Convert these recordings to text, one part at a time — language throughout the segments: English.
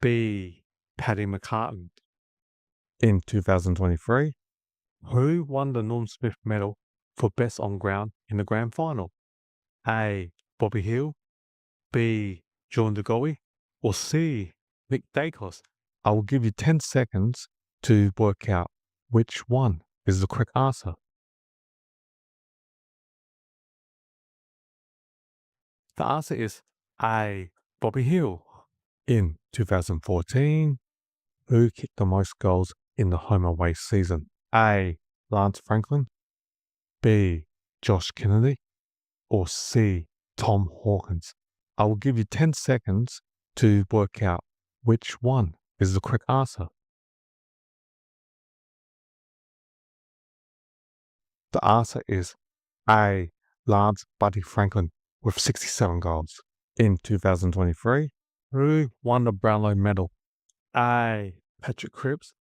B. Paddy McCartan. In 2023, Who won the Norm Smith medal for best on ground in the grand final? A. Bobby Hill, B. John DeGoey, or C. Nick Dacos? I will give you 10 seconds to work out which one is the correct answer. The answer is A. Bobby Hill. In 2014, who kicked the most goals in the home away season? A. Lance Franklin, B. Josh Kennedy, or C. Tom Hawkins? I will give you 10 seconds to work out which one is the correct answer. The answer is A. Lance Buddy Franklin with 67 goals. In 2023, who won the Brownlow medal? A. Patrick Cripps,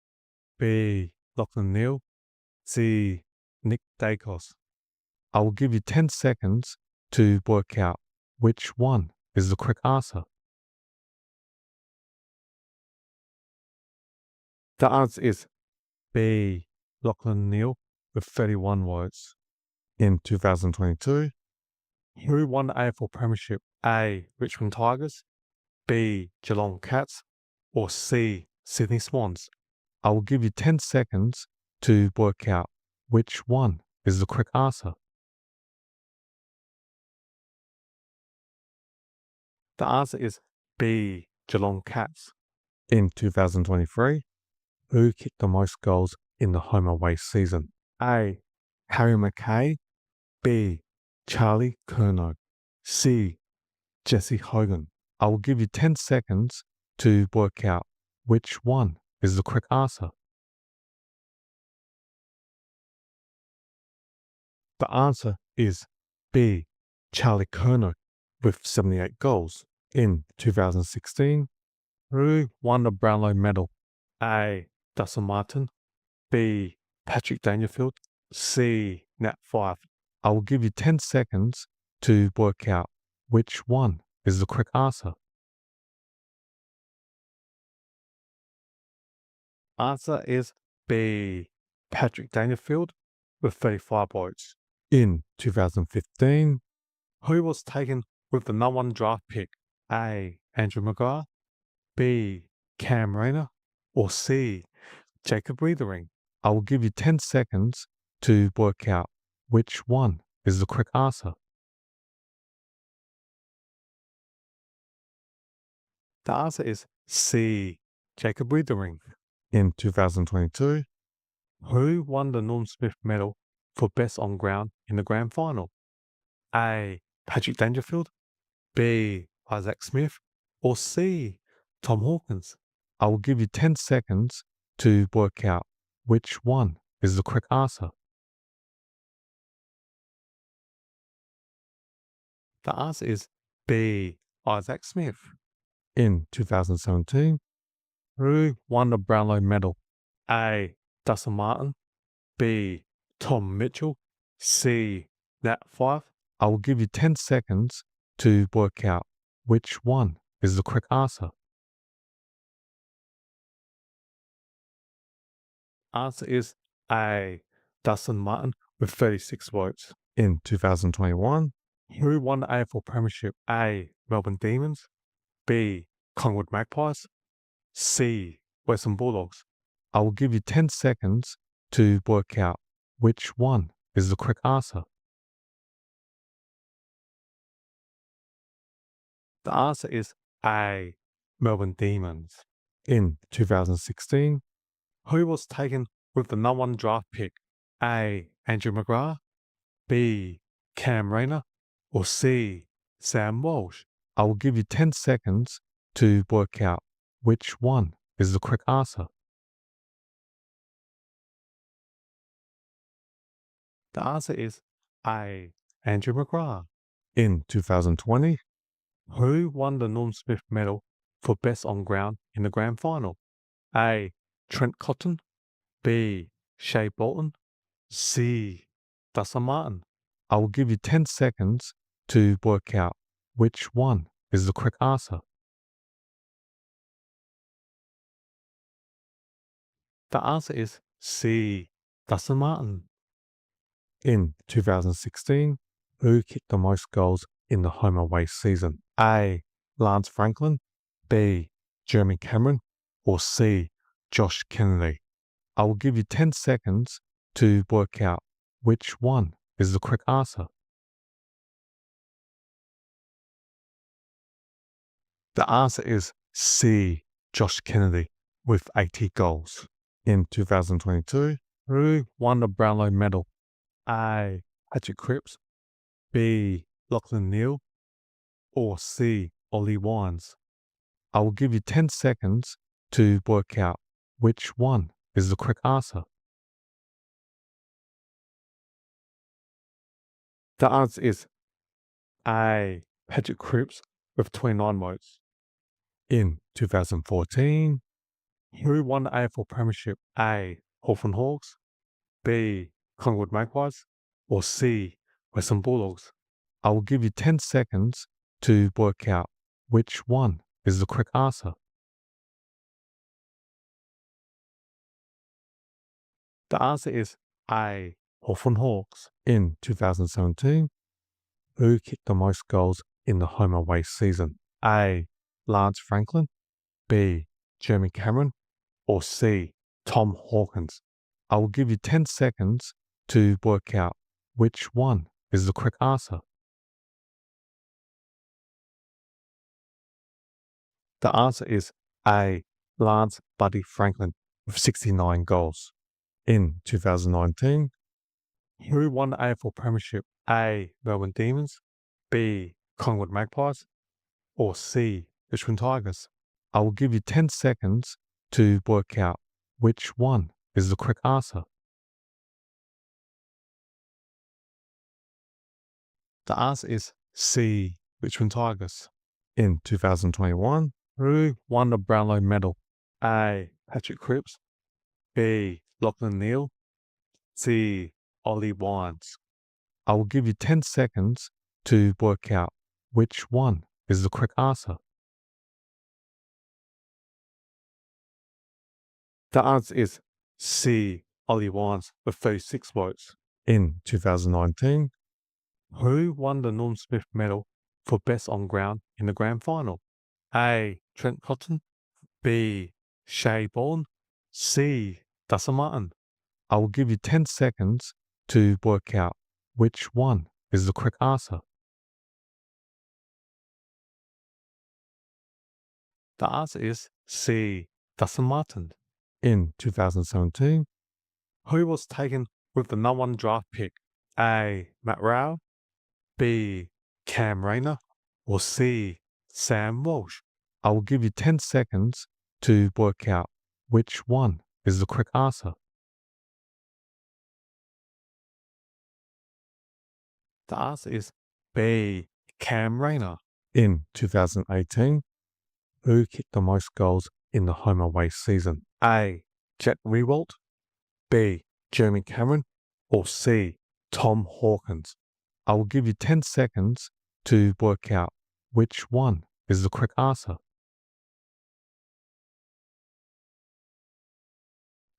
B. Lachlan Neal, C. Nick Dacos. I will give you 10 seconds to work out which one is the correct answer. The answer is B. Lachlan Neal with 31 votes. In 2022, Who won the AFL Premiership? A. Richmond Tigers, B. Geelong Cats, or C. Sydney Swans? I will give you 10 seconds to work out which one is the correct answer. The answer is B. Geelong Cats. In 2023, who kicked the most goals in the home away season? A. Harry McKay, B. Charlie Curnow, C. Jesse Hogan. I will give you 10 seconds to work out which one is the correct answer. The answer is B. Charlie Curnow with 78 goals. In 2016, who won the Brownlow medal? A. Dustin Martin, B. Patrick Dangerfield, C. Nat Fyfe. I will give you 10 seconds to work out which one is the correct answer. Answer is B. Patrick Dangerfield with 35 votes. In 2015, Who was taken with the number 1 draft pick? A. Andrew McGrath, B. Cam Rayner, or C. Jacob Weathering? I will give you 10 seconds to work out which one is the correct answer. The answer is C. Jacob Weathering. In 2022, Who won the Norm Smith medal for best on ground in the grand final? A. Patrick Dangerfield, B. Isaac Smith, or C. Tom Hawkins? I will give you 10 seconds to work out which one is the correct answer. The answer is B. Isaac Smith. In 2017, who won the Brownlow medal? A. Dustin Martin, B. Tom Mitchell, C. Nat Fyfe. I will give you 10 seconds to work out which one is the correct answer. Answer is A. Dustin Martin with 36 votes. In 2021, Who won the AFL Premiership? A. Melbourne Demons, B. Collingwood Magpies, C. Western Bulldogs. I will give you 10 seconds to work out which one is the correct answer. The answer is A. Melbourne Demons. In 2016, Who was taken with the number 1 draft pick? A. Andrew McGrath, B. Cam Rayner, or C. Sam Walsh? I will give you 10 seconds to work out which one is the correct answer. The answer is A. Andrew McGrath. In 2020, Who won the Norm Smith medal for best on ground in the grand final? A. Trent Cotton, B. Shea Bolton, C. Dustin Martin? I will give you 10 seconds to work out which one is the correct answer. The answer is C. Dustin Martin. In 2016, who kicked the most goals in the home away season? A. Lance Franklin, B. Jeremy Cameron, or C. Josh Kennedy? I will give you 10 seconds to work out which one is the correct answer. The answer is C. Josh Kennedy with 80 goals. In 2022, who won the Brownlow medal? A. Patrick Cripps, B. Lachlan Neale, or C. Ollie Wines? I will give you 10 seconds to work out which one is the correct answer. The answer is A. Patrick Cripps with 29 votes. In 2014, who won the AFL Premiership? A. Hawthorn Hawks, B. Collingwood Magpies, or C. Western Bulldogs? I will give you 10 seconds to work out which one is the correct answer. The answer is A. Hawthorn Hawks. In 2017, who kicked the most goals in the home away season? A. Lance Franklin, B. Jeremy Cameron, or C. Tom Hawkins? I will give you 10 seconds to work out which one is the correct answer. The answer is A. Lance Buddy Franklin with 69 goals. In 2019, who won the AFL Premiership? A. Melbourne Demons, B. Collingwood Magpies, or C. Richmond Tigers? I will give you 10 seconds to work out which one is the correct answer. The answer is C. Richmond Tigers. In 2021, who won the Brownlow medal? A. Patrick Cripps, B. Lachlan Neale, C. Ollie Wines? I will give you 10 seconds to work out which one is the correct answer. The answer is C. Ollie Wines with 36 votes. In 2019, who won the Norm Smith medal for best on ground in the grand final? A. Trent Cotton, B. Shay Bourne, C. Dustin Martin? I will give you 10 seconds to work out which one is the correct answer. The answer is C. Dustin Martin. In 2017, who was taken with the number 1 draft pick? A. Matt Rowell, B. Cam Rayner, or C. Sam Walsh? I will give you 10 seconds to work out which one is the correct answer. The answer is B. Cam Rayner. In 2018, who kicked the most goals in the home away season? A. Jack Riewoldt, B. Jeremy Cameron, or C. Tom Hawkins? I will give you 10 seconds to work out which one is the correct answer.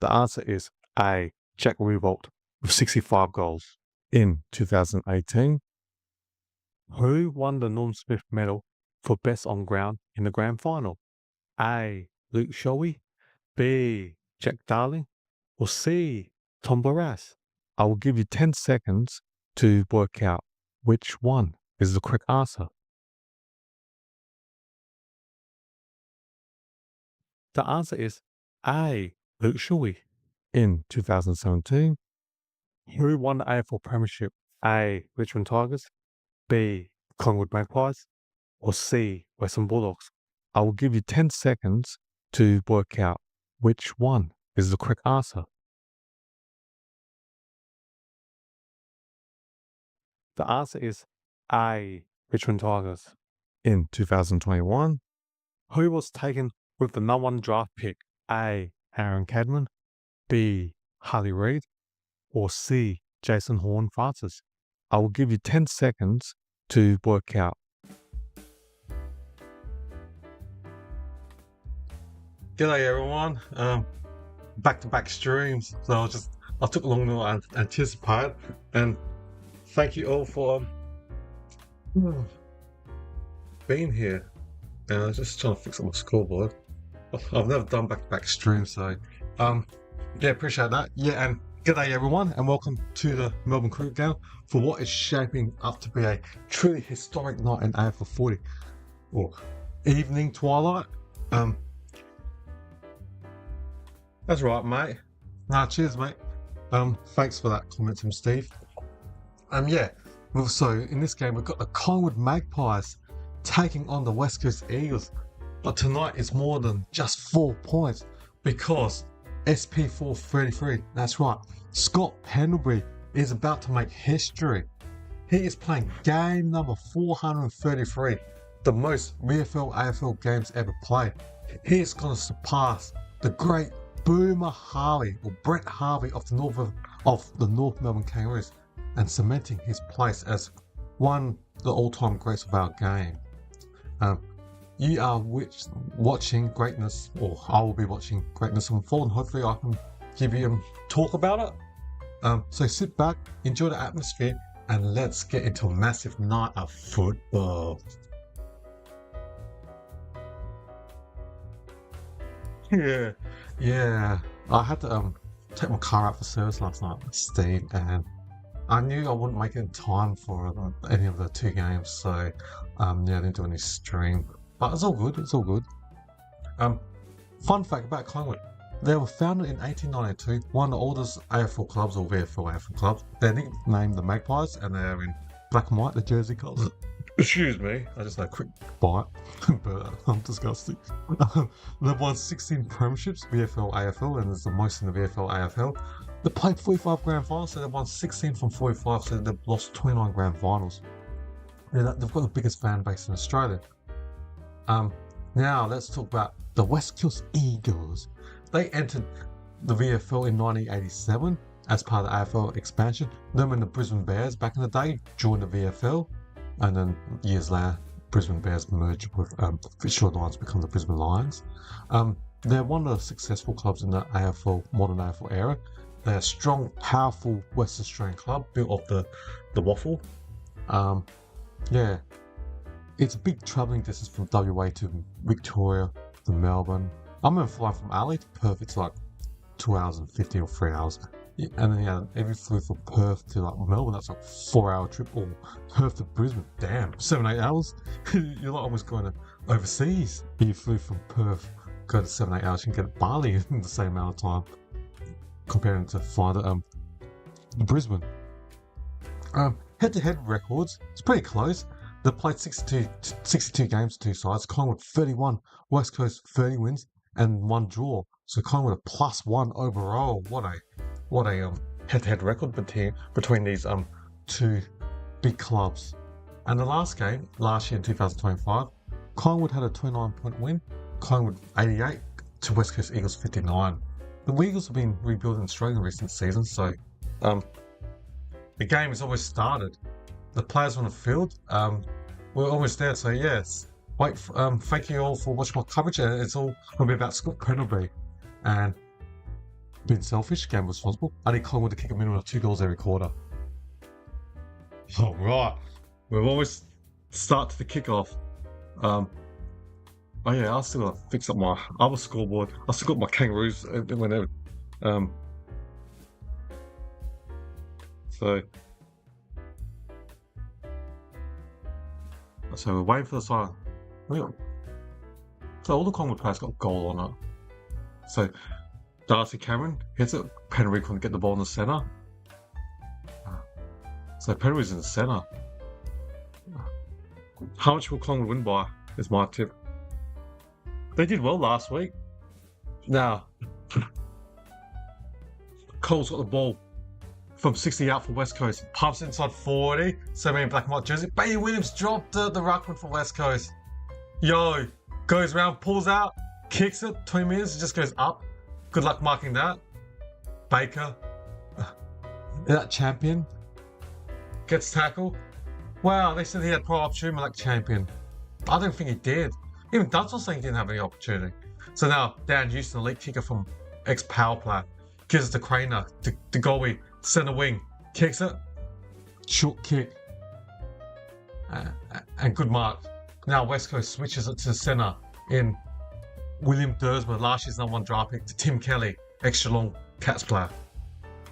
The answer is A. Jack Riewoldt with 65 goals. In 2018, who won the Norm Smith medal for best on ground in the grand final? A. Luke Showie, B. Jack Darling, or C. Tom Barras? I will give you 10 seconds to work out which one is the correct answer. The answer is A. Luke Showie. In 2017, who won the AFL Premiership? A. Richmond Tigers, B. Collingwood Magpies, or C. Western Bulldogs? I will give you 10 seconds to work out which one is the correct answer. The answer is A. Richmond Tigers. In 2021, who was taken with the number 1 draft pick? A. Aaron Cadman, B. Harley Reid, or C. Jason Horne-Francis? I will give you 10 seconds to work out. G'day everyone. back-to-back streams, so I took longer than I anticipated, and thank you all for being here. And I was just trying to fix up my scoreboard. I've never done back-to-back streams, so yeah, appreciate that. Yeah, and g'day everyone, and welcome to the Melbourne Cricket Game for what is shaping up to be a truly historic night in AFL footy. Or evening twilight. That's right, mate. Nah, cheers, mate. Thanks for that comment from Steve. Yeah. Well, so in this game, we've got the Collingwood Magpies taking on the West Coast Eagles. But tonight it's more than just 4 points because SP433, that's right, Scott Pendlebury is about to make history. He is playing game number 433, the most VFL AFL games ever played. He is going to surpass the great Boomer Harvey, or Brett Harvey of the North Melbourne Kangaroos, and cementing his place as one of the all-time greats of our game. You are watching greatness, or I will be watching greatness unfold, and hopefully I can give you talk about it. So sit back, enjoy the atmosphere, and let's get into a massive night of football. Yeah. I had to take my car out for service last night with Steve, and I knew I wouldn't make it in time for any of the two games, so I didn't do any stream. But it's all good. Fun fact about Collingwood: they were founded in 1892, one of the oldest AFL clubs, or VFL AFL clubs. They're nicknamed the Magpies, and they're in black and white, the jersey colours. Excuse me, I just had a quick bite, but I'm disgusting. They've won 16 premierships, VFL AFL, and it's the most in the VFL AFL. They played 45 grand finals, so they've won 16 from 45, so they've lost 29 grand finals. They've got the biggest fan base in Australia. Now let's talk about the West Coast Eagles. They entered the VFL in 1987 as part of the AFL expansion. Them and the Brisbane Bears back in the day joined the VFL, and then years later, Brisbane Bears merged with Fitzroy Lions to become the Brisbane Lions. They're one of the successful clubs in the modern AFL era. They're a strong, powerful West Australian club built off the waffle. It's a big travelling distance from WA to Victoria to Melbourne. I'm going to fly from Adelaide to Perth. It's like 2 hours and 50 or 3 hours. And then if you flew from Perth to like Melbourne, that's like a 4-hour trip. Or Perth to Brisbane, damn, 7-8 hours. You're like almost going to overseas. If you flew from Perth, go to 7-8 hours, you can get to Bali in the same amount of time, comparing to fly to Brisbane. Head-to-head records, it's pretty close. They played 62 games, two sides. Collingwood 31, West Coast 30 wins and 1 draw. So Collingwood a +1 overall. What a head-to-head record between these two big clubs. And the last game, last year in 2025, Collingwood had a 29-point win. Collingwood 88 to West Coast Eagles 59. The Eagles have been rebuilding Australia in recent seasons, so the game has always started. The players on the field, we're almost there. So yes, thank you all for watching my coverage. It's all going to be about Scott Pendlebury and being selfish, game responsible. I need Collingwood to kick a minimum of 2 goals every quarter. All right, we've always start to the kickoff. I still got to fix up my other scoreboard. I still got my Kangaroos whenever. So we're waiting for the sign. So all the Collingwood players got a goal on it. So Darcy Cameron hits it. Penry couldn't get the ball in the centre. So Penry's in the centre. How much will Collingwood win by is my tip. They did well last week. Now, Cole's got the ball from 60 out for West Coast. Pumps inside 40. 7 black and white jersey. Bailey Williams dropped the ruckman for West Coast. Yo, goes around, pulls out, kicks it. 20 minutes, it just goes up. Good luck marking that. Baker, that champion, gets tackled. Wow, they said he had pro opportunity like champion. I don't think he did. Even Dunstall saying he didn't have any opportunity. So now Dan Houston, elite kicker from ex-power play. Gives it to Craner, the goalie, centre wing, kicks it, short kick, and good mark. Now West Coast switches it to centre in William Dersma, last year's #1 draft pick, to Tim Kelly, extra long Cats player.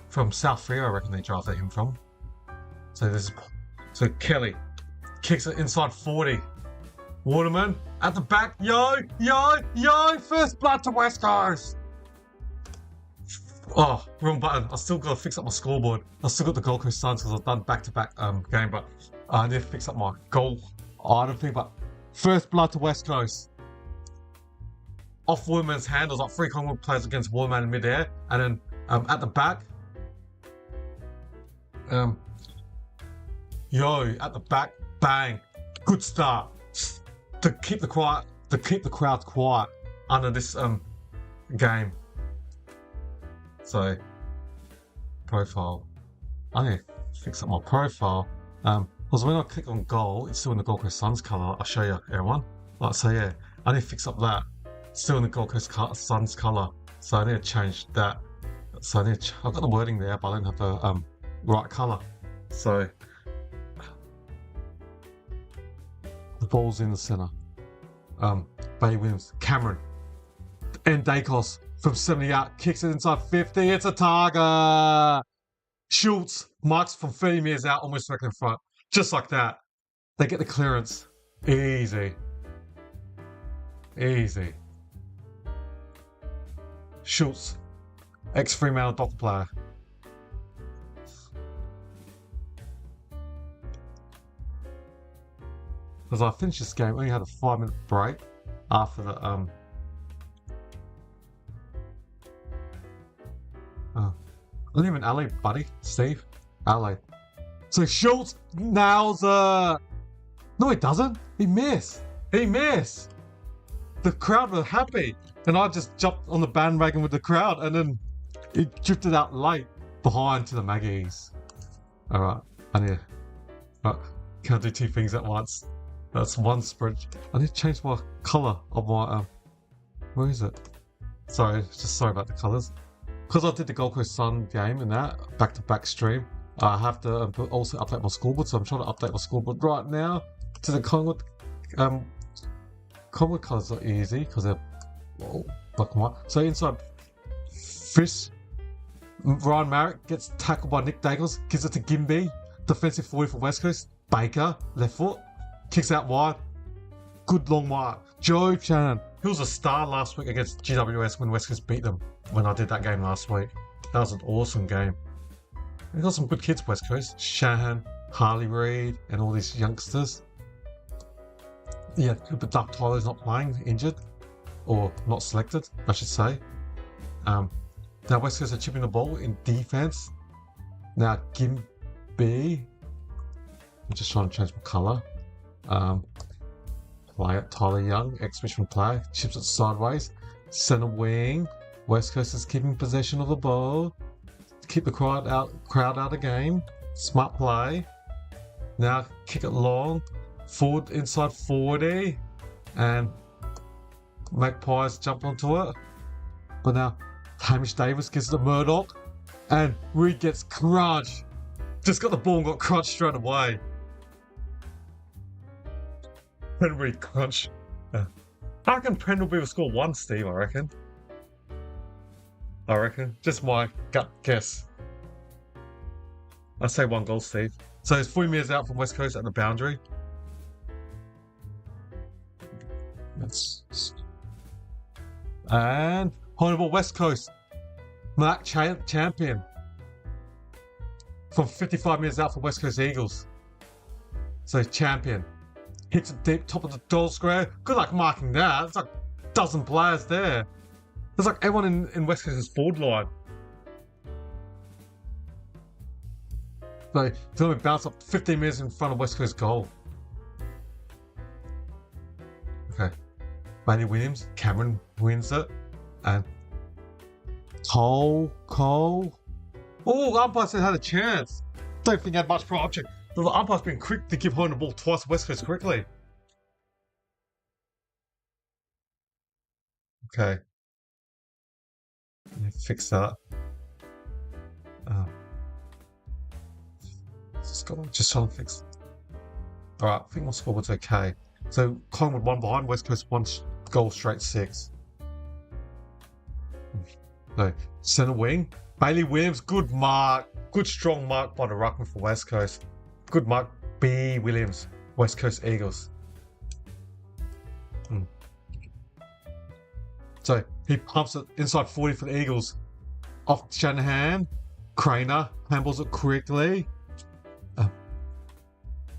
From South Freo, I reckon they drafted him from. So Kelly kicks it inside 40. Waterman at the back, yo, first blood to West Coast. Oh, wrong button. I still got to fix up my scoreboard. I still got the Gold Coast Suns because I've done back-to-back game, but I need to fix up my goal item thing. But first blood to West Coast. Off Waterman's handles, like 3 Collingwood players against Waterman in midair, and then at the back, at the back, bang, good start to keep the crowd quiet under this game. So profile, I need to fix up my profile. Because when I click on goal, it's still in the Gold Coast Suns colour. I'll show you everyone. Like, so yeah, I need to fix up that. Still in the Gold Coast Suns colour, so I need to change that. So I've got the wording there, but I don't have the right colour. So the ball's in the centre. Bay Williams, Cameron, and Dacos from 70 out, kicks it inside 50. It's a target. Schultz marks from 30 metres out, almost back in front, just like that. They get the clearance. Easy. Schultz, ex-Fremantle Docker player. As I finished this game, I only had a 5-minute break after the not even alley, buddy, Steve. Alley. So Schultz nails No, he doesn't. He missed. The crowd were happy, and I just jumped on the bandwagon with the crowd, and then it drifted out late behind to the Magpies. All right, can't do 2 things at once. That's one sprint. I need to change my colour of my where is it? Sorry about the colours. Because I did the Gold Coast Sun game and that back-to-back stream, I have to also update my scoreboard. So I'm trying to update my scoreboard right now to the Collingwood. Collingwood colours are easy because they're black and white. So inside Fish, Ryan Marrick gets tackled by Nick Dagels, gives it to Gimby, defensive 40 for West Coast. Baker, left foot, kicks out wide. Good long mark. Joe Shannon, he was a star last week against GWS when West Coast beat them. When I did that game last week, that was an awesome game. We got some good kids, West Coast. Shanahan, Harley Reid, and all these youngsters. Yeah, but Duck Tyler's not playing, injured, or not selected, I should say. Now West Coast are chipping the ball in defense. Now Gimby, I'm just trying to change my colour. Tyler Young, ex-Richmond player, chips it sideways. Centre wing. West Coast is keeping possession of the ball. Keep the crowd out of game. Smart play. Now kick it long. Forward inside 40. And Magpies jump onto it. But now Hamish Davis gives it to Murdoch. And Reid gets crunched. Just got the ball and got crunched straight away. And Reid crunch. I reckon Pendlebury will score 1, Steve, I reckon. Just my gut guess. I say 1 goal, Steve. So there's 40 metres out from West Coast at the boundary. And Honourable West Coast. Mark champion. From 55 metres out for West Coast Eagles. So champion. Hits it deep, top of the goal square. Good luck marking that. It's like a dozen players there. There's like everyone in West Coast's forward line. So it's only bounced up 15 metres in front of West Coast goal. Okay. Manny Williams, Cameron wins it. And Cole. Oh, umpire said had a chance. Don't think he had much prior object. The umpire's been quick to give home the ball twice to West Coast quickly. Okay. fix that. Just trying to fix. All right, I think my scoreboard's okay. So Collingwood 1 behind, West Coast 1 goal straight 6. So centre wing, Bailey Williams, good mark, good strong mark by the ruckman for West Coast. Good mark, B Williams, West Coast Eagles. So he pumps it inside 40 for the Eagles. Off Shanahan, Craner handles it quickly.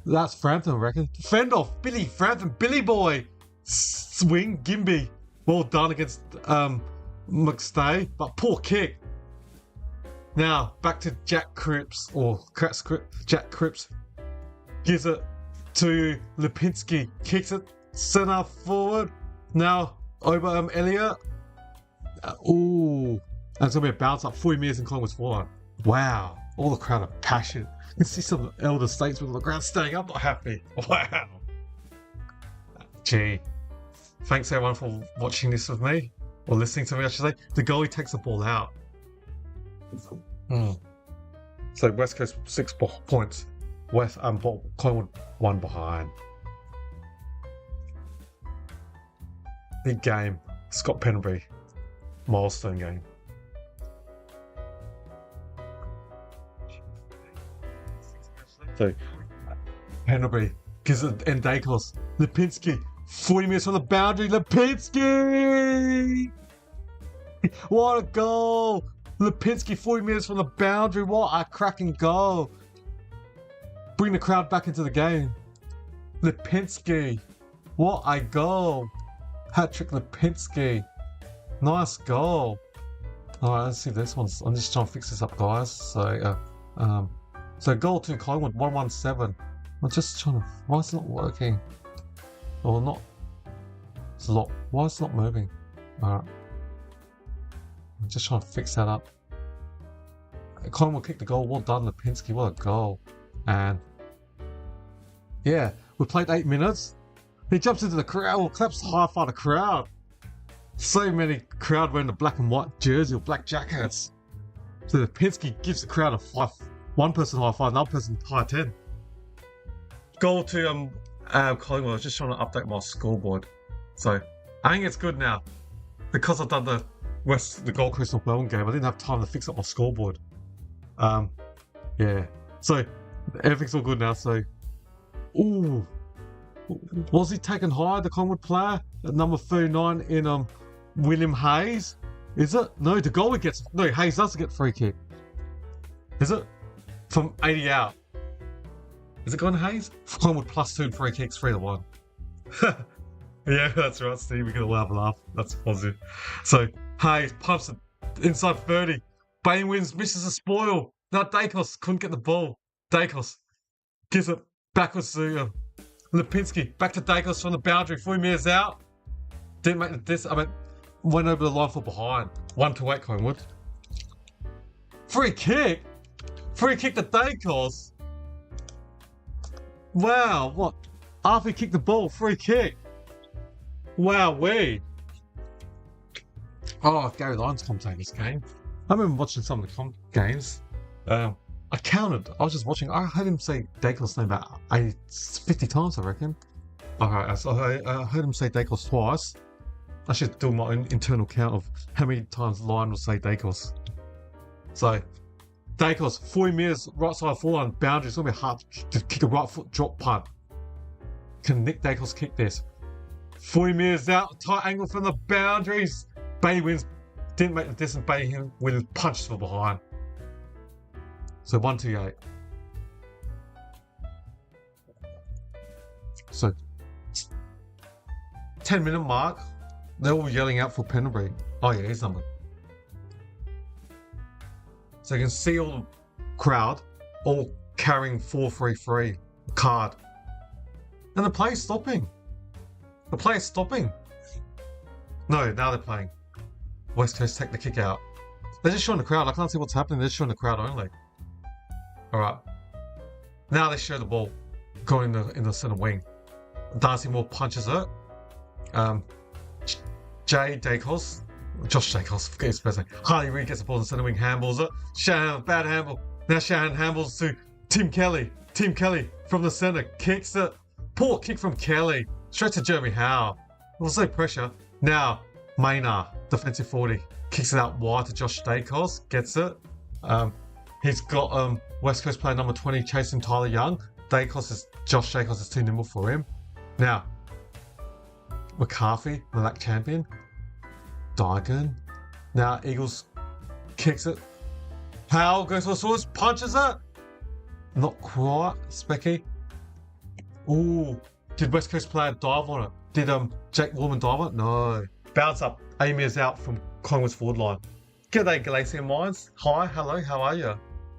That's Frampton, I reckon. Fend off, Billy Frampton, Billy boy. Swing, Gimby. Well done against McStay, but poor kick. Now back to Jack Cripps, or Jack Cripps. Gives it to Lipinski. Kicks it centre forward. Now over Elliott. Ooh. And it's going to be a bounce up 40 metres in Collingwood's forward. Wow. All the crowd are passionate. You can see some elder statesmen on the ground staying up, not happy. Wow. Gee. Thanks everyone for watching this with me. Or listening to me, I should say. The goalie takes the ball out. So West Coast 6 points. Collingwood 1 behind. Big game. Scott Penberry. Milestone game. So Penberry gives it and Dacos. Lipinski. 40 minutes on the boundary. Lipinski! What a goal! Lipinski 40 minutes from the boundary. What a cracking goal. Bring the crowd back into the game. Lipinski. What a goal. Hat-trick Lipinski. Nice goal. Alright, let's see this one. I'm just trying to fix this up, guys. So goal 2 Collingwood 117. I'm just trying to. Why is it not working? Or not? It's a lot. Why is it not moving? Alright. I'm just trying to fix that up. Collingwood kicked the goal. Well done, Lipinski. What a goal. And yeah, we played 8 minutes. He jumps into the crowd. Well, claps high-five the crowd. So many crowd wearing the black and white jersey or black jackets. So Lipinski gives the crowd a 5. One person high 5, another person high 10. Goal to Collingwood. I was just trying to update my scoreboard. So I think it's good now. Because I've done the Gold Coast and Melbourne game, I didn't have time to fix up my scoreboard. Yeah. So everything's all good now. So, ooh, was he taken high, the Collingwood player at number 39 in William Hayes? Is it? No, the goalie gets. No, Hayes doesn't get free kick. Is it? From 80 out. Is it going to Hayes? Collingwood +2 and free kicks, 3-1. Yeah, that's right, Steve. We can all have a laugh. That's positive. So Hayes pumps it inside 30. Bain wins, misses a spoil. Now Dacos couldn't get the ball. Dacos gives it backwards to Lipinski. Back to Dacos from the boundary. 40 metres out. Didn't make this. Went over the line for behind. 1-8 Collingwood. Free kick. Free kick to Dacos. Wow, what? After he kicked the ball, free kick. Wow, Oh, Gary Lyons commentating this game. I remember watching some of the games. I counted. I was just watching. I heard him say Dacos' name about 50 times, I reckon. Alright, so I heard him say Dacos twice. I should do my own internal count of how many times Lyon will say Dacos. So, Dacos, 40 metres, right side full on boundary. It's going to be hard to kick a right foot drop punt. Can Nick Dacos kick this? 40 metres out, tight angle from the boundaries. Bay wins, didn't make the distance. Bay wins, punches from behind. So 1-8. So 10-minute mark. They're all yelling out for Penberry. Oh yeah, here's number. So you can see all the crowd all carrying 4-3-3 card. And the play's stopping. The play's stopping. No, now they're playing. West Coast take the kick out. They're just showing the crowd. I can't see what's happening. They're just showing the crowd only. Alright. Now they show the ball going in the centre wing. Darcy Moore punches it. Jay Dacos Josh Jacobs, forget his first name. Harley Reid gets the ball in the centre wing, handballs it. Shanahan, bad handball. Now Shanahan handballs to Tim Kelly. Tim Kelly from the centre, kicks it. Poor kick from Kelly. Straight to Jeremy Howe. There was no pressure. Now, Maynard, defensive 40, kicks it out wide to Josh Dacos, gets it. He's got West Coast player number 20 chasing Tyler Young. Josh Dacos is too nimble for him. Now, McCarthy, the LAC champion. Digan. Now, Eagles kicks it. Howe goes for the source, punches it. Not quite. Specky. Ooh. Did West Coast player dive on it? Did Jake Woolman dive on it? No. Bounce up. Amy is out from Collingwood's forward line. G'day, Galatian Minds. Hi, hello, how are you?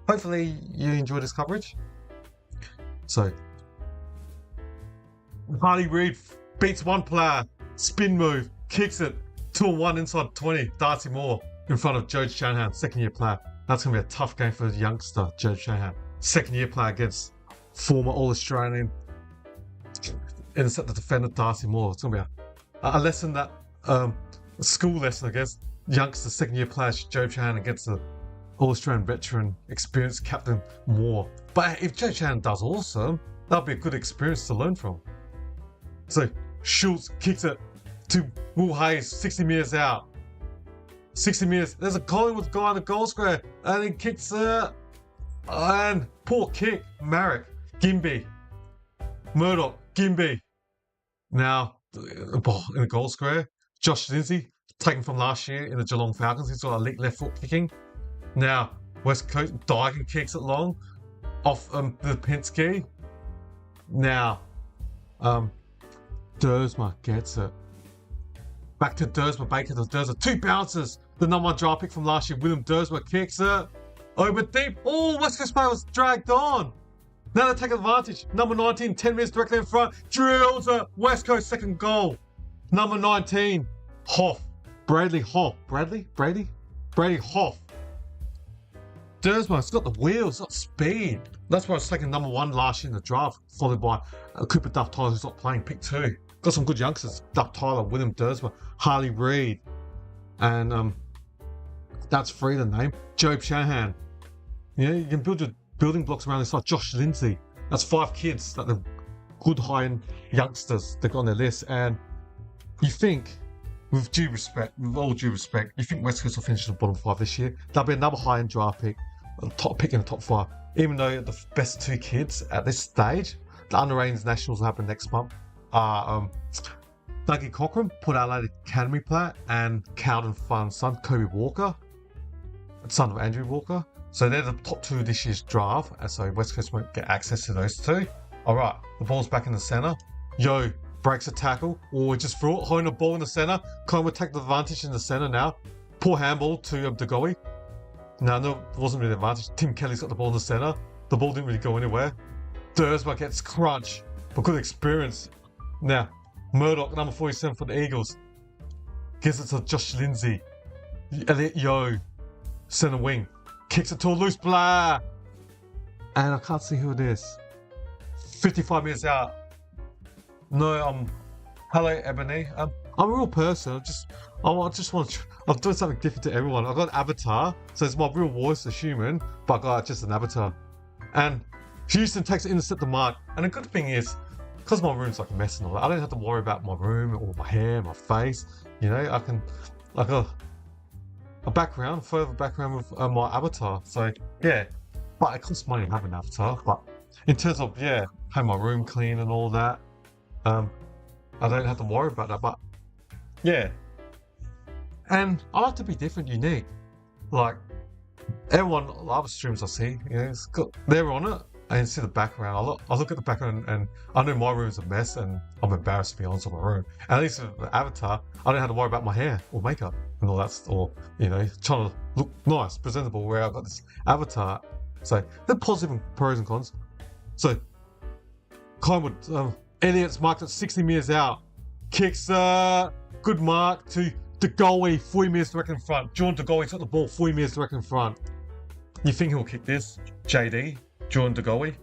Hopefully you enjoyed this coverage. So, Harley Reid beats one player, spin move, kicks it, 2-1 inside 20, Darcy Moore in front of Joe Shanahan, second year player. That's going to be a tough game for the youngster, Joe Shanahan. Second year player against former All-Australian interceptor defender Darcy Moore. It's going to be a lesson that, a school lesson against youngster, second year player Joe Shanahan against the All-Australian veteran, experienced captain Moore. But if Joe Shanahan does awesome, that'll be a good experience to learn from. So Schultz kicks it to Will Hayes, 60 metres out. 60 metres. There's a Collingwood guy in the goal square, and he kicks it. And poor kick. Marek, Gimby, Murdoch, Gimby. Now in the goal square. Josh Lindsay, taken from last year in the Geelong Falcons. He's got elite left foot kicking. Now West Coast Digan kicks it long off the Pinsky. Now Dersma gets it. Back to Dersma, Baker to Dersma. 2 bounces. The number 1 draft pick from last year, William Dersma, kicks it. Over deep. Oh, West Coast player was dragged on. Now they take advantage. Number 19, 10 minutes directly in front. Drills it. West Coast second goal. Number 19, Hoff. Brady Hoff. Dersma's got the wheels, got speed. That's why I was taking number 1 last year in the draft, followed by Cooper Duff Tyler, who's not playing, pick 2. Got some good youngsters. Duff Tyler, William Dersma, Harley Reid, and that's 3 to name. Joe Shanahan. You know, you can build your building blocks around this, like Josh Lindsay. That's 5 kids that are good high-end youngsters they've got on their list. And you think, with all due respect, you think West Coast will finish in the bottom 5 this year? There'll be another high-end draft pick, a top pick in the top 5. Even though the best 2 kids at this stage, the under-18s nationals will happen next month, are Dougie Cochran, Port Adelaide Academy player, and Cowden Farm's son, Kobe Walker, son of Andrew Walker. So they're the top 2 of this year's draft, and so West Coast won't get access to those 2. Alright, the ball's back in the centre. Yo breaks a tackle, or just threw it, holding the ball in the centre. Collingwood take the advantage in the centre now. Poor handball to DeGoey. No, it wasn't really an advantage. Tim Kelly's got the ball in the centre. The ball didn't really go anywhere. Dersma gets crunched, but good experience. Now, Murdoch, number 47 for the Eagles, gives it to Josh Lindsay. Elliot Yo, centre wing, kicks it to a loose blah. And I can't see who it is. 55 minutes out. No, hello Ebony. I'm a real person. I just want to. I'm doing something different to everyone. I've got an avatar, so it's my real voice, a human, but I got just an avatar. And Houston takes it, intercept the mark. And the good thing is, because my room's like a mess and all that, I don't have to worry about my room or my hair, my face. You know, I can like a further background with my avatar. So yeah, but it costs money to have an avatar. But in terms of have my room clean and all that, I don't have to worry about that. But yeah, and I like to be different, unique. Like everyone, the other streams I see, you know, they're on it. I can see the background. I look at the background, and I know my room's a mess, and I'm embarrassed to be honest with my room. And at least with the avatar, I don't have to worry about my hair or makeup and all that, or you know, trying to look nice, presentable. Where I've got this avatar, so they're positive pros and cons. So Collingwood, Elliott's marked at 60 metres out, kicks good mark to DeGoey, 40 metres direct in front. John DeGoey took the ball 40 metres direct in front. You think he'll kick this? JD, John DeGoey.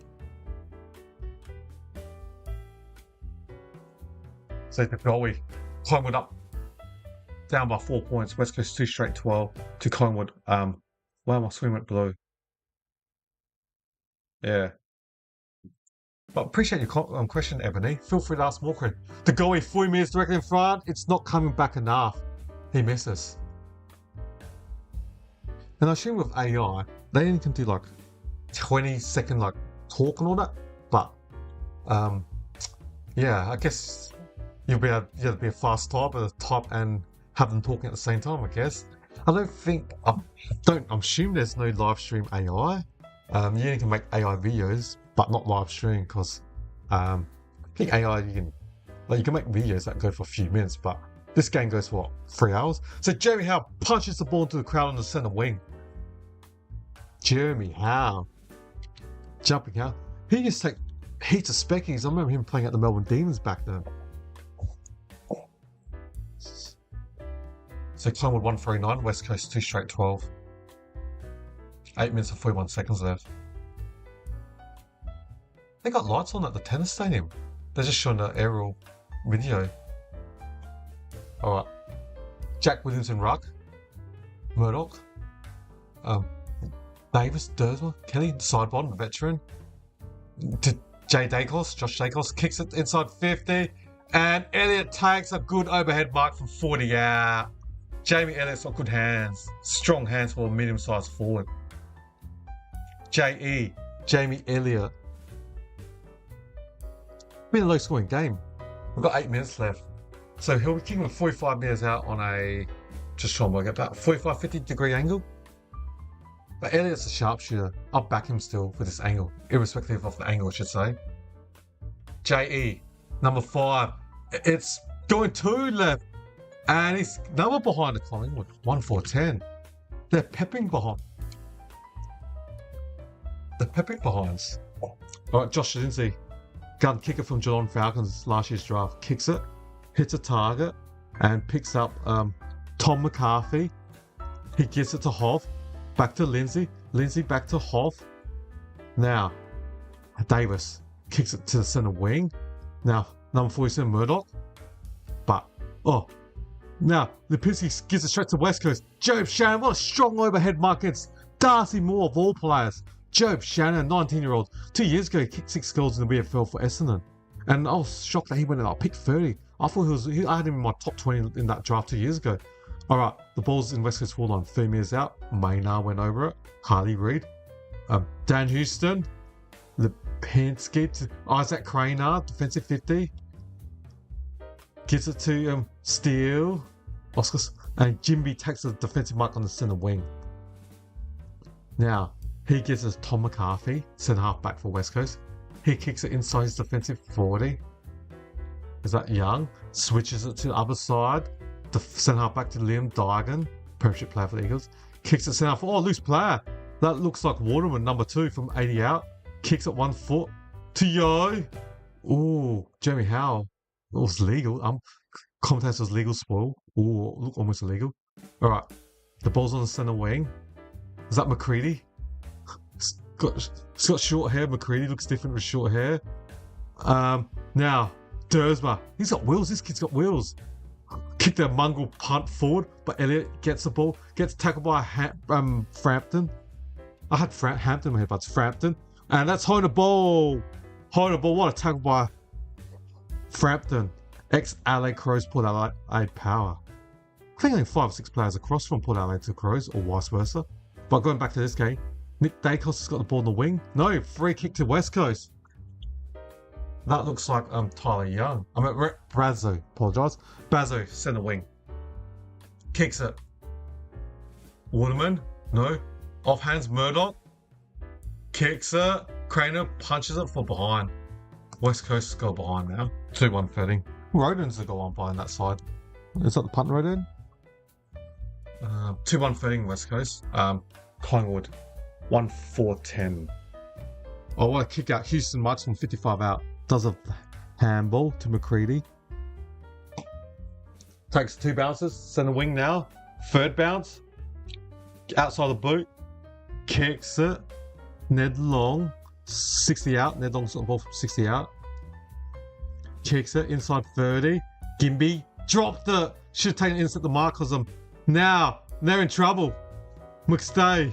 So DeGoey, Collingwood up down by 4 points. West Coast 2 straight 12 to Collingwood. Wow, my screen went blue. Yeah. But appreciate your question, Ebony. Feel free to ask more questions. The goalie 40 minutes directly in front. It's not coming back enough. He misses. And I assume with AI, they only can do like 20-second like talk and all that. But yeah, I guess you'll be able to be a fast typer, and have them talking at the same time. I guess. I'm assuming there's no live stream AI. You only can make AI videos, but not live stream because I think AI you can make videos that go for a few minutes, but this game goes for what, 3 hours? So Jeremy Howe punches the ball into the crowd on the centre wing. Jeremy Howe jumping out. He just take heaps of speckies. I remember him playing at the Melbourne Demons back then. So Collingwood 139, West Coast 2 straight 12. 8 minutes and 41 seconds left. They got lights on at the tennis stadium. They're just showing the aerial video. Alright. Jack Williamson Ruck. Murdoch. Davis, Dersma, Kelly, sidebond, the veteran. Josh Dacos kicks it inside 50. And Elliott takes a good overhead mark from 40 out. Jamie Elliott's got good hands. Strong hands for a medium-sized forward. Jamie Elliott. Been a low-scoring game. We've got 8 minutes left. So he'll be kicking with 45 metres out on a, just trying to work out, about 45, 50 degree angle. But Elliott's a sharpshooter. I'll back him still for this angle, irrespective of the angle, I should say. JE, number 5. It's going 2 left. And he's number behind the Collingwood, 1-4-10. They're pepping behind. Alright, Josh Lindsay, gun kicker from Geelong Falcons last year's draft, kicks it, hits a target, and picks up Tom McCarthy. He gives it to Hov, back to Lindsay back to Hov. Now, Davis kicks it to the centre wing. Now, number 47 Murdoch. But, now, Lipinski gives it straight to West Coast. Job Shannon, what a strong overhead mark against Darcy Moore of all players. Job Shannon, 19-year-old. 2 years ago, he kicked 6 goals in the VFL for Essendon. And I was shocked that he went out pick 30. I thought I had him in my top 20 in that draft 2 years ago. Alright, the ball's in West Coast forward line. 3 metres out. Maynard went over it. Harley Reid. Dan Houston. Lipinski to Isaac Craynard, defensive 50. Gives it to Steele, Oscars, and Jimby takes the defensive mark on the centre wing. Now, he gives us Tom McCarthy, centre half back for West Coast. He kicks it inside his defensive 40. Is that Young? Switches it to the other side. The centre half back to Liam Daigan, premiership player for the Eagles. Kicks it centre half. Oh, loose player. That looks like Waterman, number 2 from 80 out. Kicks it 1 foot to Yo. Ooh, Jeremy Howe. It was legal. Commentator was legal spoil. Ooh, look almost illegal. Alright. The ball's on the centre wing. Is that McCready? He's got short hair. McCready looks different with short hair. Now, Dersma. He's got wheels. This kid's got wheels. Kicked a mongrel punt forward, but Elliott gets the ball. Gets tackled by Frampton. I had Hampton in my head, but it's Frampton. And that's holding the ball. What a tackle by Frampton, ex-LA Crows, Port Adelaide Power. I think only 5 or 6 players across from Port Adelaide to Crows, or vice versa. But going back to this game, Nick Dacos has got the ball in the wing. No, free kick to West Coast. That looks like Tyler Young. Brazzo, apologise. Bazzo, centre wing. Kicks it. Waterman, no. Offhands, Murdoch. Kicks it. Craner punches it for behind. West Coast has got behind now. 2-1 fetting. Rodens have got one behind that side. Is that the punt Roden? 2-1 fetting West Coast. Collingwood 1-4-10. I want to kick out Houston Marks from 55 out. Does a handball to McCready. Takes 2 bounces. Centre wing now. Third bounce. Outside the boot. Kicks it. Ned Long. 60 out. Ned Long's got the ball from 60 out. Kicks it inside 30. Gimby dropped it. should have taken instant the mark because now they're in trouble. McStay,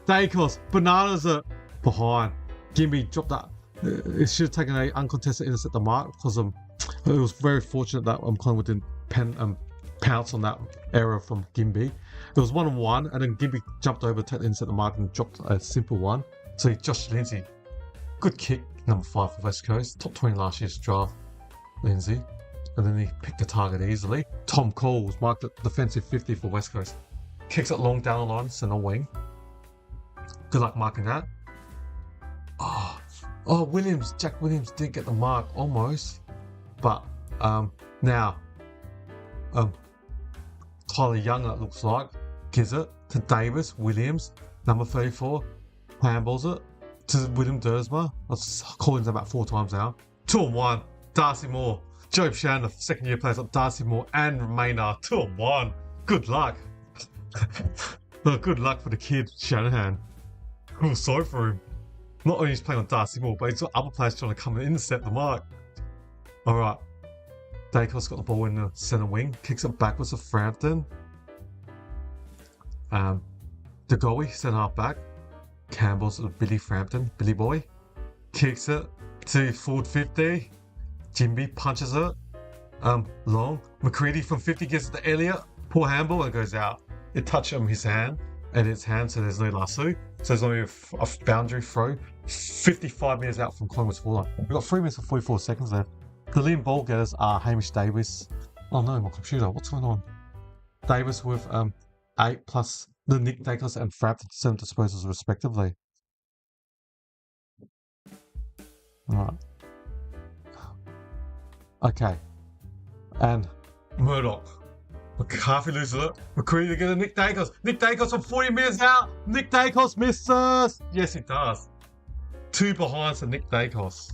Dacos, Bananas are behind. Gimby dropped that. It should have taken an uncontested intercept the mark because it was very fortunate that Collingwood didn't pounce on that error from Gimby. It was 1-on-1, and then Gimby jumped over to intercept the mark and dropped a simple one. So Josh Lindsay, good kick, number 5 for West Coast, top 20 last year's draft, Lindsay. And then he picked the target easily. Tom Cole was marked at defensive 50 for West Coast. Kicks it long down the line, centre wing. Good luck marking that. Oh, Williams, Jack Williams did get the mark almost. But now, Tyler Young, it looks like, gives it to Davis, Williams, number 34, handballs it to William Dersma. I've called him about 4 times now. 2-on-1, Darcy Moore. Job Shannon, the second year plays up Darcy Moore and Maynard. 2-on-1. Good luck. Good luck for the kid, Shanahan. I was sorry for him. Not only is he playing on Darcy Moore, but he's got other players trying to come and intercept the mark. Alright. Dacos got the ball in the centre wing, kicks it backwards to Frampton. DeGoey, centre half back. Campbell's to Billy Frampton, Billy Boy. Kicks it to forward 50. Jimby punches it. Long. McCready from 50 gives it to Elliott. Poor handball and it goes out. It touched his hand and its hand, so there's no lasso. So there's only a boundary throw. 55 metres out from Collingwood's full line. We've got 3 minutes and 44 seconds left. The leading ball getters are Hamish Davis. Oh no, my computer, what's going on? Davis with 8 plus the Nick Dacos and Frampton centre disposals respectively. Alright. Okay. And Murdoch. McCarthy loses it. McCready to Nick Dacos. Nick Dacos from 40 metres out. Nick Dacos misses. Yes, he does. 2 behinds to Nick Dacos.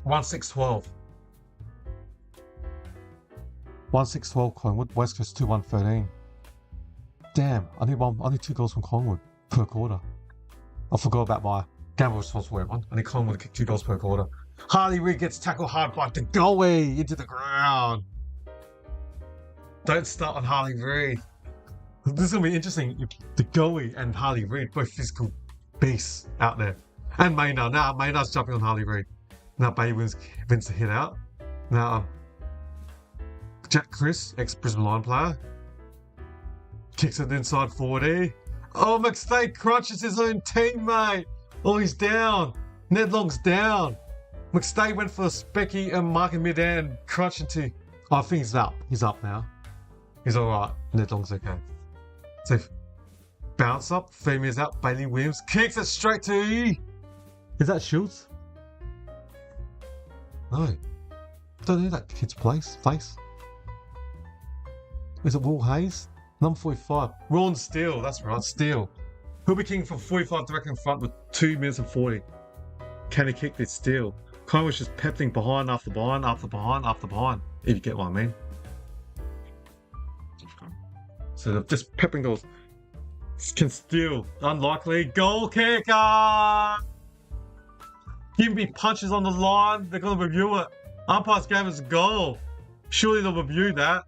1-6-12. 1-6-12 Collingwood. West Coast 2-1-13. Damn, I need 2 goals from Collingwood per quarter. I forgot about my gamble responsible everyone. I need Collingwood to kick 2 goals per quarter. Harley Reid gets tackled hard by DeGoey into the ground. Don't start on Harley Reid. This is going to be interesting. DeGoey and Harley Reid, both physical beasts out there. And Maynard. Now Maynard's jumping on Harley Reid. Now Bailey wins the hit out. Now Jack Chris, ex-Brisbane Lion player, kicks it inside 40. Oh, McStay crunches his own teammate. Oh, he's down. Ned Long's down. McStay went for a specky and marking mid-air and crunch into... Oh, I think he's up. He's up now. He's alright. Ned Long's okay. So, bounce up. Femia's out. Bailey Williams kicks it straight to... Is that Schultz? No. Don't know that kid's face. Is it Will Hayes? Number 45. Ron Steele. That's right. Steele. He'll be kicking from 45 direct in front with 2 minutes and 40. Can he kick this Steele? Collingwood's just pepping behind after behind after behind after behind. If you get what I mean. So they're just pepping goals. Can Steele. Unlikely. Goal kicker! Gimby punches on the line. They're going to review it. Umpires gave us a goal. Surely they'll review that.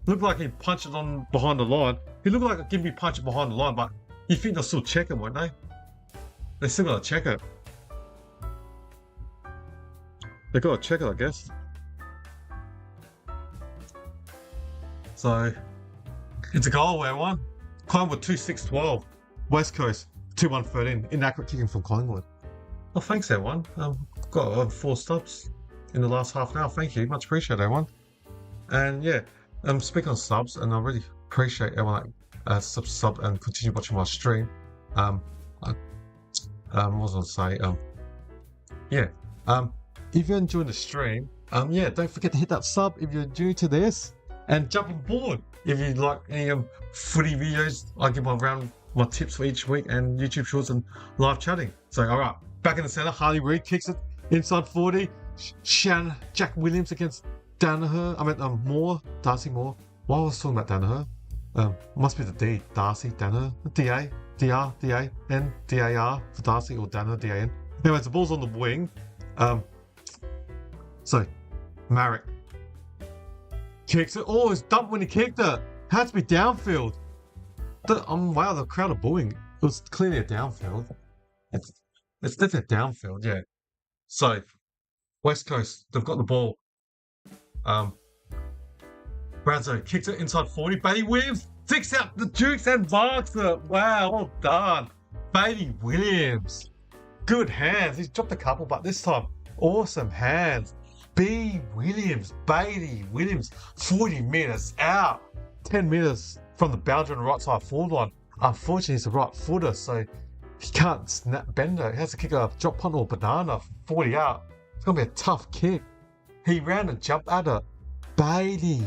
Looked like he punched it on behind the line. He looked like a Gimby punch it behind the line, but you think they'll still check it, won't they? They still got to check it. They got to check it, I guess. So, it's a goal, everyone. Collingwood 2-6-12. West Coast 2-1-13. Inaccurate kicking from Collingwood. Well, thanks, everyone. Got 4 stops in the last half an hour. Thank you. Much appreciated, everyone. And yeah, speaking of subs, and I really appreciate everyone that sub and continue watching my stream. What was I going to say? If you're enjoying the stream, don't forget to hit that sub if you're new to this, and jump on board if you like any footy videos. I give my tips for each week and YouTube shorts and live chatting. So, all right, back in the centre, Harley Reid kicks it inside 40. Jack Williams against Danaher. Moore, Darcy Moore. Why was I talking about Danaher? Must be the D, Darcy, Danaher, D-A, D-R, D-A-N, D-A-R for Darcy or Danaher, D-A-N. Anyways, the ball's on the wing. So Marek kicks it. Oh, it's dumped when he kicked it. Had to be downfield. Wow, the crowd are booing. It was clearly a downfield. It's definitely a downfield, yeah. So, West Coast, they've got the ball. Brazzo kicks it inside 40. Bailey Williams sticks out the Dukes and marks it. Wow, well done. Bailey Williams. Good hands. He's dropped a couple, but this time, awesome hands. Bailey Williams, 40 metres out. 10 metres from the boundary on the right side forward line. Unfortunately, he's a right footer, so he can't bend it. He has to kick a drop punt or banana, 40 out. It's going to be a tough kick. He ran and jumped at it. Bailey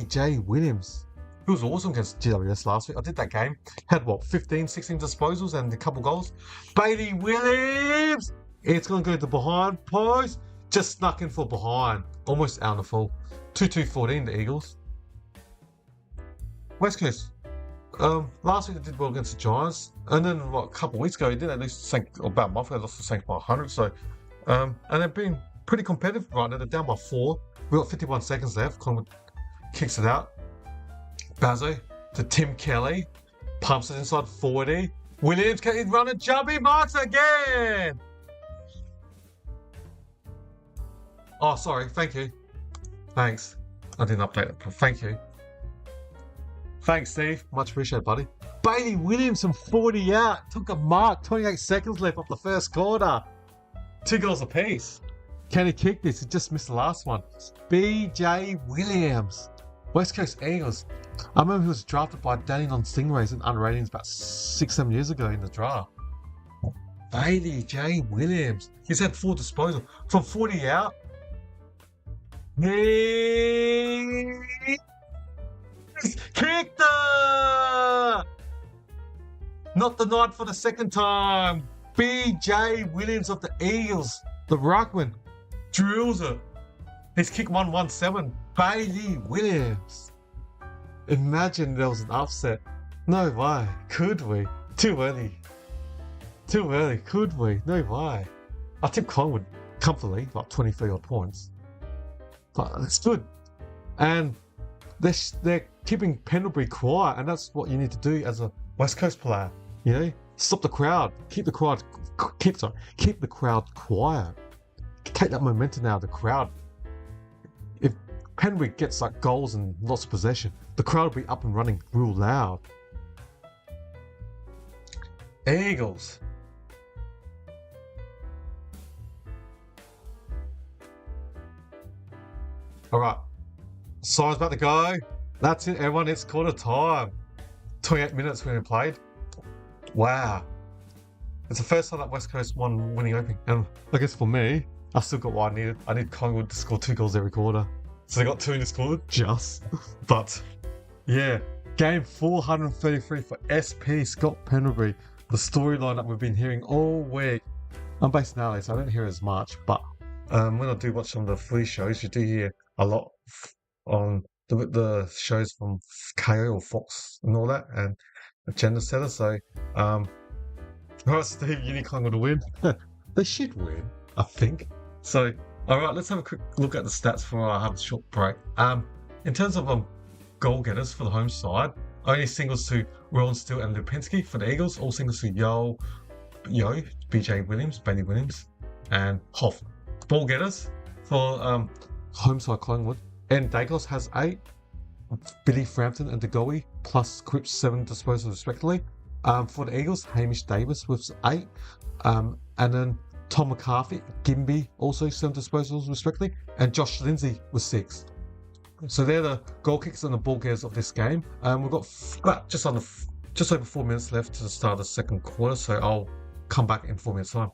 J. Williams. He was awesome against GWS last week. I did that game. Had 15, 16 disposals and a couple goals. Bailey Williams! It's going to go to the behind post. Just snuck in for behind. Almost out of full. 2-2-14, the Eagles. West Coast. Last week they did well against the Giants. And then a couple of weeks ago, he did at least about a month ago, lost the Saints by 100. So, and they've been pretty competitive right now. They're down by 4. We've got 51 seconds left. Collingwood kicks it out. Bazzo to Tim Kelly. Pumps it inside 40. Williams can run a jump. He marks again. Oh, sorry. Thank you. Thanks. I didn't update it. Thank you. Thanks, Steve. Much appreciated, buddy. Bailey Williams from 40 out. Took a mark. 28 seconds left off the first quarter. 2 goals apiece. Can he kick this? He just missed the last one. BJ Williams. West Coast Eagles. I remember he was drafted by Dandenong Stingrays in unratings about 6-7 years ago in the draft. Bailey J. Williams. He's had 4 disposals. From 40 out. He kicked it! Not denied for the second time. BJ Williams of the Eagles. The ruckman drills it. He's kicked 117. Bailey Williams. Imagine there was an upset. No way. Could we? Too early. Could we? No way. I tipped Collingwood comfortably, like 23 odd points. But it's good. And they're keeping Pendlebury quiet, and that's what you need to do as a West Coast player. You know, stop the crowd. Keep the crowd quiet. Take that momentum out of the crowd. If Pendlebury gets like goals and lots of possession, the crowd will be up and running real loud. Eagles. All right. Sign's about to go. That's it, everyone. It's quarter time. 28 minutes we've played. Wow. It's the first time that West Coast won winning opening. And I guess for me, I still got what I needed. I need Collingwood to score 2 goals every quarter. So they got 2 in this quarter, just. But, yeah. Game 433 for SP Scott Pendlebury. The storyline that we've been hearing all week. I'm based in LA, so I don't hear as much. But when I do watch some of the free shows, you do hear a lot on the shows from KO or Fox and all that, and Agenda Setter. So, alright, Steve, you need Collingwood to win. They should win, I think. So, alright, let's have a quick look at the stats before I have a short break. In terms of goal getters for the home side, only singles to Rowan Steele and Lipinski. For the Eagles, all singles to Yo, BJ Williams, Bailey Williams, and Hoff. Ball getters for home side Collingwood. And Dagos has 8. Billy Frampton and DeGoey plus Cripps 7 disposals respectively. For the Eagles, Hamish Davis with 8. And then Tom McCarthy, Gimby also 7 disposals respectively. And Josh Lindsay with 6. So they're the goal kickers and the ball getters of this game. We've got just over 4 minutes left to the start of the second quarter. So I'll come back in 4 minutes time.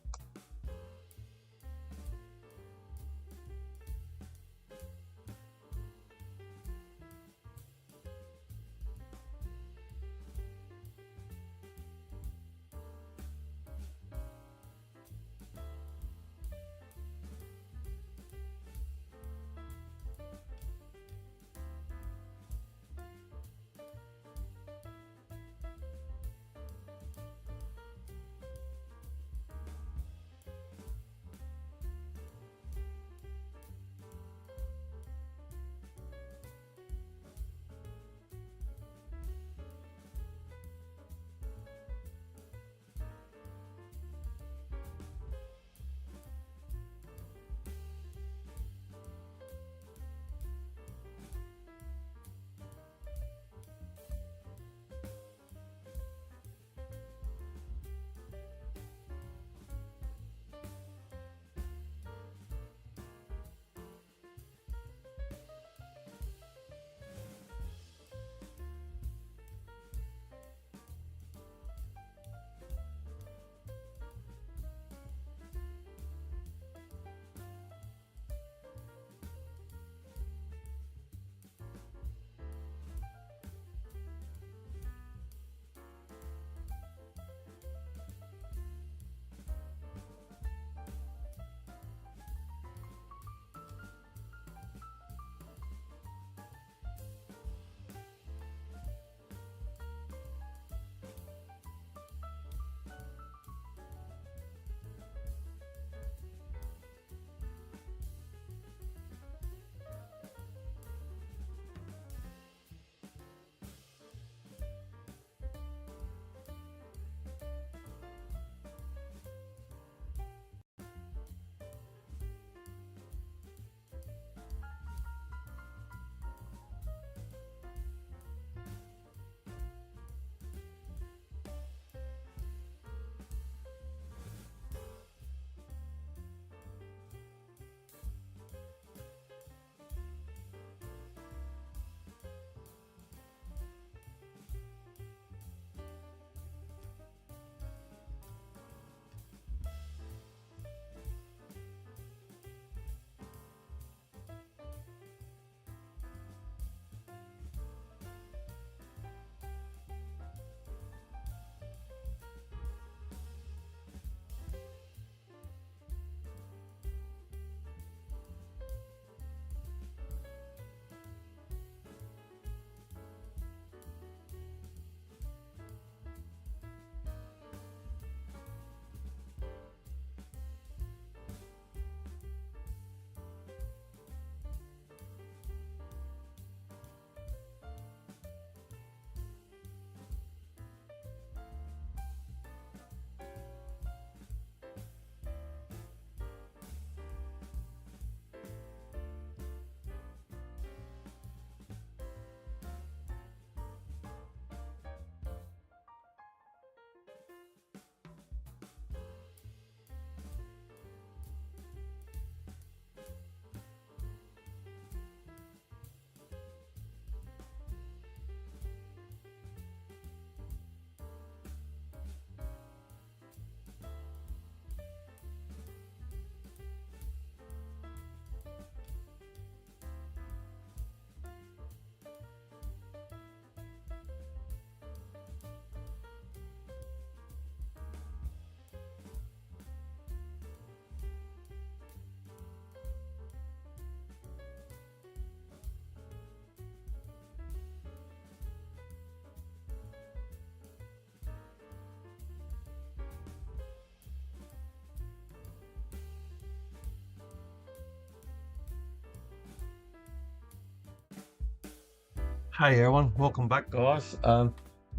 Hey everyone, welcome back, guys.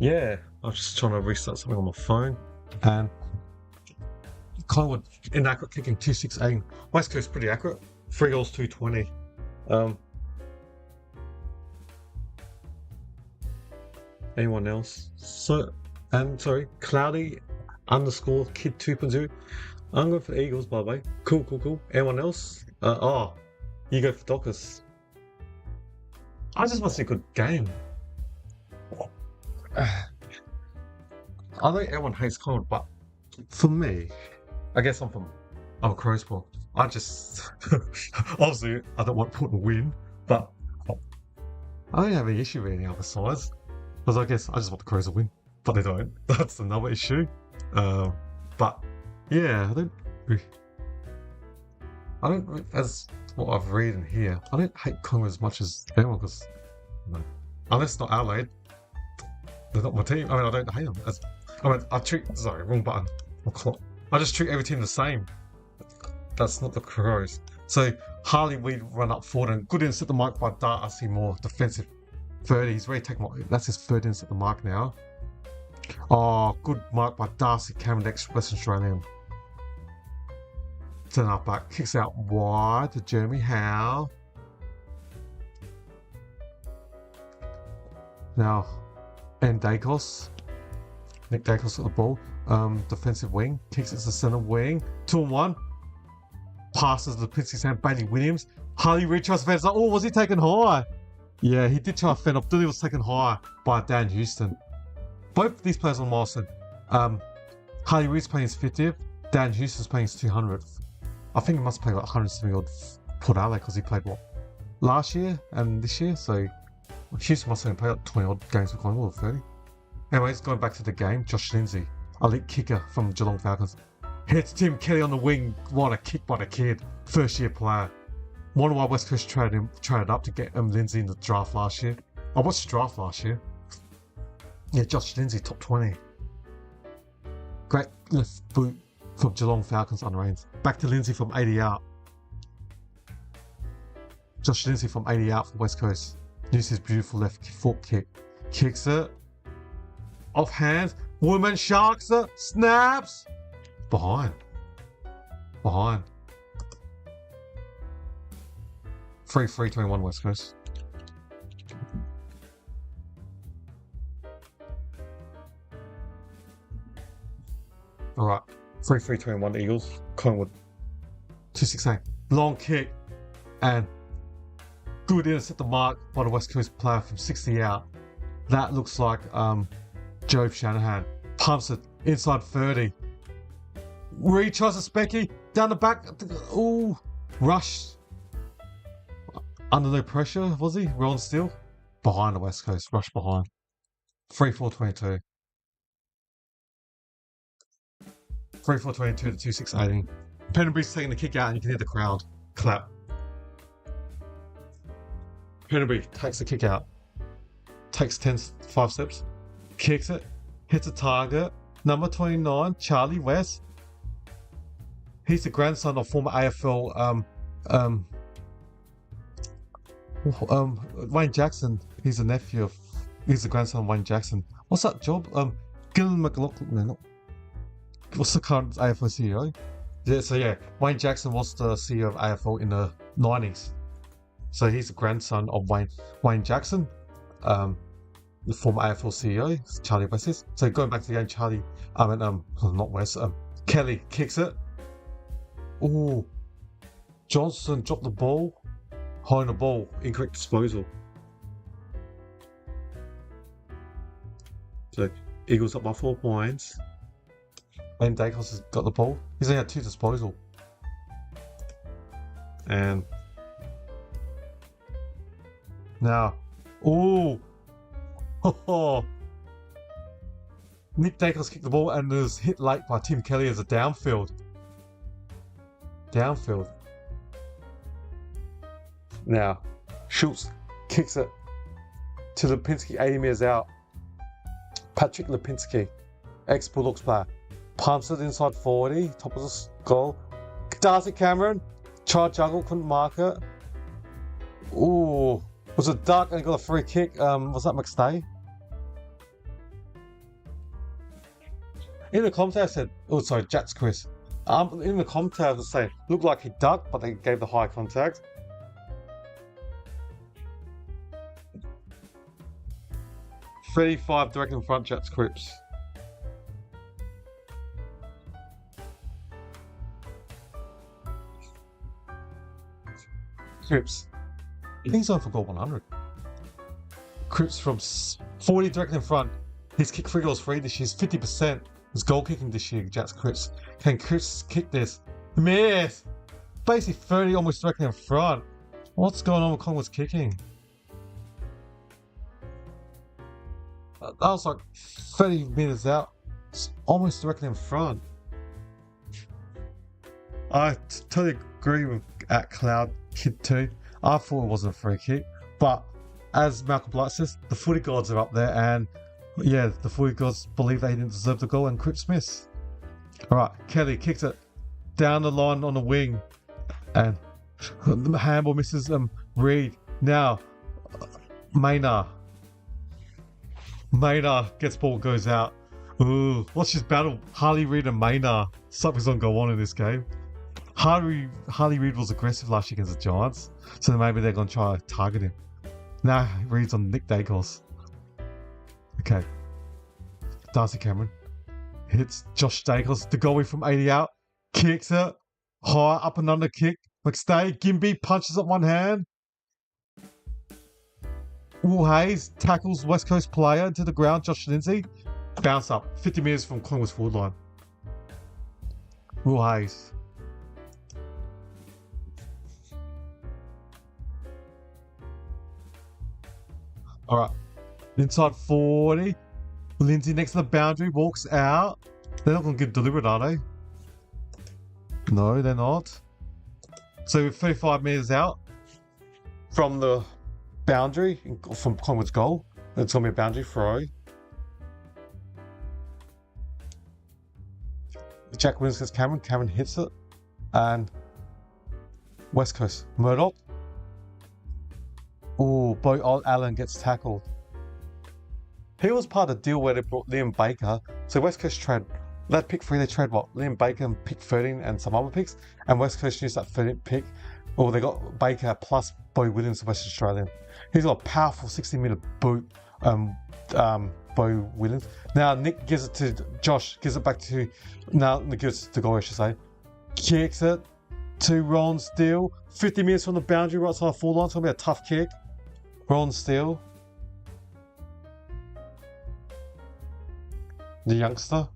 Yeah, I was just trying to restart something on my phone, and Collingwood inaccurate kicking 268. West Coast pretty accurate, 3 goals 220. Anyone else? Sorry, Cloudy _ kid 2.0. I'm going for the Eagles, by the way. Cool. Anyone else? You go for Dockers. I just want to see a good game. I know everyone hates Collingwood, but for me, I guess I'm a Crowsport. I just obviously I don't want Port to win, but I don't have any issue with any other sides. Because I guess I just want the Crows to win, but they don't. That's another issue. But yeah, I don't, as what I've read in here, I don't hate Collingwood as much as everyone, because unless it's not Adelaide, they're not my team. I mean, I don't hate them. Wrong button. I just treat every team the same. That's not the Crows. So Harley Weed run up forward and good intercept the mark by Dart. I see more defensive 30. He's ready to take that's his third intercept the mark now. Oh, good mark by Darcy Cameron, ex-Western Australian. Turn up back, kicks out wide to Jeremy Howe. Now, and Dacos. Nick Dacos at the ball. Defensive wing, kicks it to centre wing. 2-on-1. Passes the Pinsky's hand, Bailey Williams. Harley Reid tries to fence up. Oh, was he taken high? Yeah, he did try to fend up. Dilly was taken high by Dan Houston. Both of these players on Morrison. Harley Reid's playing his 50th. Dan Houston's playing his 200th. I think he must play like 170 odd Port Adelaide, because he played last year and this year. So Houston must have played like 20 odd games for Collingwood, or 30. Anyways, going back to the game, Josh Lindsay, elite kicker from Geelong Falcons. Hits Tim Kelly on the wing. What a kick by the kid. First year player. Wonder why West Coast traded up to get Lindsay in the draft last year. I watched the draft last year. Yeah, Josh Lindsay, top 20. Great left boot from Geelong Falcons unranked. Back to Lindsay from 80 out. Josh Lindsay from 80 out for West Coast. Uses his beautiful left foot kick. Kicks it. Off hands. Woman sharks it. Snaps. Behind. 3-3-21 West Coast. Alright. 3-3-21 Eagles. Collingwood. 2-6-8. Long kick. And good intercept the mark by the West Coast player from 60 out. That looks like Joe Shanahan. Pumps it inside 30. Reed tries to specky. Down the back. Ooh. Rush. Under no pressure, was he? Ron Steele? Behind the West Coast. Rush behind. 3-4-22. 3-4-22 to 2-6-18. Penderbury's taking the kick out and you can hear the crowd clap. Penderbury takes the kick out. Takes 5 steps. Kicks it. Hits a target. Number 29, Charlie West. He's the grandson of former AFL Wayne Jackson. He's the nephew of. He's the grandson of Wayne Jackson. What's that job? Gillan McLaughlin. What's the current AFL CEO? Yeah, so yeah, Wayne Jackson was the CEO of AFL in the 90s. So he's the grandson of Wayne Jackson, the former AFL CEO, Charlie West is. So going back to the game, not West. Kelly kicks it. Ooh, Johnson dropped the ball. High on the ball, incorrect disposal. So Eagles up by 4 points. And Dacos has got the ball. He's only had 2 disposal. And now, ooh, Nick Dacos kicked the ball and it was hit late by Tim Kelly as a downfield. Now, Schultz kicks it to Lipinski, 80 metres out. Patrick Lipinski, ex-Bulldogs player, pumps it inside 40, top of the goal. Darcy Cameron, tried juggle, couldn't mark it. Ooh, Was it duck and he got a free kick? Was that McStay? In the commentary I said, oh sorry, Jats Chris. In the commentary I was saying, looked like he ducked, but they gave the high contact. $35 direct in front, Jats Crips. Crips. I think he's on for goal 100. Crips from 40 direct in front. He's kicked 3 goals free this year. He's 50%. His goal kicking this year, Jats Crips. Can Crips kick this? Miss! Basically 30 almost directly in front. What's going on with Collingwood's kicking? That was like 30 metres out. It's almost directly in front. I totally agree with at Cloud Kid 2. I thought it wasn't a free kick. But as Malcolm Blight says, the footy gods are up there and yeah, the footy gods believe they didn't deserve the goal and Crips miss. Alright, Kelly kicks it down the line on the wing and the handball misses Reed. Now Maynard gets ball, goes out. Ooh, watch this battle. Harley Reid and Maynard. Something's gonna go on in this game. Harley Reid was aggressive last year against the Giants, so maybe they're gonna try to target him. Now Reid's on Nick Dacos. Okay. Darcy Cameron hits Josh Dacos, the goalie from 80 out, kicks it, high up and under kick. McStay, Gimby punches up one hand. Will Hayes tackles West Coast player to the ground, Josh Lindsay. Bounce up, 50 metres from Collingwood's forward line. Will Hayes. Alright. Inside 40. Lindsay next to the boundary, walks out. They're not going to get delivered, are they? No, they're not. So we're 35 metres out from the boundary, from Collingwood's goal. It's going to be a boundary throw. Jack wins against Cameron. Cameron hits it. And West Coast. Murdoch. Oh, Bo Allen gets tackled. He was part of the deal where they brought Liam Baker. So West Coast trade, that pick 3, they trade what? Liam Baker and pick 13 and some other picks. And West Coast used that 13th pick. Or they got Baker plus Bo Williams of West Australian. He's got a powerful 60-metre boot, Bo Williams. Now Nick gives it to Josh, gives it back to, now Nick gives it to goal, I should say. Kicks it to Ron Steele. 50 metres from the boundary, right side of full line. It's going to be a tough kick. Ron Steele. The youngster.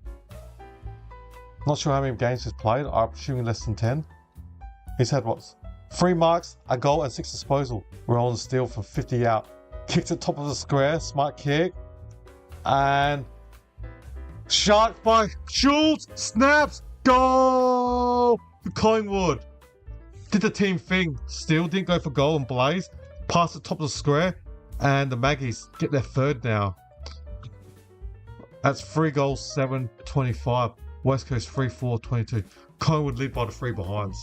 Not sure how many games he's played. I'm assuming less than 10. He's had what? 3 marks, a goal, and 6 disposal. Ron Steele from 50 out. Kicked it top of the square. Smart kick. And shot by Schultz. Snaps. Goal! For Collingwood. Did the team thing. Still didn't go for goal and Blaze. Passed the top of the square. And the Maggies get their 3rd now. That's 3 goals, 7-25. West Coast 3-4, 22. Collingwood lead by the 3 behinds.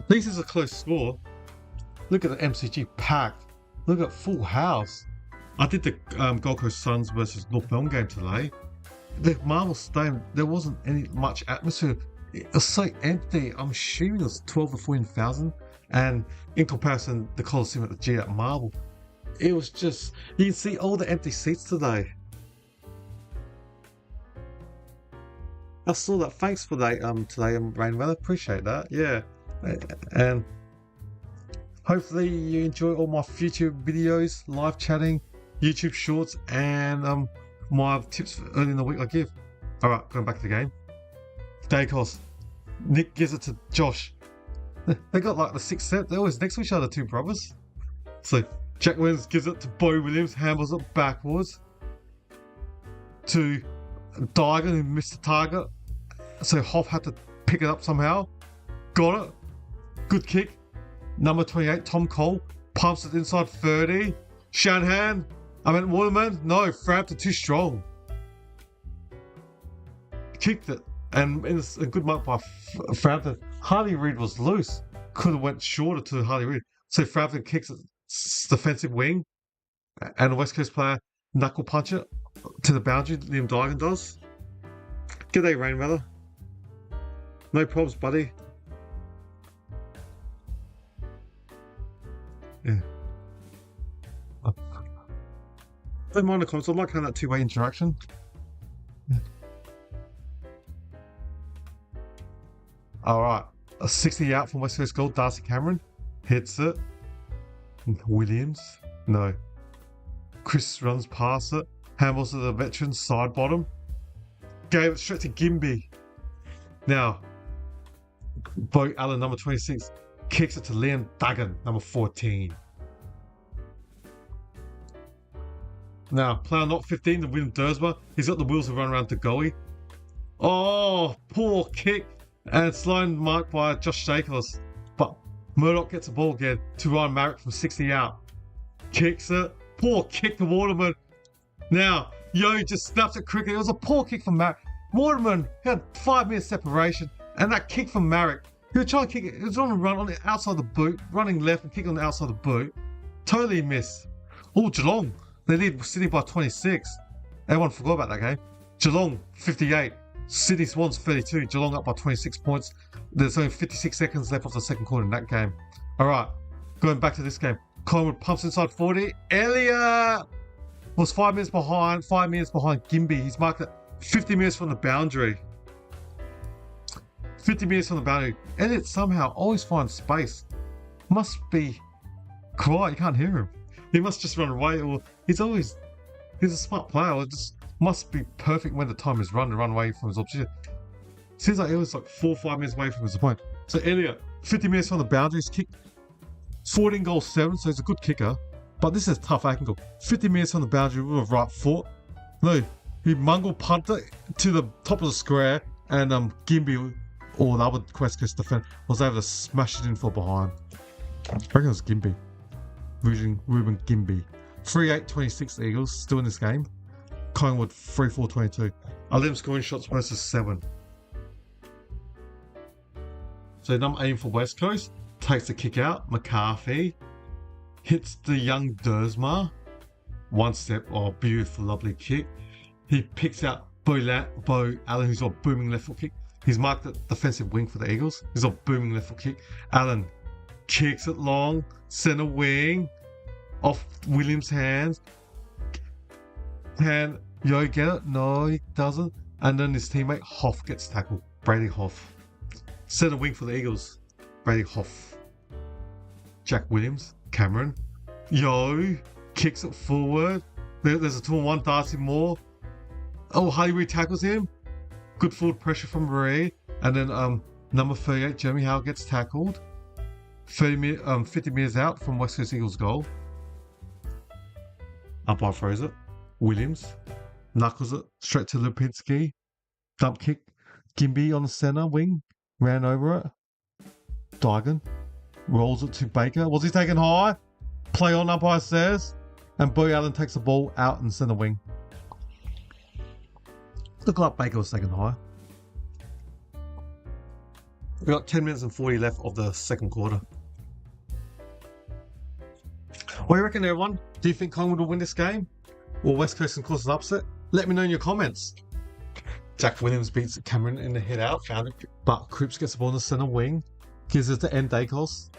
This is a close score. Look at the MCG packed. Look at full house. I did the Gold Coast Suns versus North Melbourne game today. The Marvel Stadium, there wasn't any much atmosphere. It was so empty. I'm assuming it was 12 to 14,000. And in comparison, the Coliseum at the G at Marvel, it was just, you can see all the empty seats today. I saw that. Thanks for that today, Rain Weather. Appreciate that. Yeah. And hopefully you enjoy all my future videos, live chatting, YouTube shorts, and my tips for early in the week I give. Alright, going back to the game. Dacos. Nick gives it to Josh. They got like the 6th set. They're always next to each other, 2 brothers. So Jack Williams gives it to Bo Williams, handballs it backwards to Diagon, who missed the target. So Hoff had to pick it up somehow. Got it. Good kick. Number 28, Tom Cole, pumps it inside 30. Shanahan. Waterman. No, Frampton too strong. Kicked it. And it's a good mark by Frampton. Harley Reid was loose. could have went shorter to Harley Reid. So Frampton kicks it defensive wing, and a West Coast player knuckle punch it to the boundary. Liam Dygan does. G'day, Rainweather. No problems, buddy. Yeah. Don't mind the comments. I like having that two-way interaction. Yeah. All right. A 60 out from West Coast goal. Darcy Cameron hits it. Williams. No. Chris runs past it. Handballs to the veteran side bottom. Gave it straight to Gimby. Now, Bo Allen, number 26, kicks it to Liam Duggan, number 14. Now, player not 15, the William Dersma. He's got the wheels to run around to Goey. Oh, poor kick. And it's line marked by Josh Shakeles. But Murdoch gets the ball again to Ryan Marrick from 60 out. Kicks it. Poor kick to Waterman. Now, Yo just snaps it quickly. It was a poor kick from Marrick. Waterman had 5 minutes separation. And that kick from Marrick, he was trying to kick it. It was on a run on the outside of the boot, running left and kick on the outside of the boot. Totally missed. Oh, Geelong. They lead Sydney by 26. Everyone forgot about that game. Geelong 58. Sydney Swans 32. Geelong up by 26 points. There's only 56 seconds left of the second quarter in that game. All right, going back to this game. Collingwood pumps inside 40. Elliott was 5 minutes behind. 5 minutes behind Gimby. He's marked at 50 minutes from the boundary. 50 minutes from the boundary. Elliott somehow always finds space. Must be quiet. You can't hear him. He must just run away, or he's a smart player. It just must be perfect when the time is run to run away from his opposition. Seems like Elliott's like 4 or 5 minutes away from his opponent. So Elliott, 50 minutes from the boundaries, kick 14 goals 7, so he's a good kicker. But this is a tough angle. 50 minutes on the boundary with a right foot. No, he mungle punted to the top of the square, and Gimby, or the other West Coast defender, was able to smash it in from behind. I reckon it was Gimby. Ruben Gimby. 3-8-26 Eagles, still in this game. Collingwood 3-4-22. 11 scoring shots versus 7. So number 8 for West Coast takes the kick out. McCarthy hits the young Dersma. 1 step. Oh, beautiful, lovely kick. He picks out Bo Allen, who's got a booming left foot kick. He's marked the defensive wing for the Eagles. He's got a booming left foot kick. Allen kicks it long, center wing, off Williams' hands. Can Yo get it? No, he doesn't. And then his teammate Hoff gets tackled. Brady Hoff. Center wing for the Eagles. Brady Hoff. Jack Williams. Cameron. Yo kicks it forward. There's a 2-on-1. Darcy Moore. Oh, Harley Reid tackles him. Good forward pressure from Reid. And then number 38, Jeremy Howe gets tackled. 50 meters out from West Coast Eagles goal. Umpire throws it. Williams knuckles it straight to Lipinski. Dump kick. Gimby on the center wing. Ran over it. Dygan rolls it to Baker. Was he taken high? Play on, umpire says. And Bo Allen takes the ball out in the center wing. Looked like Baker was taken high. We've got 10 minutes and 40 left of the second quarter. What do you reckon, everyone? Do you think Collingwood will win this game? Or West Coast can cause an upset? Let me know in your comments. Jack Williams beats Cameron in the hit out, found it, but Cripps gets the ball in the center wing, gives it to N. Dacos,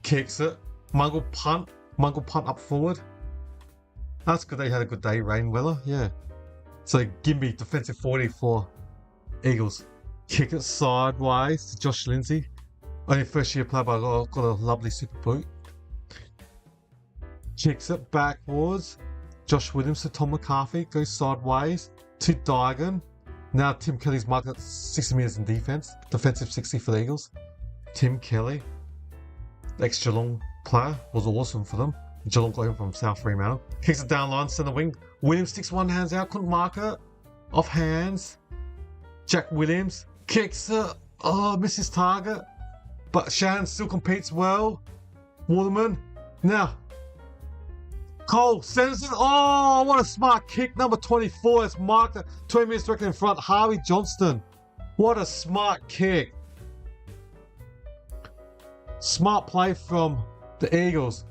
kicks it, Mungle punt up forward. That's good. They had a good day, Rainweather, yeah. So Gimby, defensive 40 for Eagles. Kick it sideways to Josh Lindsay. Only first year player, but got a lovely super boot. Kicks it backwards. Josh Williams to Tom McCarthy. Goes sideways to Dygan. Now Tim Kelly's marked at 60 minutes in defense. Defensive 60 for the Eagles. Tim Kelly, the ex-Geelong player, was awesome for them. Geelong got him from South Fremantle. Kicks it down line, center wing. Williams sticks one hands out, couldn't mark it. Off hands. Jack Williams kicks it. Oh, misses target. But Shannon still competes well. Waterman. Now, Cole sends it. Oh, what a smart kick. Number 24. It's marked at 20 minutes directly in front. Harvey Johnston. What a smart kick. Smart play from the Eagles.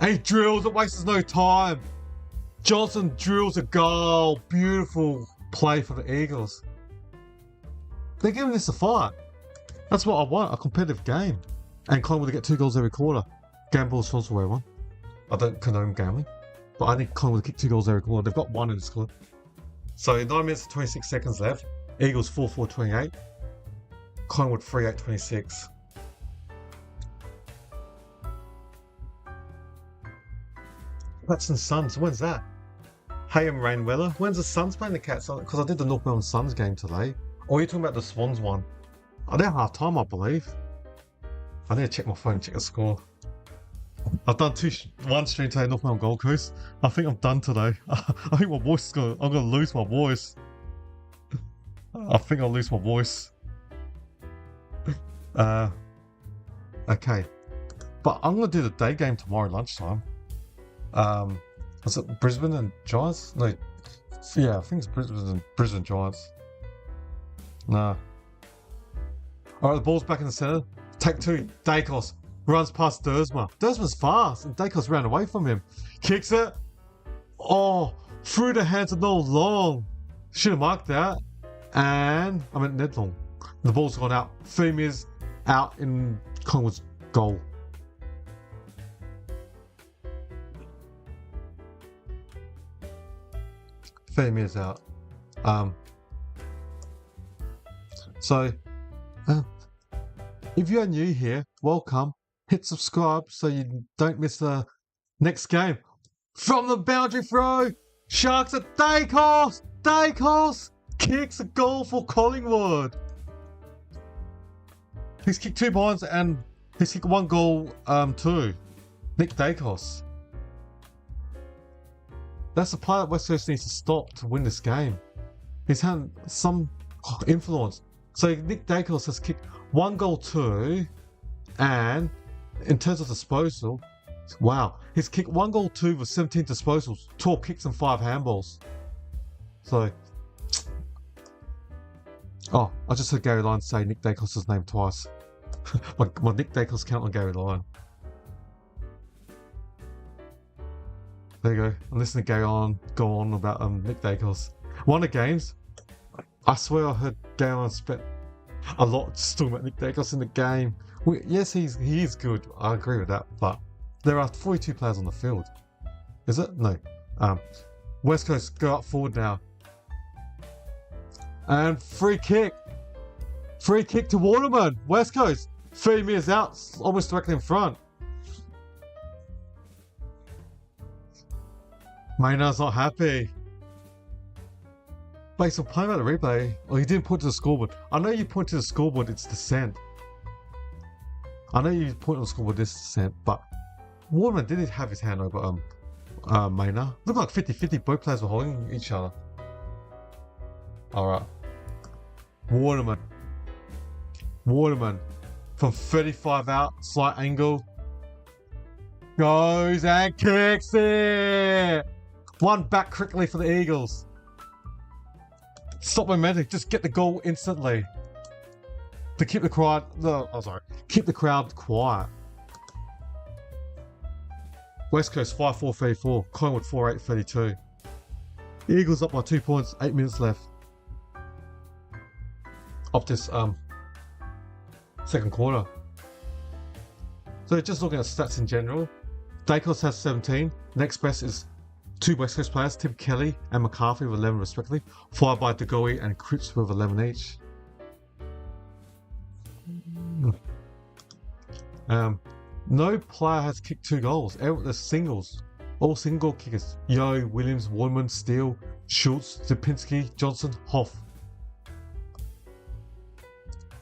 And he drills it, wastes no time. Johnson drills a goal. Beautiful play for the Eagles. They're giving this a fight. That's what I want, a competitive game. And Collingwood to get 2 goals every quarter. Gamble is also where I won. I don't condone gambling, but I think Collingwood to kick 2 goals every quarter. They've got 1 in the squad. So 9 minutes and 26 seconds left. Eagles 4-4-28. Collingwood 3-8-26. Cats and Suns, when's that? Hey, and rain weather. When's the Suns playing the Cats? Because I did the North Melbourne Suns game today. Or are you talking about the Swans one? Oh, they're half time, I believe. I need to check my phone and check the score. I've done one stream today, North Melbourne Gold Coast. I think I'm done today. I think my voice is I'm gonna lose my voice. I think I'll lose my voice. Okay. But I'm gonna do the day game tomorrow lunchtime. Was it Brisbane and Giants? No. Yeah, I think it's Brisbane Giants. Nah. Alright, the ball's back in the centre. Take 2. Dacos runs past Dersma. Dersma's fast, and Dacos ran away from him. Kicks it. Oh, through the hands of Noel Long. Should have marked that. And I meant Ned Long. The ball's gone out. 3 metres out in Collingwood's goal. Metres out. So, if you're new here, welcome. Hit subscribe so you don't miss the next game. From the boundary throw, Sharks at Dacos. Dacos kicks a goal for Collingwood. He's kicked 2 points and he's kicked 1 goal too. Nick Dacos. That's the player that West Coast needs to stop to win this game. He's had some influence. So Nick Dacos has kicked 1 goal too, and in terms of disposal, wow, he's kicked 1 goal too with 17 disposals, 12 kicks and 5 handballs. So, oh, I just heard Gary Lyon say Nick Dacos' name twice. my Nick Dacos count on Gary Lyon. There you go. I'm listening to Gary on go on about Nick Dacos. One of the games, I swear I heard Gary Lyon spent a lot just talking about Nick Dacos in the game. Yes, he is good. I agree with that. But there are 42 players on the field. Is it? No. West Coast go up forward now. And free kick. Free kick to Waterman. West Coast. 3 metres out, almost directly in front. Maynard's not happy. Wait, so playing about the replay. Oh, you didn't point to the scoreboard. I know you point to the scoreboard, it's descent. I know you point to the scoreboard, this descent, but Waterman did have his hand over Maynard. Looked like 50-50, both players were holding each other. Alright. Waterman from 35 out, slight angle. Goes and kicks it! 1 back quickly for the Eagles. Stop momentum, just get the goal instantly. To keep the crowd, keep the crowd quiet. West Coast 5-4-34, Collingwood 4-8-32. Eagles up by 2 points, 8 minutes left. Of this second quarter. So just looking at stats in general, Dacos has 17. Next best is 2 West Coast players, Tim Kelly and McCarthy with 11 respectively, followed by DeGoey and Cripps with 11 each. No player has kicked 2 goals. They're singles. All single kickers. Yo, Williams, Waterman, Steele, Schultz, Zipinski, Johnson, Hoff.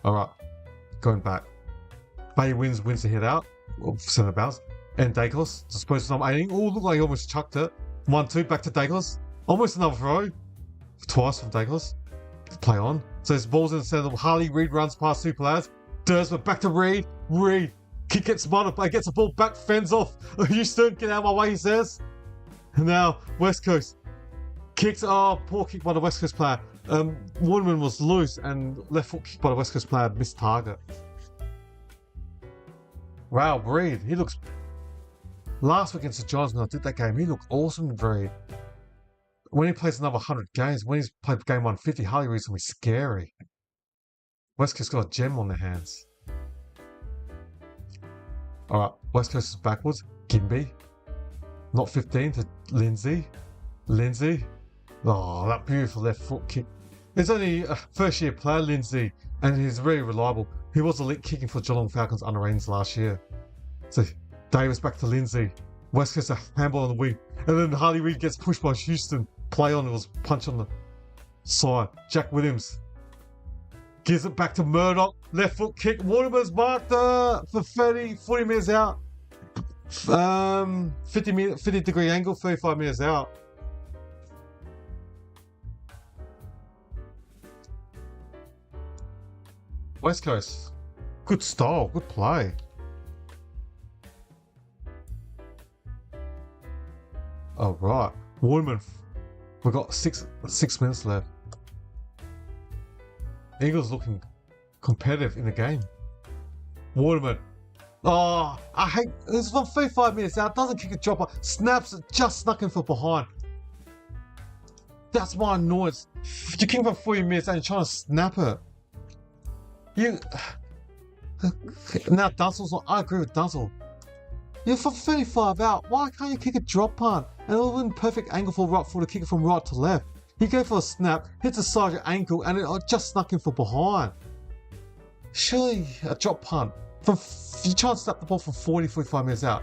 Alright, going back. Bay wins the hit out, centre bounce. And Dacos, disposed of some 18. Oh, looked like he almost chucked it. 1-2, back to Dacos. Almost another throw. Twice from Dacos. Play on. So his ball's in the centre. Harley Reid runs past 2 players. Dersma back to Reid. Reid. Kick gets spotted, but gets the ball back, fends off. Houston, get out of my way, he says. And now, West Coast. Kicks, oh, poor kick by the West Coast player. Waterman was loose and left foot kick by the West Coast player, missed target. Wow, Breed. He looks... Last week against the Giants when I did that game, he looked awesome, Breed. When he plays another 100 games, when he's played game 150, Harley Reid's going to be scary. West Coast got a gem on their hands. Alright, West Coast is backwards. Gimby. Not 15 to Lindsay. Oh, that beautiful left foot kick. He's only a first year player, Lindsay, and he's very reliable. He was elite kicking for Geelong Falcons under Reigns last year. So Davis back to Lindsay. West Coast a handball on the wing. And then Harley Reid gets pushed by Houston. Play on, it was punch on the side. Jack Williams gives it back to Murdoch. Left foot kick. Waterman's marked for 40 metres out. 50 degree angle, 35 metres out. West Coast. Good style, good play. All right, Waterman. We've got six minutes left. Eagles looking competitive in the game. Waterman. Oh, I hate this from 35 minutes out. Doesn't kick a dropper. Snaps it, just snuck in from behind. That's my annoyance. You're kicking for 40 minutes and you're trying to snap it. Now Dunstall's not. I agree with Dunstall. You're from 35 out. Why can't you kick a drop punt? And it was in perfect angle for right for the kicker from right to left. He goes for a snap, hits the side of your ankle, and it just snuck in from behind. Surely a drop punt. You try and snap the ball from 45 metres out.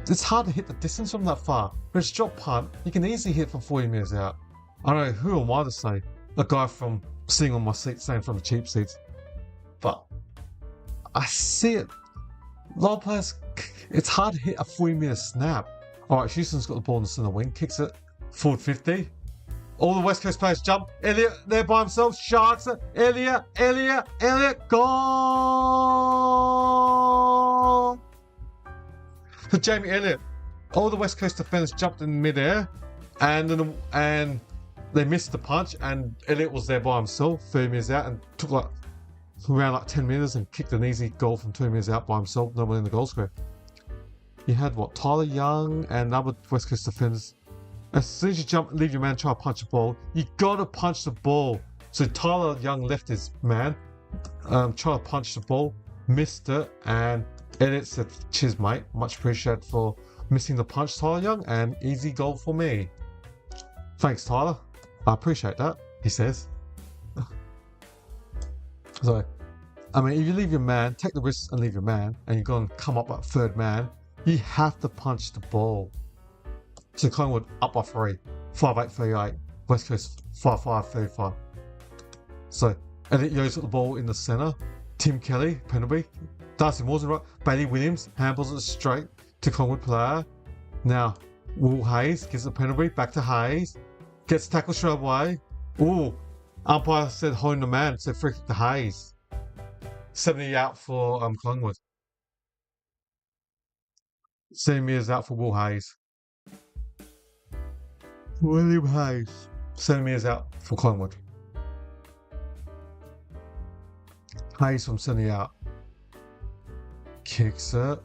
It's hard to hit the distance from that far. But it's drop punt, you can easily hit from 40 metres out. I don't know, who am I to say? A guy from sitting on my seat saying from the cheap seats. But I see it. A lot of players, it's hard to hit a 40-metre snap. Alright, Houston's got the ball in the centre wing, kicks it, forward 50. All the West Coast players jump. Elliott there by himself, sharks it. Elliott, goal! For Jamie Elliott. All the West Coast defenders jumped in midair, and they missed the punch, and Elliott was there by himself, 30 metres out, and took around 10 metres and kicked an easy goal from 2 metres out by himself, no one in the goal square. You had Tyler Young and other West Coast defenders. As soon as you jump and leave your man try to punch the ball, you gotta punch the ball. So Tyler Young left his man, try to punch the ball, missed it, and Elliott said, cheers mate, much appreciated for missing the punch, Tyler Young, and easy goal for me. Thanks Tyler, I appreciate that, he says. So, I mean, if you leave your man, take the risks and leave your man, and you're going to come up at third man, you have to punch the ball. So Collingwood up by 3, 5-8-38, West Coast 5-5-35. So Elliott Yo's got the ball in the centre, Tim Kelly, penalty, Darcy Moore's right, Bailey Williams handballs it straight to Collingwood player. Now Will Hayes gives a penalty back to Hayes, gets tackled straight away. Ooh, umpire said holding the man, so free kick to Hayes. 70 out for Collingwood. 70 metres out for Will Hayes. William Hayes. 70 metres out for Collingwood. Hayes from 70 out. Kicks it. A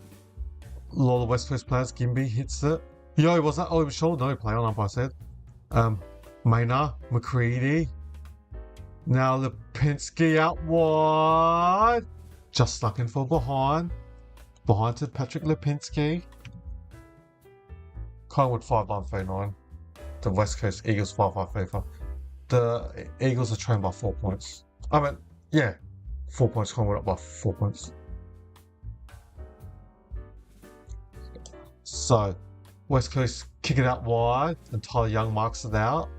lot of West Coast players. Gimby hits it. Yo, was that? Oh, it was shoulder. No play on, umpire said. Maynard, McCready. Now Lipinski out wide. Just stuck in for behind. Behind to Patrick Lipinski. Collingwood 5-9-39. The West Coast Eagles 5-5-35. The Eagles are trained by 4 points. I mean, yeah, 4 points. Collingwood up by 4 points. So, West Coast kick it out wide, and Tyler Young marks it out.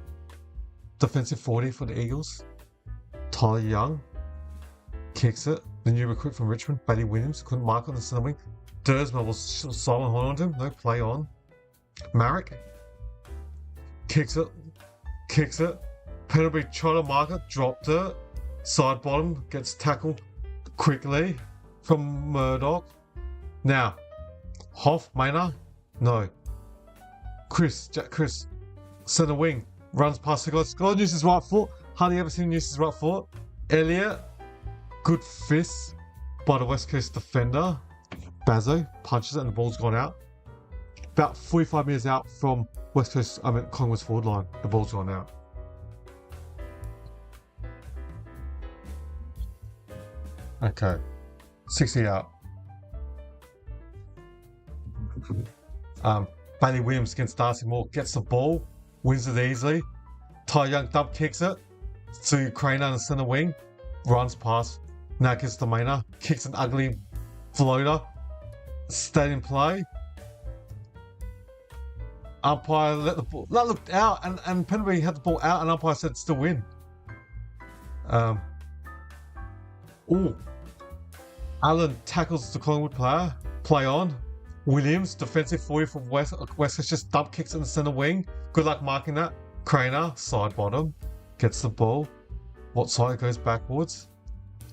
Defensive 40 for the Eagles. Tyler Young kicks it. The new recruit from Richmond, Bailey Williams, couldn't mark on the centre wing. Dersma was silent hold on to him, no play on. Marek kicks it. Penalty tried to mark it, dropped it. Side bottom, gets tackled quickly from Murdoch. Now, Hoff, Maynard, no. Jack Chris, centre wing, runs past the guy. Scott uses his right foot. Hardly ever seen him use his right foot. Elliott, good fist by the West Coast defender. Bazzo punches it and the ball's gone out. About 45 metres out from Collingwood's forward line, the ball's gone out. Okay, 60 out. Bailey Williams against Darcy Moore gets the ball, wins it easily. Ty Young dump kicks it to Craner on the centre wing, runs past. Now gets to Maynard, kicks an ugly floater, stayed in play. Umpire let the ball, that looked out, and Penderbury had the ball out, and umpire said still win. Allen tackles the Collingwood player, play on. Williams, defensive 40 from West Coast, just dump kicks in the centre wing. Good luck marking that. Craner, side bottom, gets the ball. What side goes backwards?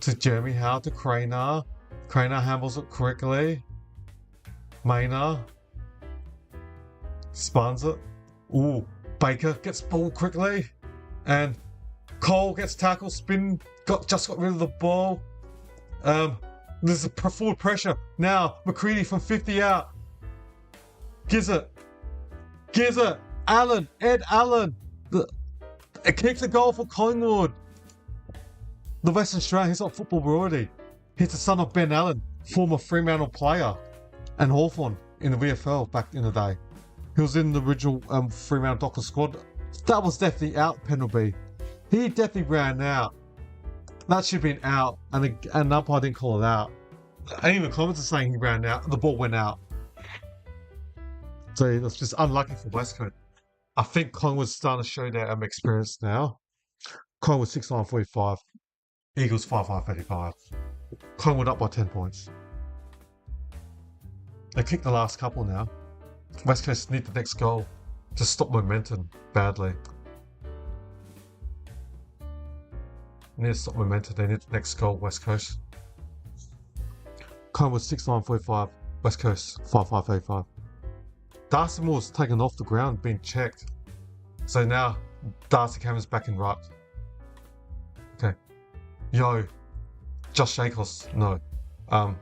To Jeremy Howe, to Craner. Craner handles it correctly. Maynard spans it. Baker gets ball quickly. And Cole gets tackled, spin, just got rid of the ball. There's a forward pressure. Now, McCready from 50 out. Gives it. Allen, Ed Allen. It kicks a goal for Collingwood. The Western Australian, he's not football already. He's the son of Ben Allen, former Fremantle player and Hawthorn in the VFL back in the day. He was in the original Fremantle Dockers squad. That was definitely out, penalty. He definitely ran out. That should have been out, and umpire didn't call it out. And even comments are saying he ran out, the ball went out. So that's just unlucky for West Coast. I think Collingwood's starting to show their experience now. Collingwood 6-9-45. Eagles 5-5-35. Collingwood up by 10 points. They kicked the last couple now. West Coast need the next goal to stop momentum badly. They need to stop momentum. They need the next goal, West Coast. Collingwood 6-9-45. West Coast 5-5-35. Darcy Moore's taken off the ground, being checked. So now Darcy Cameron's back in right. Okay. Josh Jacobs, no. Hoff,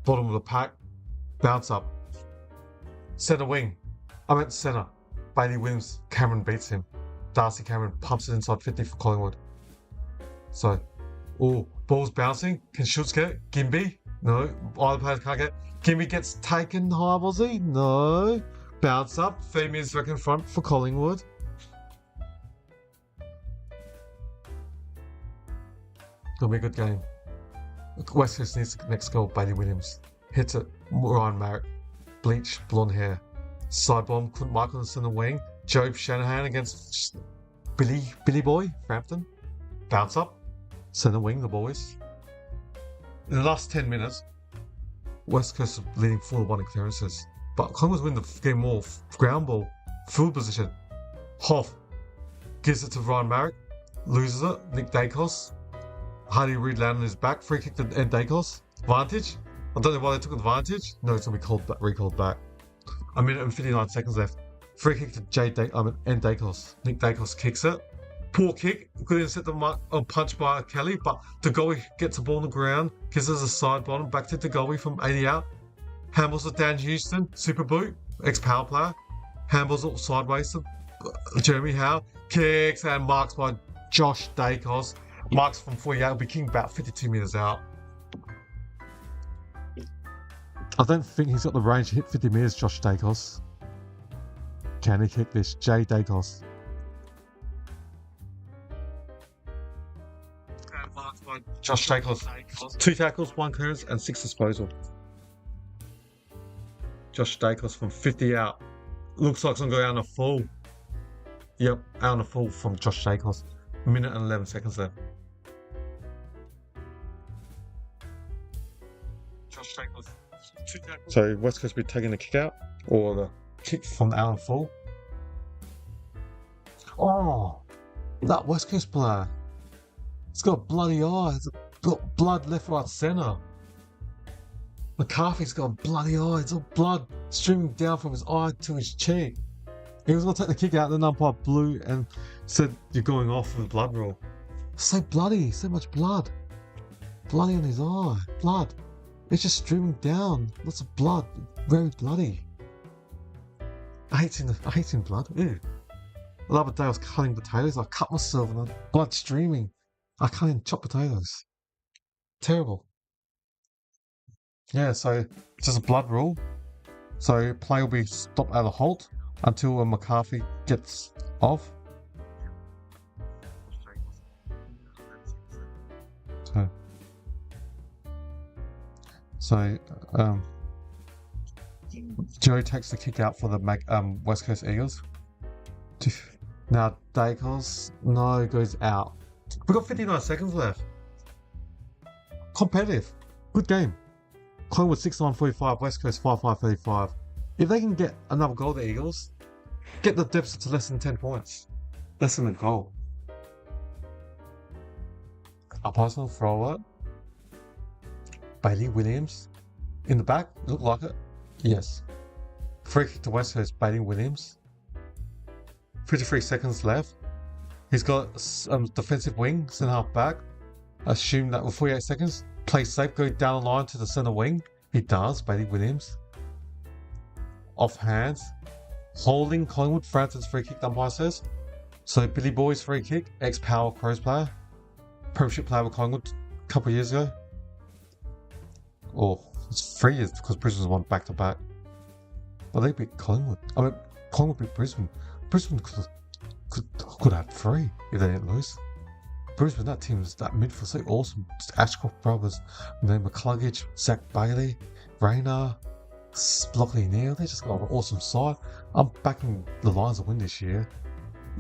bottom of the pack. Bounce up. Centre wing. I meant centre. Bailey Williams, Cameron beats him. Darcy Cameron pumps it inside 50 for Collingwood. So, ball's bouncing. Can Schultz get it? Gimby? No. Either player can't get it. Gimby gets taken high, was he? No. Bounce up. 3 minutes back in front for Collingwood. It'll be a good game. West Coast needs the next goal. Bailey Williams hits it. Ryan Marriott, bleach, blonde hair. Side bomb, couldn't mark on the centre wing. Job Shanahan against Billy Boy, Frampton. Bounce up. Centre wing, the boys. In the last 10 minutes, West Coast is leading 4-1 in clearances. But Collingwood's win the game more ground ball, field position. Hoff gives it to Ryan Marriott, loses it. Nick Dacos. Hardy Reid landed on his back. Free kick to Ed Dacos. Advantage. I don't know why they took advantage. No, it's going to be recalled back. A minute and 59 seconds left. Free kick to Ed Dacos. Nick Dacos kicks it. Poor kick. Good intercept punch by Kelly, but DeGoey gets the ball on the ground. Gives us a side bottom. Back to DeGoey from 80 out. Handballs it Dan Houston. Super boot. Ex-power player. Handballs it sideways to Jeremy Howe. Kicks and marks by Josh Dacos. Marks from 48 will be kicking about 52 metres out. I don't think he's got the range to hit 50 metres, Josh Dacos. Can he kick this? Jay Dacos. Marks by Josh Dacos. 2 tackles, 1 clearance, and 6 disposal. Josh Dacos from 50 out. Looks like it's going to go out on a full. Yep, out on a full from Josh Dacos. A minute and 11 seconds left. Josh Dacos. So West Coast will be taking the kick out, or the kick from Alan Full. Oh, that West Coast player. It's got bloody eye. It's got blood left, right, centre. McCarthy's got a bloody eye. It's all blood streaming down from his eye to his cheek. He was going to take the kick out, and then umpire blew and said, "You're going off with the blood rule." So bloody, so much blood. bloody on his eye. Blood. It's just streaming down. Lots of blood. Very bloody. I hate seeing blood. Ew. The other day I was cutting potatoes. I cut myself and the blood streaming. I can't even chop potatoes. Terrible. Yeah, so it's just a blood rule. So play will be stopped at a halt until McCarthy gets off. So Joe takes the kick out for the West Coast Eagles. Now Dacos, no, goes out. We've got 59 seconds left. Competitive. Good game. Collingwood 6-9-45, West Coast 5-5-35. If they can get another goal, the Eagles, get the deficit to less than 10 points. Less than a goal. A personal thrower. Bailey Williams. In the back, look like it. Yes. Free kick to West Coast, Bailey Williams. 53 seconds left. He's got defensive wing, centre half back. Assume that with 48 seconds, play safe, go down the line to the centre wing. He does, Bailey Williams. Off hands. Holding Collingwood, Francis free kick, the umpire says. So Billy Boy's free kick, ex-Power Crows player. Premiership player with Collingwood a couple of years ago. Or it's 3 years because Brisbane's won back-to-back. Well, they beat Collingwood. I mean, Collingwood beat Brisbane. Brisbane could have 3 if they didn't lose. Brisbane, that team is that midfield so awesome. Just Ashcroft brothers, and then McCluggage, Zach Bailey, Rayner, Lockley Neal. They just got an awesome side. I'm backing the Lions to win this year.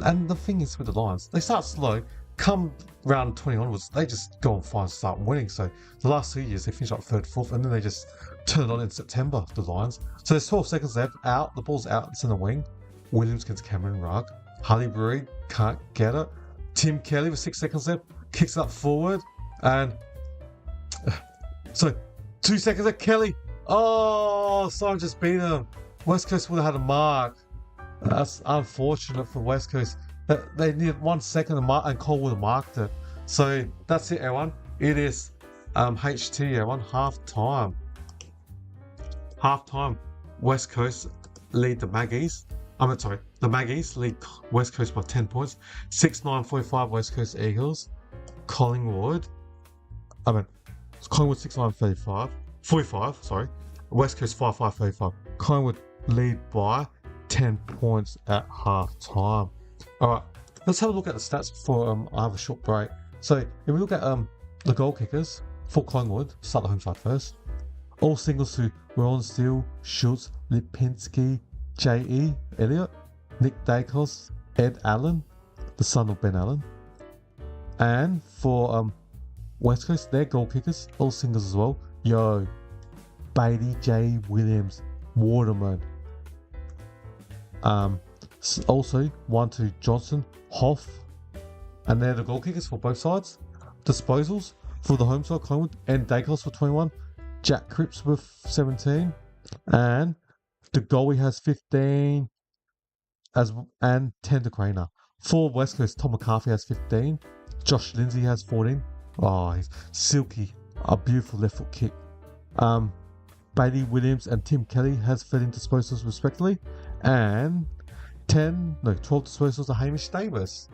And the thing is with the Lions, they start slow. Come round 20 onwards, they just go on fire and start winning. So the last 2 years, they finish up 3rd, 4th, and then they just turn it on in September, the Lions. So there's 12 seconds left. Out. The ball's out. It's in the wing. Williams against Cameron Rugg. Harley Breed can't get it. Tim Kelly with 6 seconds left. Kicks it up forward. And so 2 seconds left. Kelly. Oh, Simon just beat him. West Coast would have had a mark. That's unfortunate for West Coast. They needed 1 second and Cole would have marked it. So that's it, everyone. It is HT, everyone. Half time. Half time. West Coast lead the Magpies. The Magpies lead West Coast by 10 points. 6-9-45 West Coast Eagles. Collingwood 6-9-35. 45, sorry. West Coast 5-5-35. Collingwood lead by 10 points at half time. Alright, let's have a look at the stats before I have a short break. So if we look at the goal kickers for Collingwood, start the home side first. All singles to Ron Steele, Schultz, Lipinski, J.E. Elliott, Nick Dacos, Ed Allen, the son of Ben Allen. And for West Coast, their goal kickers, all singles as well. Yo, Bailey J. Williams, Waterman. Also, 1-2 Johnson, Hoff. And they're the goal kickers for both sides. Disposals for the home side, Collingwood, and Dacos for 21. Jack Cripps with 17. And the goalie has 15 and 10 to Craner. For West Coast, Tom McCarthy has 15. Josh Lindsay has 14. Oh, he's silky. A beautiful left foot kick. Bailey Williams and Tim Kelly has 13 disposals respectively. And 12 disposals to Hamish Davis.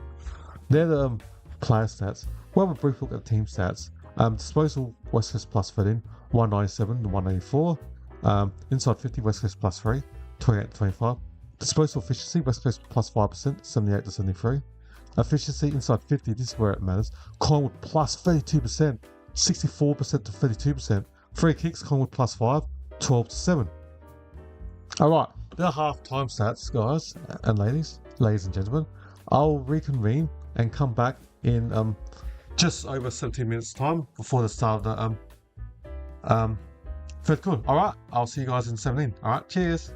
They're the player stats. We'll have a brief look at the team stats. Disposal, West Coast plus 13, 197 to 184. Inside 50, West Coast plus 3, 28 to 25. Disposal efficiency, West Coast plus 5%, 78 to 73. Efficiency inside 50, this is where it matters. Collingwood plus 32%, 64% to 32%. Free kicks, Collingwood plus 5, 12 to 7. Alright, they're half-time stats, guys and ladies and gentlemen. I'll reconvene and come back in just over 17 minutes time before the start of the third quarter. Alright, I'll see you guys in 17. Alright, cheers.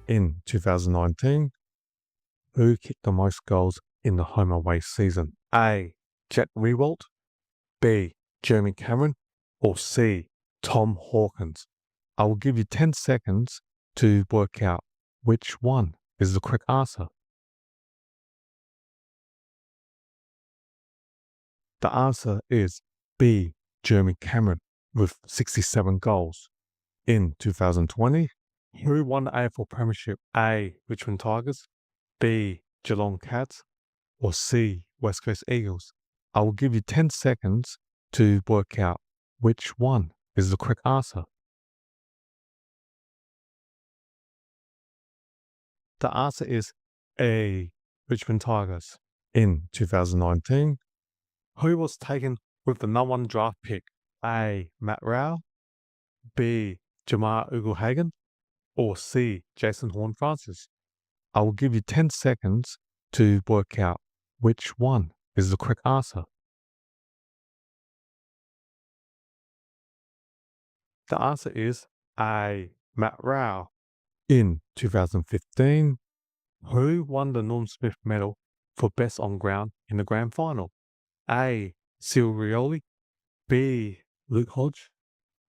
In 2019, who kicked the most goals in the home away season? A. Jack Riewoldt, B. Jeremy Cameron, or C. Tom Hawkins? I will give you 10 seconds to work out which one is the correct answer. The answer is B. Jeremy Cameron with 67 goals. In 2020, Who won the AFL Premiership? A. Richmond Tigers, B. Geelong Cats, or C. West Coast Eagles? I will give you 10 seconds to work out which one is the correct answer. The answer is A. Richmond Tigers. In 2019, Who was taken with the number 1 draft pick? A. Matt Rowell, B. Jamar Ugle-Hagan, or C. Jason Horne-Francis? I will give you 10 seconds to work out which one is the correct answer. The answer is A. Matt Rowell. In 2015, Who won the Norm Smith medal for best on ground in the grand final? A. Cyril Rioli, B. Luke Hodge,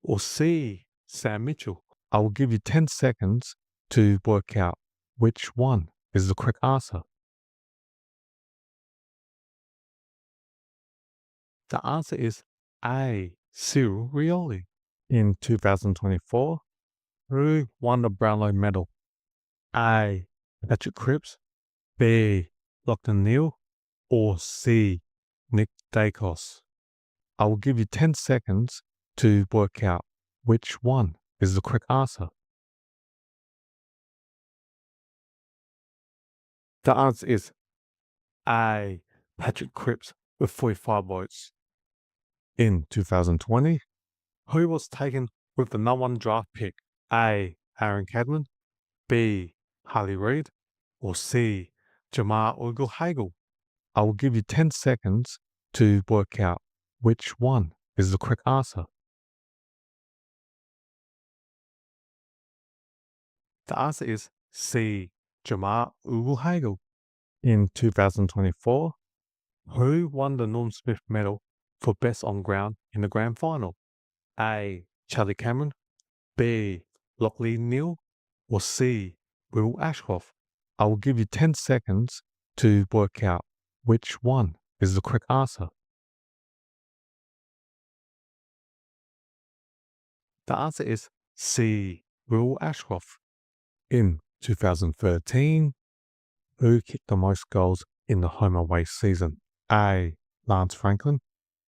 or C. Sam Mitchell? I will give you 10 seconds to work out which one is the correct answer. The answer is A. Cyril Rioli. In 2024, Who won the Brownlow medal? A. Patrick Cripps, B. Lachlan Neale, or C. Nick Dacos? I will give you 10 seconds to work out which one is the correct answer. The answer is A. Patrick Cripps with 45 votes. In 2020, Who was taken with the number 1 draft pick? A. Aaron Cadman, B. Harley Reid, or C. Jamar Ugle-Hagan? I will give you 10 seconds to work out which one is the correct answer. The answer is C. Jamar Ugle-Hagan. In 2024, Who won the Norm Smith medal for best on ground in the grand final? A. Charlie Cameron, B. Lachlan Neale, or C. Will Ashcroft? I will give you 10 seconds to work out which one is the correct answer. The answer is C. Will Ashcroft. In 2013, who kicked the most goals in the home away season? A. Lance Franklin,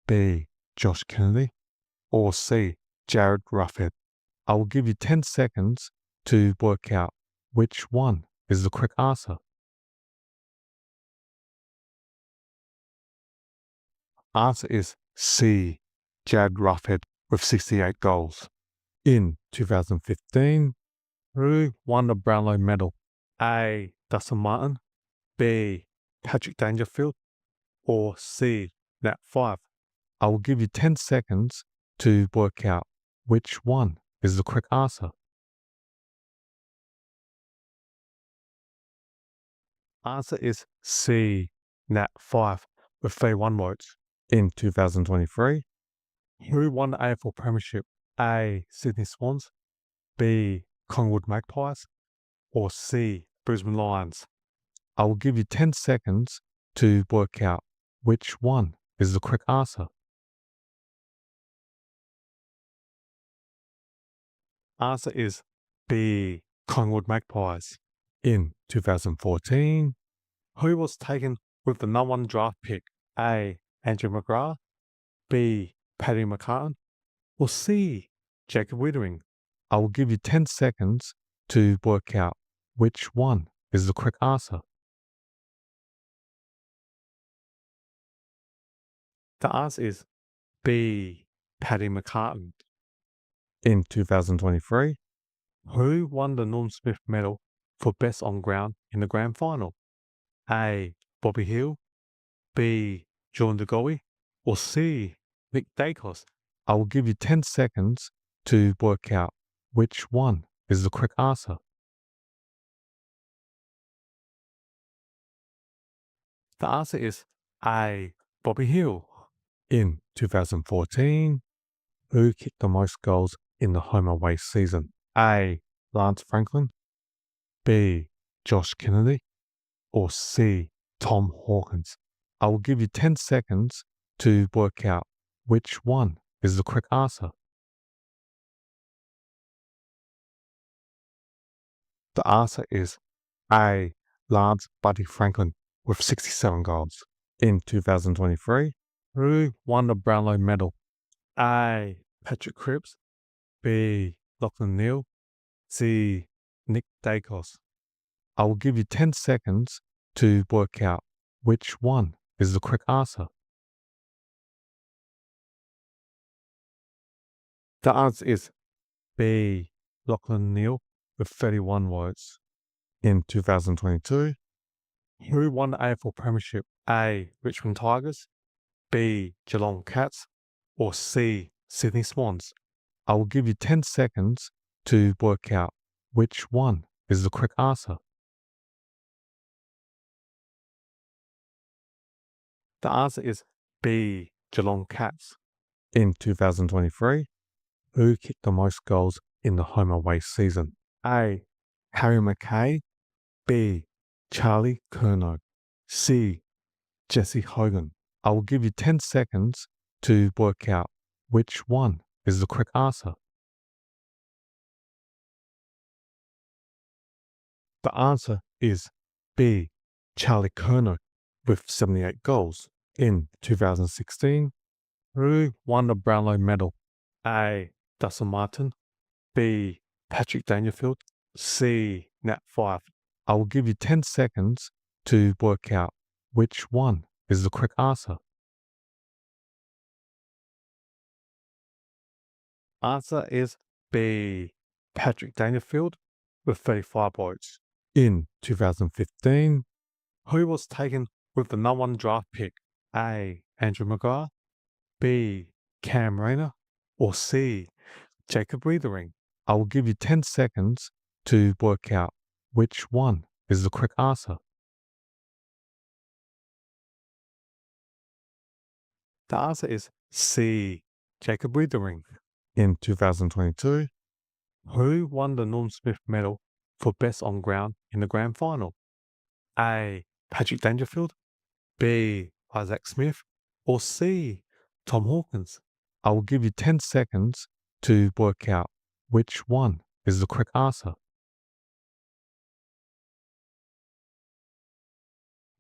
B. Josh Kennedy, or C. Jared Ruffhead? I will give you 10 seconds to work out which one is the correct answer. Answer is C. Jared Ruffhead with 68 goals. In 2015, Who won the Brownlow medal? A. Dustin Martin, B. Patrick Dangerfield, or C. Nat Five? I will give you 10 seconds to work out which one is the correct answer. Answer is C. Nat Five with 31 votes. In 2023, Who won the AFL Premiership? A. Sydney Swans, B. Collingwood Magpies, or C. Brisbane Lions? I will give you 10 seconds to work out which one is the correct answer. Answer is B. Collingwood Magpies. In 2014, Who was taken with the number 1 draft pick? A. Andrew McGrath, B. Paddy McCartan, or C. Jacob Wittering? I will give you 10 seconds to work out which one is the correct answer. The answer is B. Paddy McCartan. In 2023, Who won the Norm Smith medal for best on ground in the grand final? A. Bobby Hill, B. John DeGoey, or C. Nick Dacos? I will give you 10 seconds to work out which one is the correct answer. The answer is A. Bobby Hill. In 2014, who kicked the most goals in the home away season? A. Lance Franklin, B. Josh Kennedy, or C. Tom Hawkins? I will give you 10 seconds to work out which one is the correct answer. The answer is A. Lance Buddy Franklin with 67 goals. In 2023, who won the Brownlow medal? A. Patrick Cripps, B. Lachlan Neale, C. Nick Dacos. I will give you 10 seconds to work out which one is the correct answer. The answer is B. Lachlan Neale with 31 votes. In 2022, who won the AFL Premiership? A. Richmond Tigers, B. Geelong Cats, or C. Sydney Swans? I will give you 10 seconds to work out which one is the correct answer. The answer is B. Geelong Cats. In 2023, who kicked the most goals in the home away season? A. Harry McKay, B. Charlie Curnow, C. Jesse Hogan. I will give you 10 seconds to work out which one is the correct answer. The answer is B. Charlie Curnow with 78 goals. In 2016, who won the Brownlow medal? A. Dustin Martin, B. Patrick Dangerfield, C. Nat Fyfe. I will give you 10 seconds to work out which one is the correct answer. Answer is B. Patrick Dangerfield with 35 votes. In 2015, who was taken with the number 1 draft pick? A. Andrew McGrath, B. Cam Rayner, or C. Jacob Weathering? I will give you 10 seconds to work out which one is the correct answer. The answer is C. Jacob Weathering. In 2022, who won the Norm Smith medal for best on ground in the grand final? A. Patrick Dangerfield, B. Isaac Smith, or C. Tom Hawkins? I will give you 10 seconds to work out which one is the correct answer.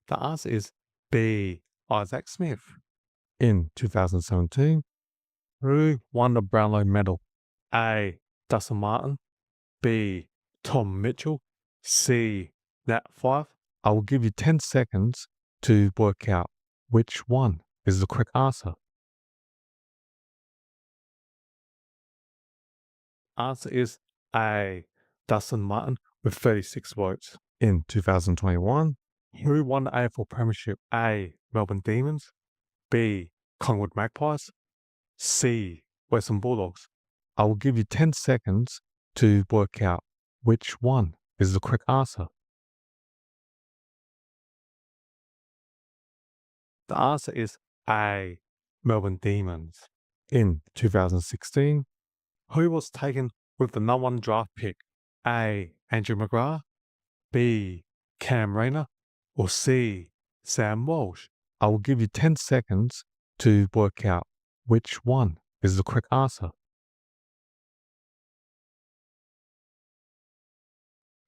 The answer is B. Isaac Smith. In 2017, who won the Brownlow medal? A. Dustin Martin, B. Tom Mitchell, C. Nat Fyfe? I will give you 10 seconds to work out which one is the correct answer. Answer is A. Dustin Martin with 36 votes. In 2021, who won the AFL Premiership? A. Melbourne Demons, B. Collingwood Magpies, C. Western Bulldogs? I will give you 10 seconds to work out which one is the correct answer. The answer is A. Melbourne Demons. In 2016, who was taken with the number 1 draft pick? A. Andrew McGrath, B. Cam Rayner, or C. Sam Walsh? I will give you 10 seconds to work out which one is the correct answer.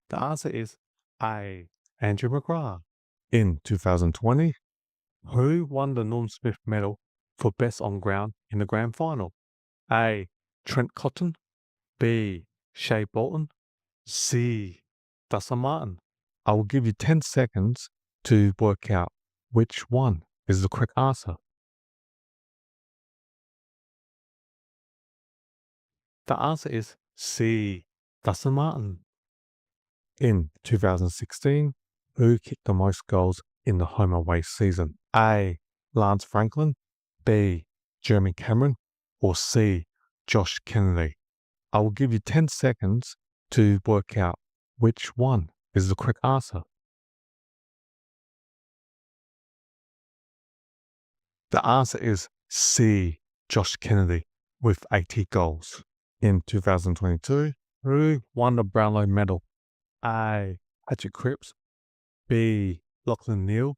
The answer is A. Andrew McGrath. In 2020, who won the Norm Smith medal for best on ground in the grand final? A. Trent Cotton, B. Shea Bolton, C. Dustin Martin? I will give you 10 seconds to work out which one is the correct answer. The answer is C. Dustin Martin. In 2016, who kicked the most goals in the home away season? A. Lance Franklin, B. Jeremy Cameron, or C. Josh Kennedy? I will give you 10 seconds to work out which one is the correct answer. The answer is C. Josh Kennedy with 80 goals. In 2022, who won the Brownlow medal? A. Patrick Cripps, B. Lachlan Neale,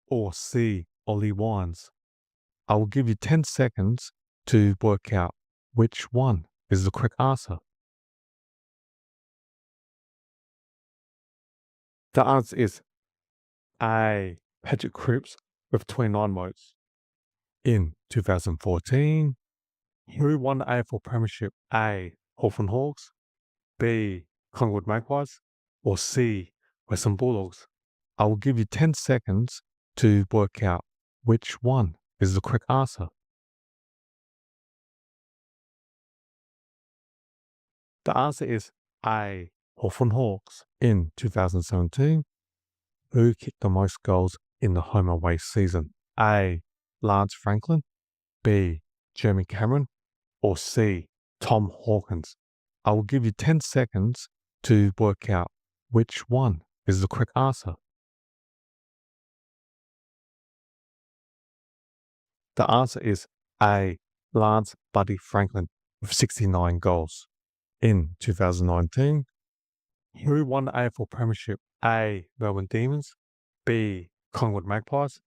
or C. Ollie Wines? I will give you 10 seconds to work out which one is the correct answer. The answer is A. Patrick Cripps with 29 votes. In 2014, who won the AFL Premiership? A. Hawthorn Hawks, B. Collingwood Magpies, or C. Western Bulldogs? I will give you 10 seconds to work out which one is the correct answer. The answer is A. Hawthorn Hawks. In 2017, who kicked the most goals in the home away season? A. Lance Franklin, B. Jeremy Cameron, or C. Tom Hawkins? I will give you 10 seconds to work out which one is the correct answer. The answer is A. Lance Buddy Franklin with 69 goals. In 2019, who won the AFL Premiership? A. Melbourne Demons, B. Collingwood Magpies,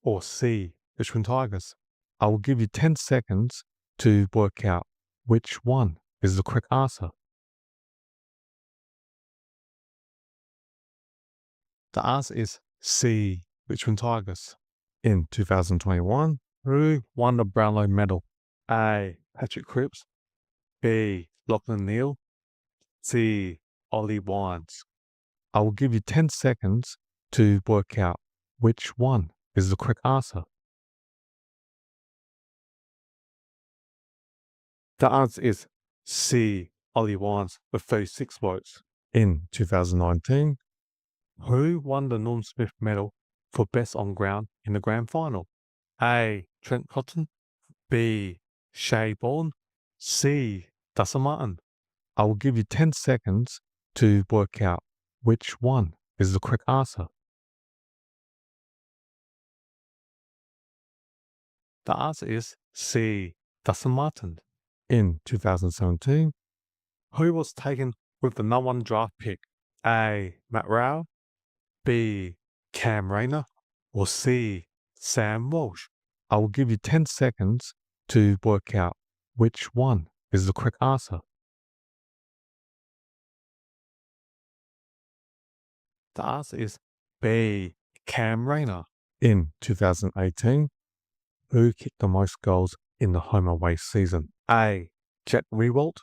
or C. Richmond Tigers? I will give you 10 seconds to work out which one is the correct answer. The answer is C. Richmond Tigers. In 2021, who won the Brownlow medal? A. Patrick Cripps, B. Lachlan Neale, C. Ollie Wines? I will give you 10 seconds to work out which one is the correct answer. The answer is C. Ollie Wines with 36 votes. In 2019, who won the Norm Smith medal for best on ground in the grand final? A. Trent Cotton, B. Shea Bourne, C. Dustin Martin? I will give you 10 seconds to work out which one is the correct answer. The answer is C. Dustin Martin. In 2017, who was taken with the number 1 draft pick? A. Matt Rowell, B. Cam Rayner, or C. Sam Walsh? I will give you 10 seconds to work out which one is the correct answer. The answer is B. Cam Rayner. In 2018, who kicked the most goals in the home away season? A. Jack Riewoldt,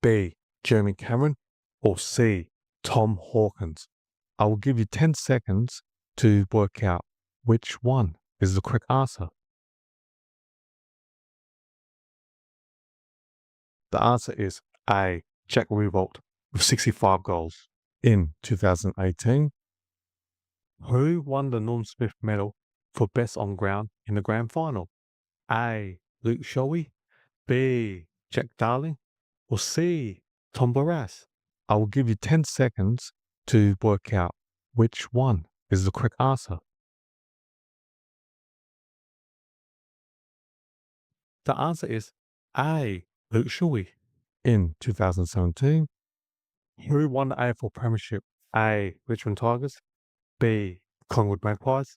B. Jeremy Cameron, or C. Tom Hawkins? I will give you 10 seconds to work out which one is the correct answer. The answer is A. Jack Riewoldt with 65 goals. In 2018, who won the Norm Smith medal for best on ground in the grand final? A. Luke Shoei, B. Jack Darling, or C. Tom Barras? I will give you 10 seconds to work out which one is the correct answer. The answer is A. Luke Shoei. In 2017, who won the AFL Premiership? A. Richmond Tigers, B. Collingwood Magpies,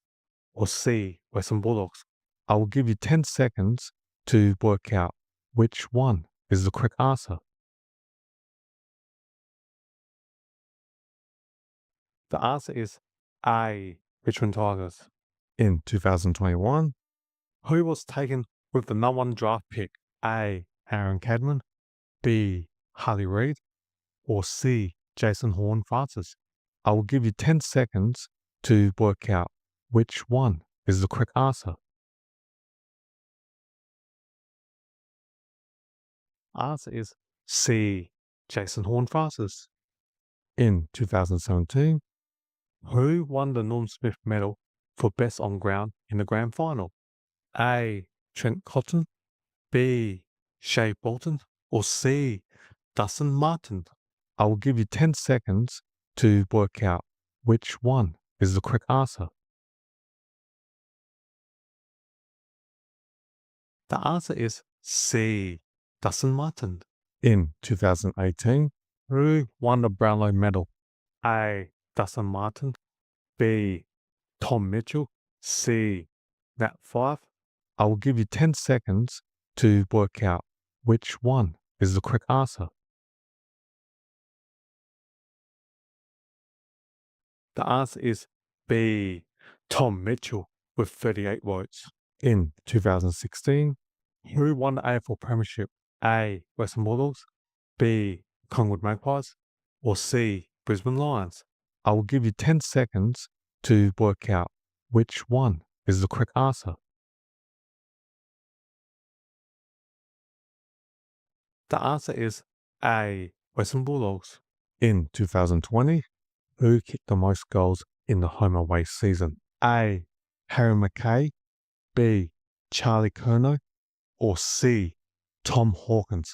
or C. Western Bulldogs? I will give you 10 seconds to work out which one is the correct answer. The answer is A. Richmond Tigers. In 2021, who was taken with the number 1 draft pick? A. Aaron Cadman, B. Harley Reid, or C. Jason Horne-Francis? I will give you 10 seconds to work out which one is the correct answer. Answer is C. Jason Horne-Francis. In 2017, who won the Norm Smith medal for best on ground in the grand final? A. Trent Cotton, B. Shea Bolton, or C. Dustin Martin? I will give you 10 seconds to work out which one is the correct answer. The answer is C. Dustin Martin. In 2018, who won the Brownlow medal? A. Dustin Martin, B. Tom Mitchell, C. Nat Fyfe, I will give you 10 seconds to work out which one is the correct answer. The answer is B. Tom Mitchell with 38 votes. In 2016, Who won the AFL Premiership? A. Western Bulldogs, B. Collingwood Magpies, or C. Brisbane Lions? I will give you 10 seconds to work out which one is the correct answer. The answer is A. Western Bulldogs. In 2020, who kicked the most goals in the home away season? A. Harry McKay, B. Charlie Curnow, or C. Tom Hawkins?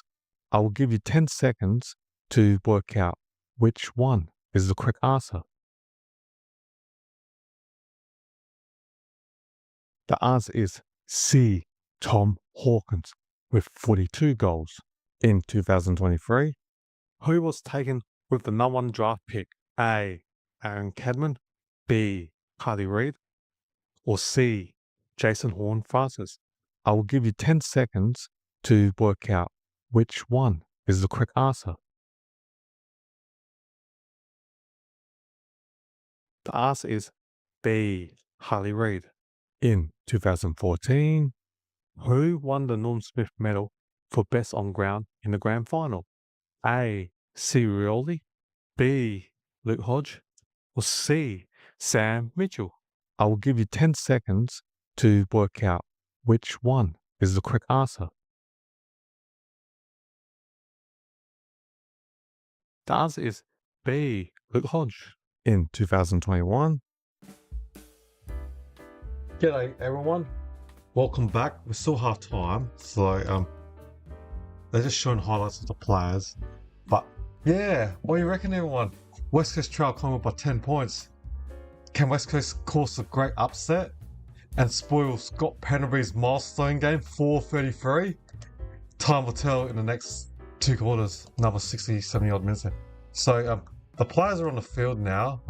I will give you 10 seconds to work out which one is the correct answer. The answer is C. Tom Hawkins with 42 goals. In 2023, Who was taken with the number 1 draft pick? A. Aaron Cadman, B. Carly Reid, or C. Jason Horne-Francis? I will give you 10 seconds to work out which one is the correct answer. The answer is B. Harley Reid. In 2014, Who won the Norm Smith medal for best on ground in the grand final? A. Sirioli, B. Luke Hodge, or C. Sam Mitchell? I will give you 10 seconds to work out which one is the correct answer. The answer is B. Luke Hodge. In 2021, G'day everyone, welcome back. We're still half time, so they're just showing highlights of the players. But yeah, what do you reckon everyone? West Coast trail Collingwood by 10 points. Can West Coast cause a great upset and spoil Scott Pendlebury's milestone game 4:33? Time will tell in the next 2 quarters, another 60, 70 odd minutes. So the players are on the field now,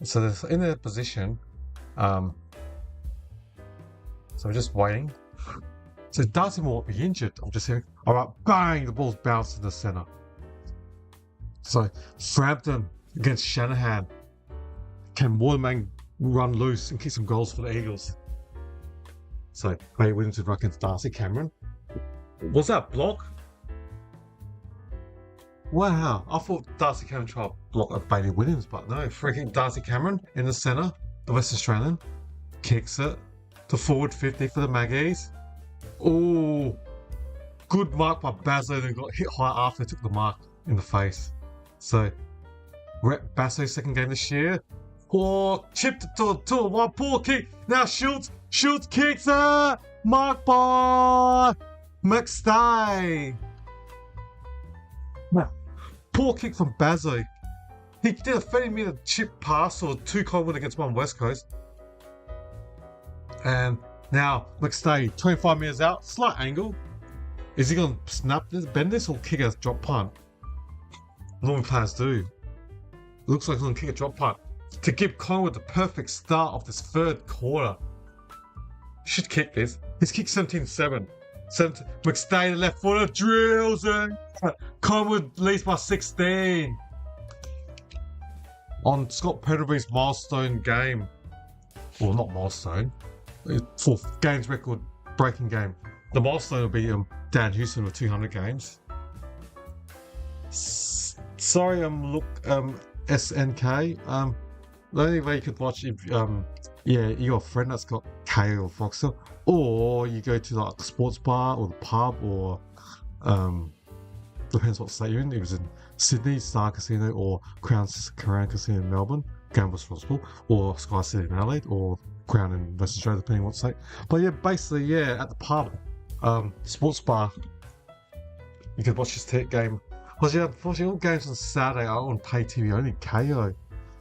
so they're in their position. So we're just waiting. So Darcy will be injured. I'm just hearing, all right, bang, the ball's bounced in the centre. So Frampton against Shanahan. Can Waterman run loose and kick some goals for the Eagles? So Bailey Williams is against Darcy Cameron. Was that block? Wow, I thought Darcy Cameron tried to block at Bailey Williams, but no, freaking Darcy Cameron in the centre, the West Australian, kicks it to forward 50 for the Magpies. Oh, good mark by Basso, then got hit high after he took the mark in the face. So, Rhett Basso's second game this year. Oh, chipped to a one, poor kick. Now Schultz kicks it. Mark by McStay. Poor kick from Basso. He did a 30-metre chip pass or 2 Collingwood against 1 West Coast. And now McStay, 25 metres out, slight angle. Is he going to snap this, bend this, or kick a drop punt? Normally players do. Looks like he's going to kick a drop punt to give Collingwood the perfect start of this 3rd quarter. Should kick this. He's kicked 17-7. McStay, the left footer, drills it. Collingwood leads by 16. On Scott Pendlebury's milestone game. Well, not milestone. For games record breaking game. The milestone will be Dan Houston with 200 games. Sorry, look, SNK. The only way you could watch if you got a friend that's got K or Foxtel, or you go to like a sports bar or the pub, or depends what state you're in. It was in Sydney, Star Casino, or Crown Casino in Melbourne, Gamble Responsible, or Sky City in Adelaide, or Crown in Western Australia, depending on what state. But yeah, basically, at the pub, sports bar, you could watch this game. Because unfortunately, all games on Saturday are on pay TV only, KO.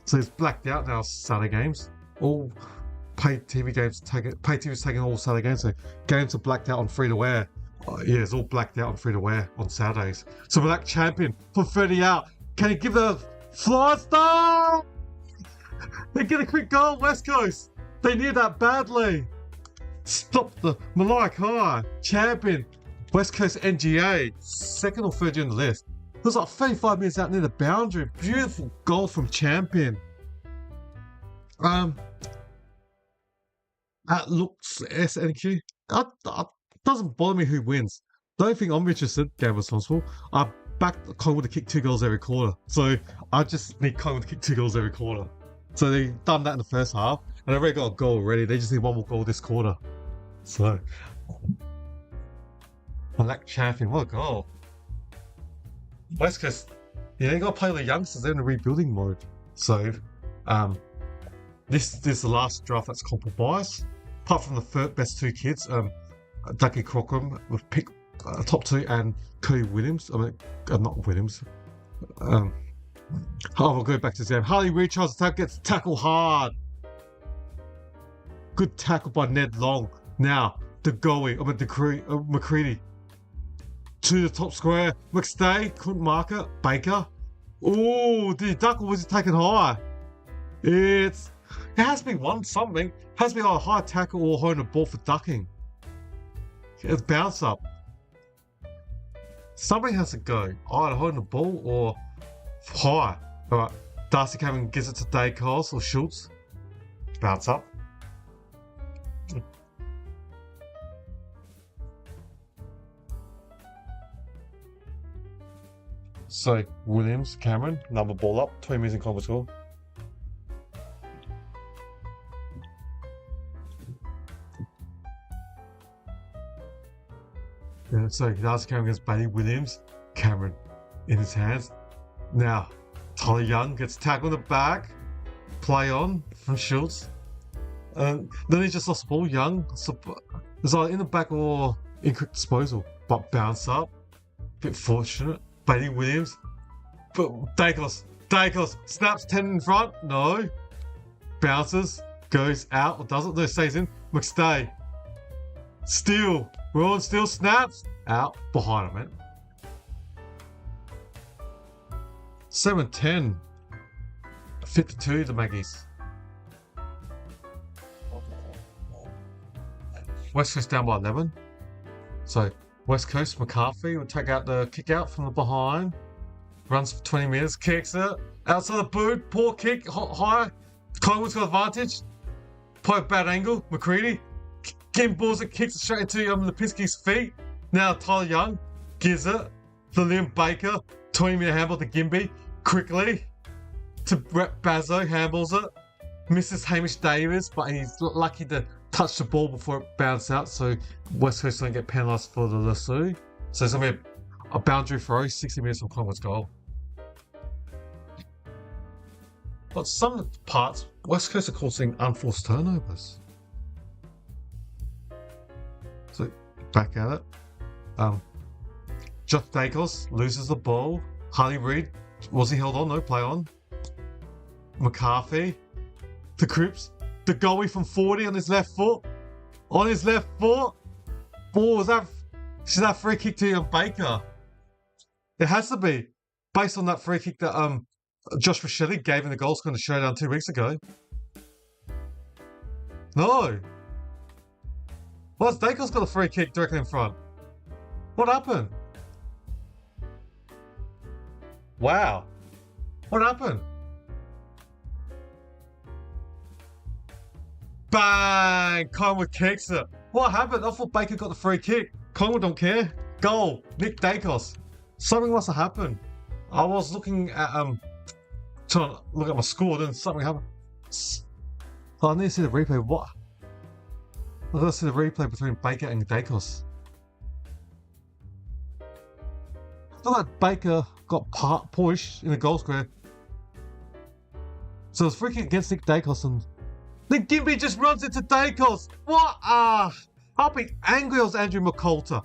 So it's blacked out now, Saturday games. All pay TV games, pay TV's taking all Saturday games, so games are blacked out on free-to-wear. It's all blacked out on free-to-wear on Saturdays. So Black Champion for 30 out. Can he give the fly star? They get a quick goal, West Coast. They need that badly. Stop the Malike High, champion, West Coast NGA, second or third year on the list. It was like 35 minutes out near the boundary. Beautiful goal from champion. That looks SNQ. Doesn't bother me who wins. The only thing I'm interested, game responsible, I backed Collingwood to kick 2 goals every quarter. So I just need Collingwood to kick 2 goals every quarter. So they've done that in the first half, and they've already got a goal already. They just need 1 more goal this quarter. So I like champion. What a goal. West Coast, yeah, you gotta play the youngsters. They're in a rebuilding mode. So this is the last draft that's comparable bias. Apart from the best 2 kids, Ducky Crockram with pick top 2 and Cody Williams. I mean, not Williams. We'll go back to the game. Harley Rechards attack gets tackled hard. Good tackle by Ned Long. Now, McCready. To the top square. McStay couldn't mark it. Baker. Oh, did he duck or was he taken high? It has to be something. It has to be a high tackle or holding a ball for ducking. It's bounce up. Something has to go. Either holding the ball or high. Alright. Darcy Cameron gives it to Dacos or Schultz. Bounce up. So, Williams, Cameron, number ball up, 20 minutes in conference score. Yeah, so Darcy Cameron against Bailey Williams, Cameron in his hands. Now, Tyler Young gets tackled in the back, play on from Schultz. Then he just lost the ball. Young, it's either in the back or incorrect disposal, but bounce up, bit fortunate. Bailey Williams, but Dacos snaps 10 in front. No, bounces, goes out or doesn't. No, stays in. McStay, steal. Rowan still snaps out behind him, man. 7-10, 52 the Maggies. West Coast down by 11. So West Coast, McCarthy will take out the kick out from the behind. Runs for 20 minutes, kicks it. Outside the boot, poor kick, high. Collingwood's got advantage. Play a bad angle, McCready. Gimbals it, kicks it straight into Lipinski's feet. Now Tyler Young gives it to Liam Baker. 20-minute handball to Gimby. Quickly to Brett Bazzo, handballs it. Misses Hamish Davis, but he's lucky to touch the ball before it bounced out, so West Coast don't get penalised for the lasso. So it's going to be a boundary throw, 60 minutes from Collingwood's goal. But some of the parts, West Coast are causing unforced turnovers. So back at it. Josh Dacos loses the ball. Harley Reid, was he held on? No, play on. McCarthy to Cripps. The goalie from 40 on his left foot. On his left foot. Ball, is that free kick to Baker? It has to be. Based on that free kick that Josh Ricchetti gave in the goal scoring showdown 2 weeks ago. No. Well, Dacos got a free kick directly in front. What happened? Wow. What happened? Bang! Collingwood kicks it. What happened? I thought Baker got the free kick. Collingwood don't care. Goal. Nick Dacos. Something must have happened. I was looking at trying to look at my score, then something happened. Oh, I need to see the replay. What? I gotta see the replay between Baker and Dacos. Look like Baker got pushed in the goal square. So it's free kick against Nick Dacos and then Gimby just runs into Dacos. What? I'll be angry if I was Andrew McCoulter.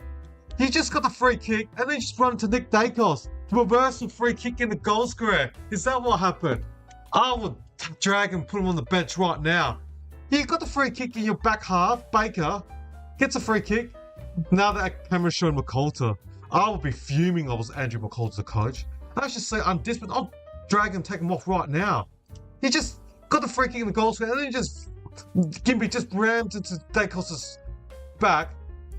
He just got the free kick and then just run to Nick Dacos. Reversal free kick in the goal square. Is that what happened? I would drag and put him on the bench right now. You got the free kick in your back half. Baker gets a free kick. Now that camera's showing McCoulter, I would be fuming if I was Andrew McCoulter, the coach. I should say I'm disciplined. I'll drag and take him off right now. He just got the free kick in the goal square and then Gimby just rammed into Dacos' back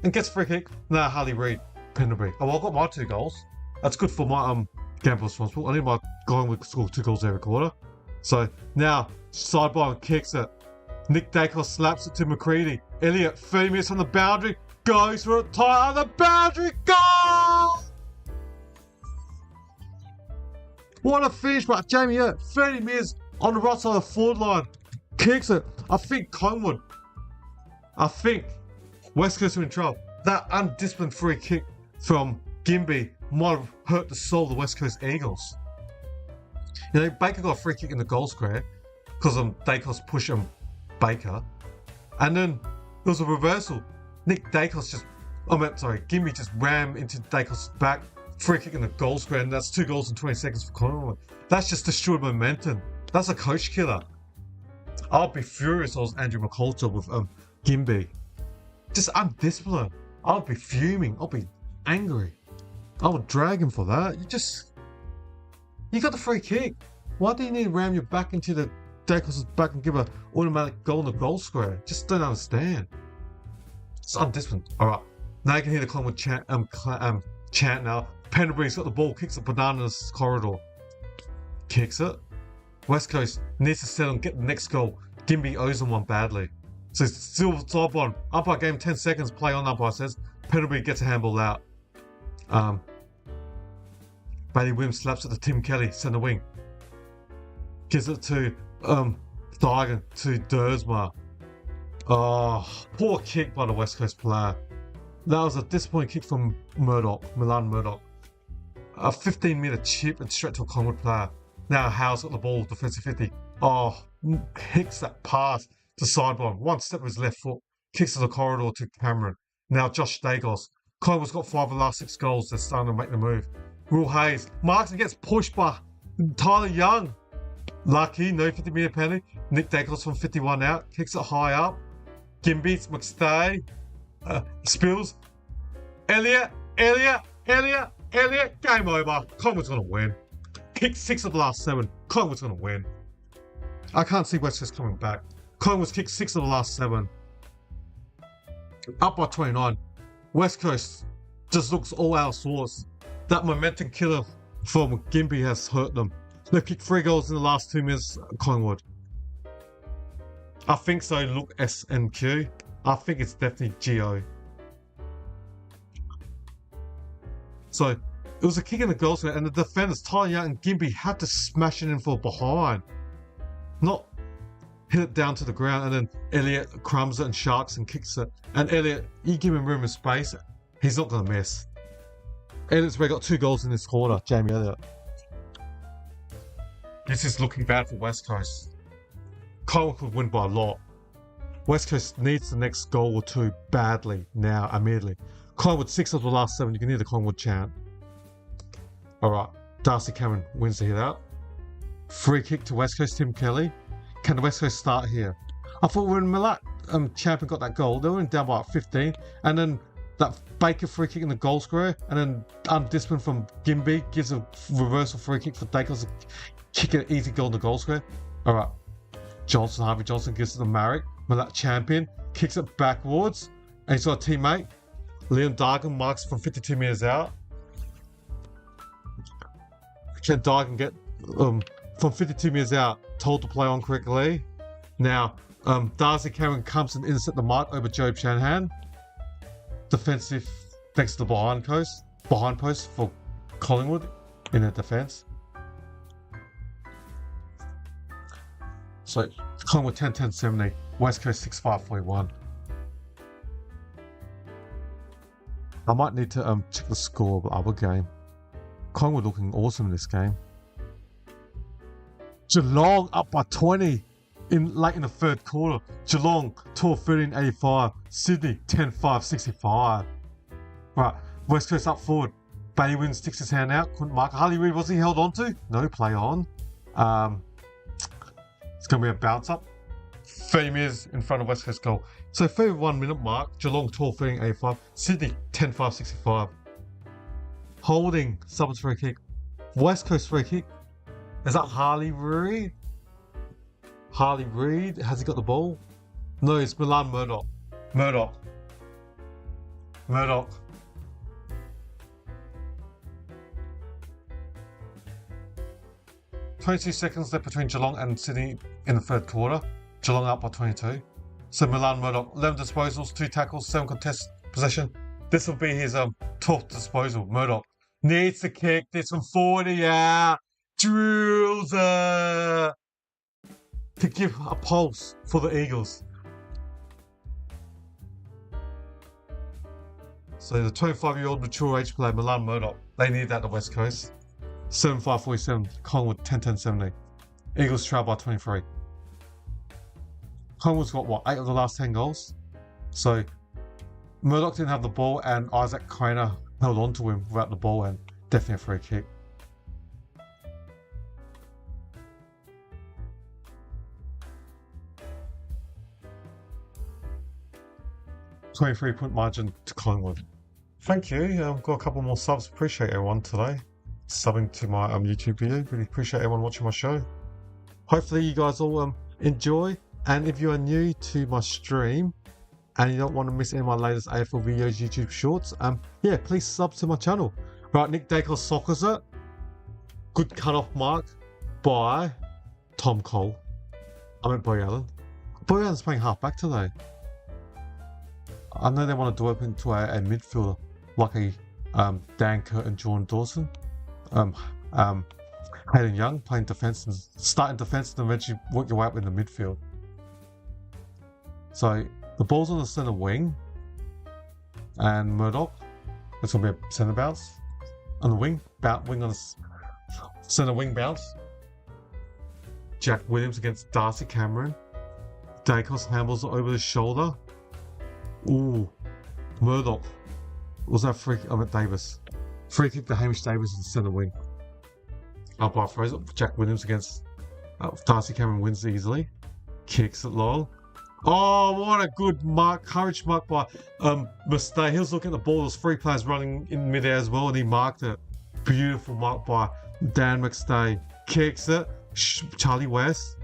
and gets free kick. Nah, Harley Reid, Pendlebury. Oh, well, I got my 2 goals. That's good for my gamble responsible. I need my Collingwood to score 2 goals every quarter. So now sideline kicks it. Nick Dacos slaps it to McCready. Elliott, 30 minutes on the boundary, goes for it tight on the boundary. Goal! What a finish by Jamie Elliott. 30 minutes on the right side of the forward line. Kicks it. I think West Coast are in trouble. That undisciplined free kick from Gimby might have hurt the soul of the West Coast Eagles. You know, Baker got a free kick in the goal square because Dacos pushed Baker. And then there was a reversal. Gimby just rammed into Dacos' back. Free kick in the goal square, and that's 2 goals in 20 seconds for Collingwood. That's just destroyed momentum. That's a coach killer. I'll be furious if I was Andrew McCullough with Gimby. Just undisciplined. I'll be fuming. I'll be angry. I would drag him for that. You got the free kick. Why do you need to ram your back into the Dacos' back and give an automatic goal in the goal square? Just don't understand. It's undisciplined. Alright. Now you can hear the Collingwood chant now. Pendlebury's got the ball, kicks it bananas corridor. Kicks it. West Coast needs to settle and get the next goal. Gimby owes them one badly. So still sideline. Umpire game 10 seconds, play on, umpire says. Pendlebury gets a handball out. Bailey Williams slaps it to Tim Kelly, centre wing. Gives it to Diagon to Dersma. Oh, poor kick by the West Coast player. That was a disappointing kick from Milan Murdoch. A 15-metre chip and straight to a Collingwood player. Now Howe's got the ball, defensive 50. Oh, hits that pass to sideline. One step with his left foot. Kicks to the corridor to Cameron. Now Josh Dacos. Collingwood's got 5 of the last 6 goals. They're starting to make the move. Will Hayes. Marks and gets pushed by Tyler Young. Lucky, no 50-metre penalty. Nick Dacos from 51 out. Kicks it high up. Gimby, McStay. Spills. Elliott. Game over. Collingwood's going to win. Kicked 6 of the last 7. Collingwood's going to win. I can't see West Coast coming back. Collingwood's kicked 6 of the last 7. Up by 29. West Coast just looks all out of sorts. That momentum killer from Gimby has hurt them. They've kicked 3 goals in the last 2 minutes, Collingwood. I think so. Look, S and Q. I think it's definitely GO. So it was a kick in the goal square, and the defenders, Tyler Young and Gimby, had to smash it in for behind. Not hit it down to the ground, and then Elliott crumbs it and sharks and kicks it. And Elliott, you give him room and space, he's not going to miss. Elliott's got 2 goals in this quarter, Jamie Elliott. This is looking bad for West Coast. Collingwood could win by a lot. West Coast needs the next goal or 2 badly, now, immediately. Collingwood 6 of the last 7, you can hear the Collingwood chant. Alright, Darcy Cameron wins the hit out. Free kick to West Coast, Tim Kelly. Can the West Coast start here? I thought when Milat Champion got that goal, they were down by 15, and then that Baker free kick in the goal square, and then undisciplined from Gimby gives a reversal free kick for Dacos to kick an easy goal in the goal square. Alright, Harvey Johnson gives it to Marek. Milat Champion kicks it backwards, and he's got a teammate. Liam Dargan marks from 52 metres out. Can Dargan get from 52 metres out told to play on correctly? Now, Darcy Cameron comes and intercept the mark over Joe Shanahan. Defensive next to the behind post for Collingwood in their defence. So Collingwood 10-10-70, West Coast 6-5-41. I might need to check the score of the other game. Collingwood looking awesome in this game. Geelong up by 20 late in the 3rd quarter. Geelong 12-13-85. Sydney 10-5-65. Right, West Coast up forward. Baywin sticks his hand out. Couldn't mark. Harley Reid, was he held on to? No, play on. It's going to be a bounce up. 30 metres in front of West Coast goal. So 31 minute mark. Geelong 12-13-85. Sydney 10-5-65. Holding Summers free kick. West Coast free kick. Is that Harley Reid? Harley Reid, has he got the ball? No, it's Milan Murdoch. Murdoch. "22 seconds left between Geelong and Sydney in the third quarter. Geelong up by 22. So Milan Murdoch, 11 disposals, 2 tackles, 7 contest possession. This will be his 12th disposal. Murdoch needs to kick this from 40 out. Drills to give a pulse for the Eagles. So the 25-year-old mature age player, Milan Murdoch, they need that at the West Coast. 7-5-47, Collingwood 10-10-70. Eagles trail by 23. Collingwood's got 8 of the last 10 goals. So Murdoch didn't have the ball and Isaac Craner held on to him without the ball, and definitely a free kick. $23-point margin to Collingwood. Thank you. I've got a couple more subs. Appreciate everyone today subbing to my YouTube video. Really appreciate everyone watching my show. Hopefully you guys all enjoy. And if you are new to my stream and you don't want to miss any of my latest AFL videos, YouTube shorts, yeah, please sub to my channel. Right, Nick Dacos sockers it. Good cut-off mark by Tom Cole. I meant Boy Allen. Boy Allen's playing half-back today. I know they want to develop into a midfielder, like a Dan Kurt and Jordan Dawson. Hayden Young playing defence and starting defence and eventually work your way up in the midfield. So the ball's on the centre wing, and Murdoch, it's going to be a centre bounce on the wing, wing on the centre wing bounce. Jack Williams against Darcy Cameron. Dacos handles it over the shoulder. Ooh, Murdoch. Was that free kick? I meant Davis. Free kick to Hamish Davis in the centre wing. Umpire throws it. Jack Williams against Darcy Cameron wins easily. Kicks it long. Oh, what a good mark. Courage mark by Mistake. He was looking at the ball. There was 3 players running in midair as well, and he marked it. Beautiful mark by Dan McStay. Kicks it. Charlie West.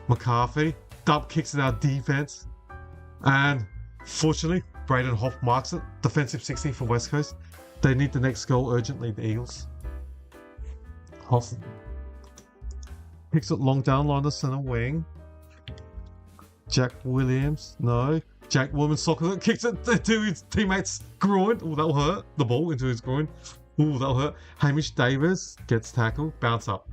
McCarthy. Dump kicks it out defense. And fortunately, Braden Hoff marks it. Defensive 60 for West Coast. They need the next goal urgently, the Eagles. Hoff kicks it long down line the centre wing. Jack Williams, no. Jack Williams sockers it, kicks it to his teammate's groin. Oh, that'll hurt. The ball into his groin. Oh, that'll hurt. Hamish Davis gets tackled. Bounce up.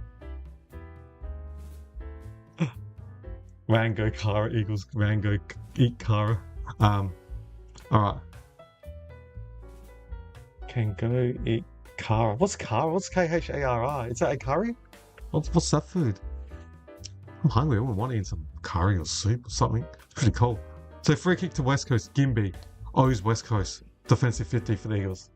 Rango Kara, Eagles. Rango eat Kara. Alright. Can go eat Kara. What's Kara? What's Khari? Is that a curry? What's that food? I'm hungry. I want to eat some curry or soup or something. It's pretty cool. So free kick to West Coast. Gimby owes West Coast. Defensive 50 for the Eagles.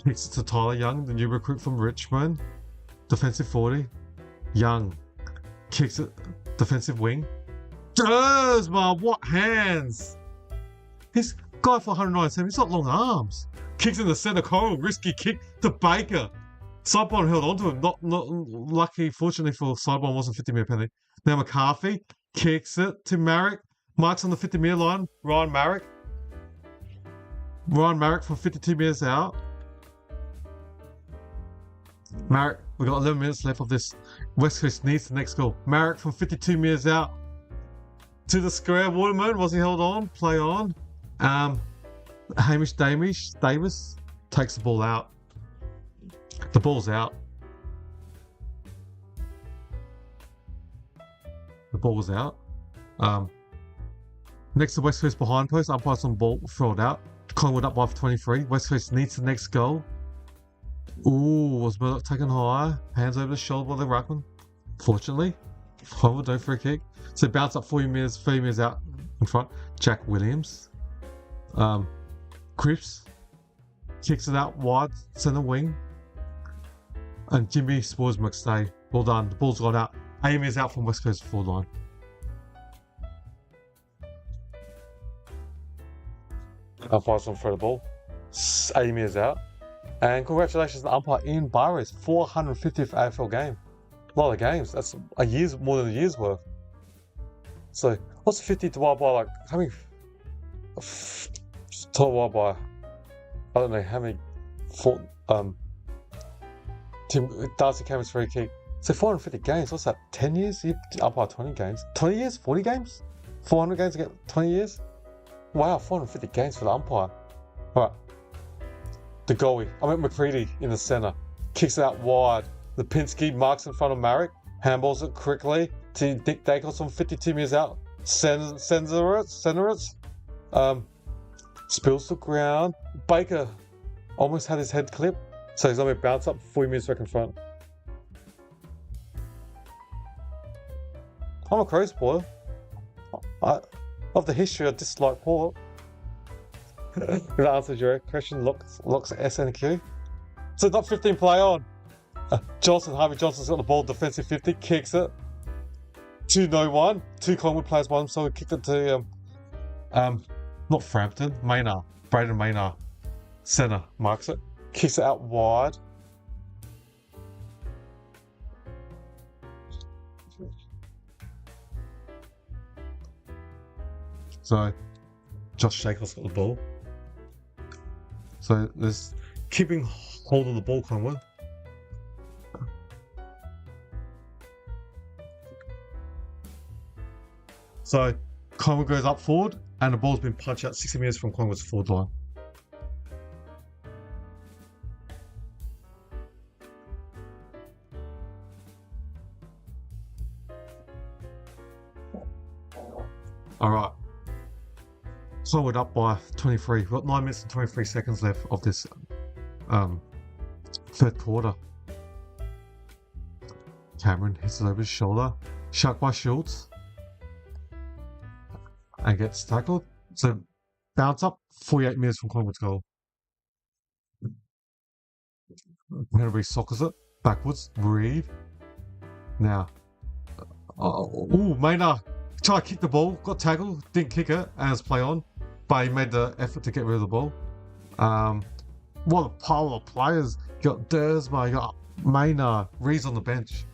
Kicks it to Tyler Young, the new recruit from Richmond. Defensive 40. Young kicks it. Defensive wing. Dersma, what hands! This guy for 197, he's got long arms. Kicks in the centre corner, risky kick to Baker. Sidebond held onto him. Not lucky, fortunately for Sidebond, wasn't 50-metre penalty. Now McCarthy kicks it to Marek. Marks on the 50-metre line. Ryan Marek from 52 metres out. Marek, we've got 11 minutes left of this. West Coast needs the next goal. Marek from 52 metres out to the square. Waterman, was he held on? Play on. Hamish Davis takes the ball out. The ball's out. The ball was out. Next to West Coast behind post. Umpire's on ball, throw it out. Collingwood up by 23. West Coast needs the next goal. Ooh, was Murdoch taken high? Hands over the shoulder by the ruckman. Fortunately, Collingwood no free kick. So bounce up 40 metres out in front. Jack Williams. Cripps kicks it out wide, centre wing. And Jimmy Spores McStay. Well done. The ball's gone out. Amy is out from West Coast forward line. Umpire's on throw the ball. Amy is out. And congratulations to umpire Ian Burrows, 450th AFL game. A lot of games. That's more than a year's worth. So, What's 50 divided by, like, how many... divided by... I don't know how many... Darcy Cameron's free kick. So 450 games, what's that, 10 years? You up by 20 games. 20 years? 40 games? 400 games to get 20 years? Wow, 450 games for the umpire. Alright. The goalie. McCready in the centre. Kicks it out wide. Lipinski marks in front of Marek. Handballs it quickly to Nick Dacos from 52 metres out. Centre it. Spills the ground. Baker almost had his head clipped. So he's going to bounce up 40 metres back in front. I'm a Crow supporter. Of the history, I dislike Port. If that answers your question, locks SNQ. So not 15 play on. Harvey Johnson's got the ball, defensive 50, kicks it. 2-1. 2 Collingwood players won, so he kicked it to not Frampton, Maynard. Braden Maynard. Centre marks it. Kicks it out wide. So Josh Shaker's got the ball. So there's keeping hold of the ball, Collingwood. So Collingwood goes up forward and the ball's been punched out 60 metres from Collingwood's forward line. Alright. Collingwood up by 23. We've got 9 minutes and 23 seconds left of this third quarter. Cameron hits it over his shoulder. Shut by Schultz. And gets tackled. So bounce up 48 metres from Collingwood's goal. Henry sockers it backwards. Reed. Now. Maynard tried to kick the ball. Got tackled. Didn't kick it as play on. But he made the effort to get rid of the ball. What a pile of players. You got Dersma, you got Maynard, Reed's on the bench.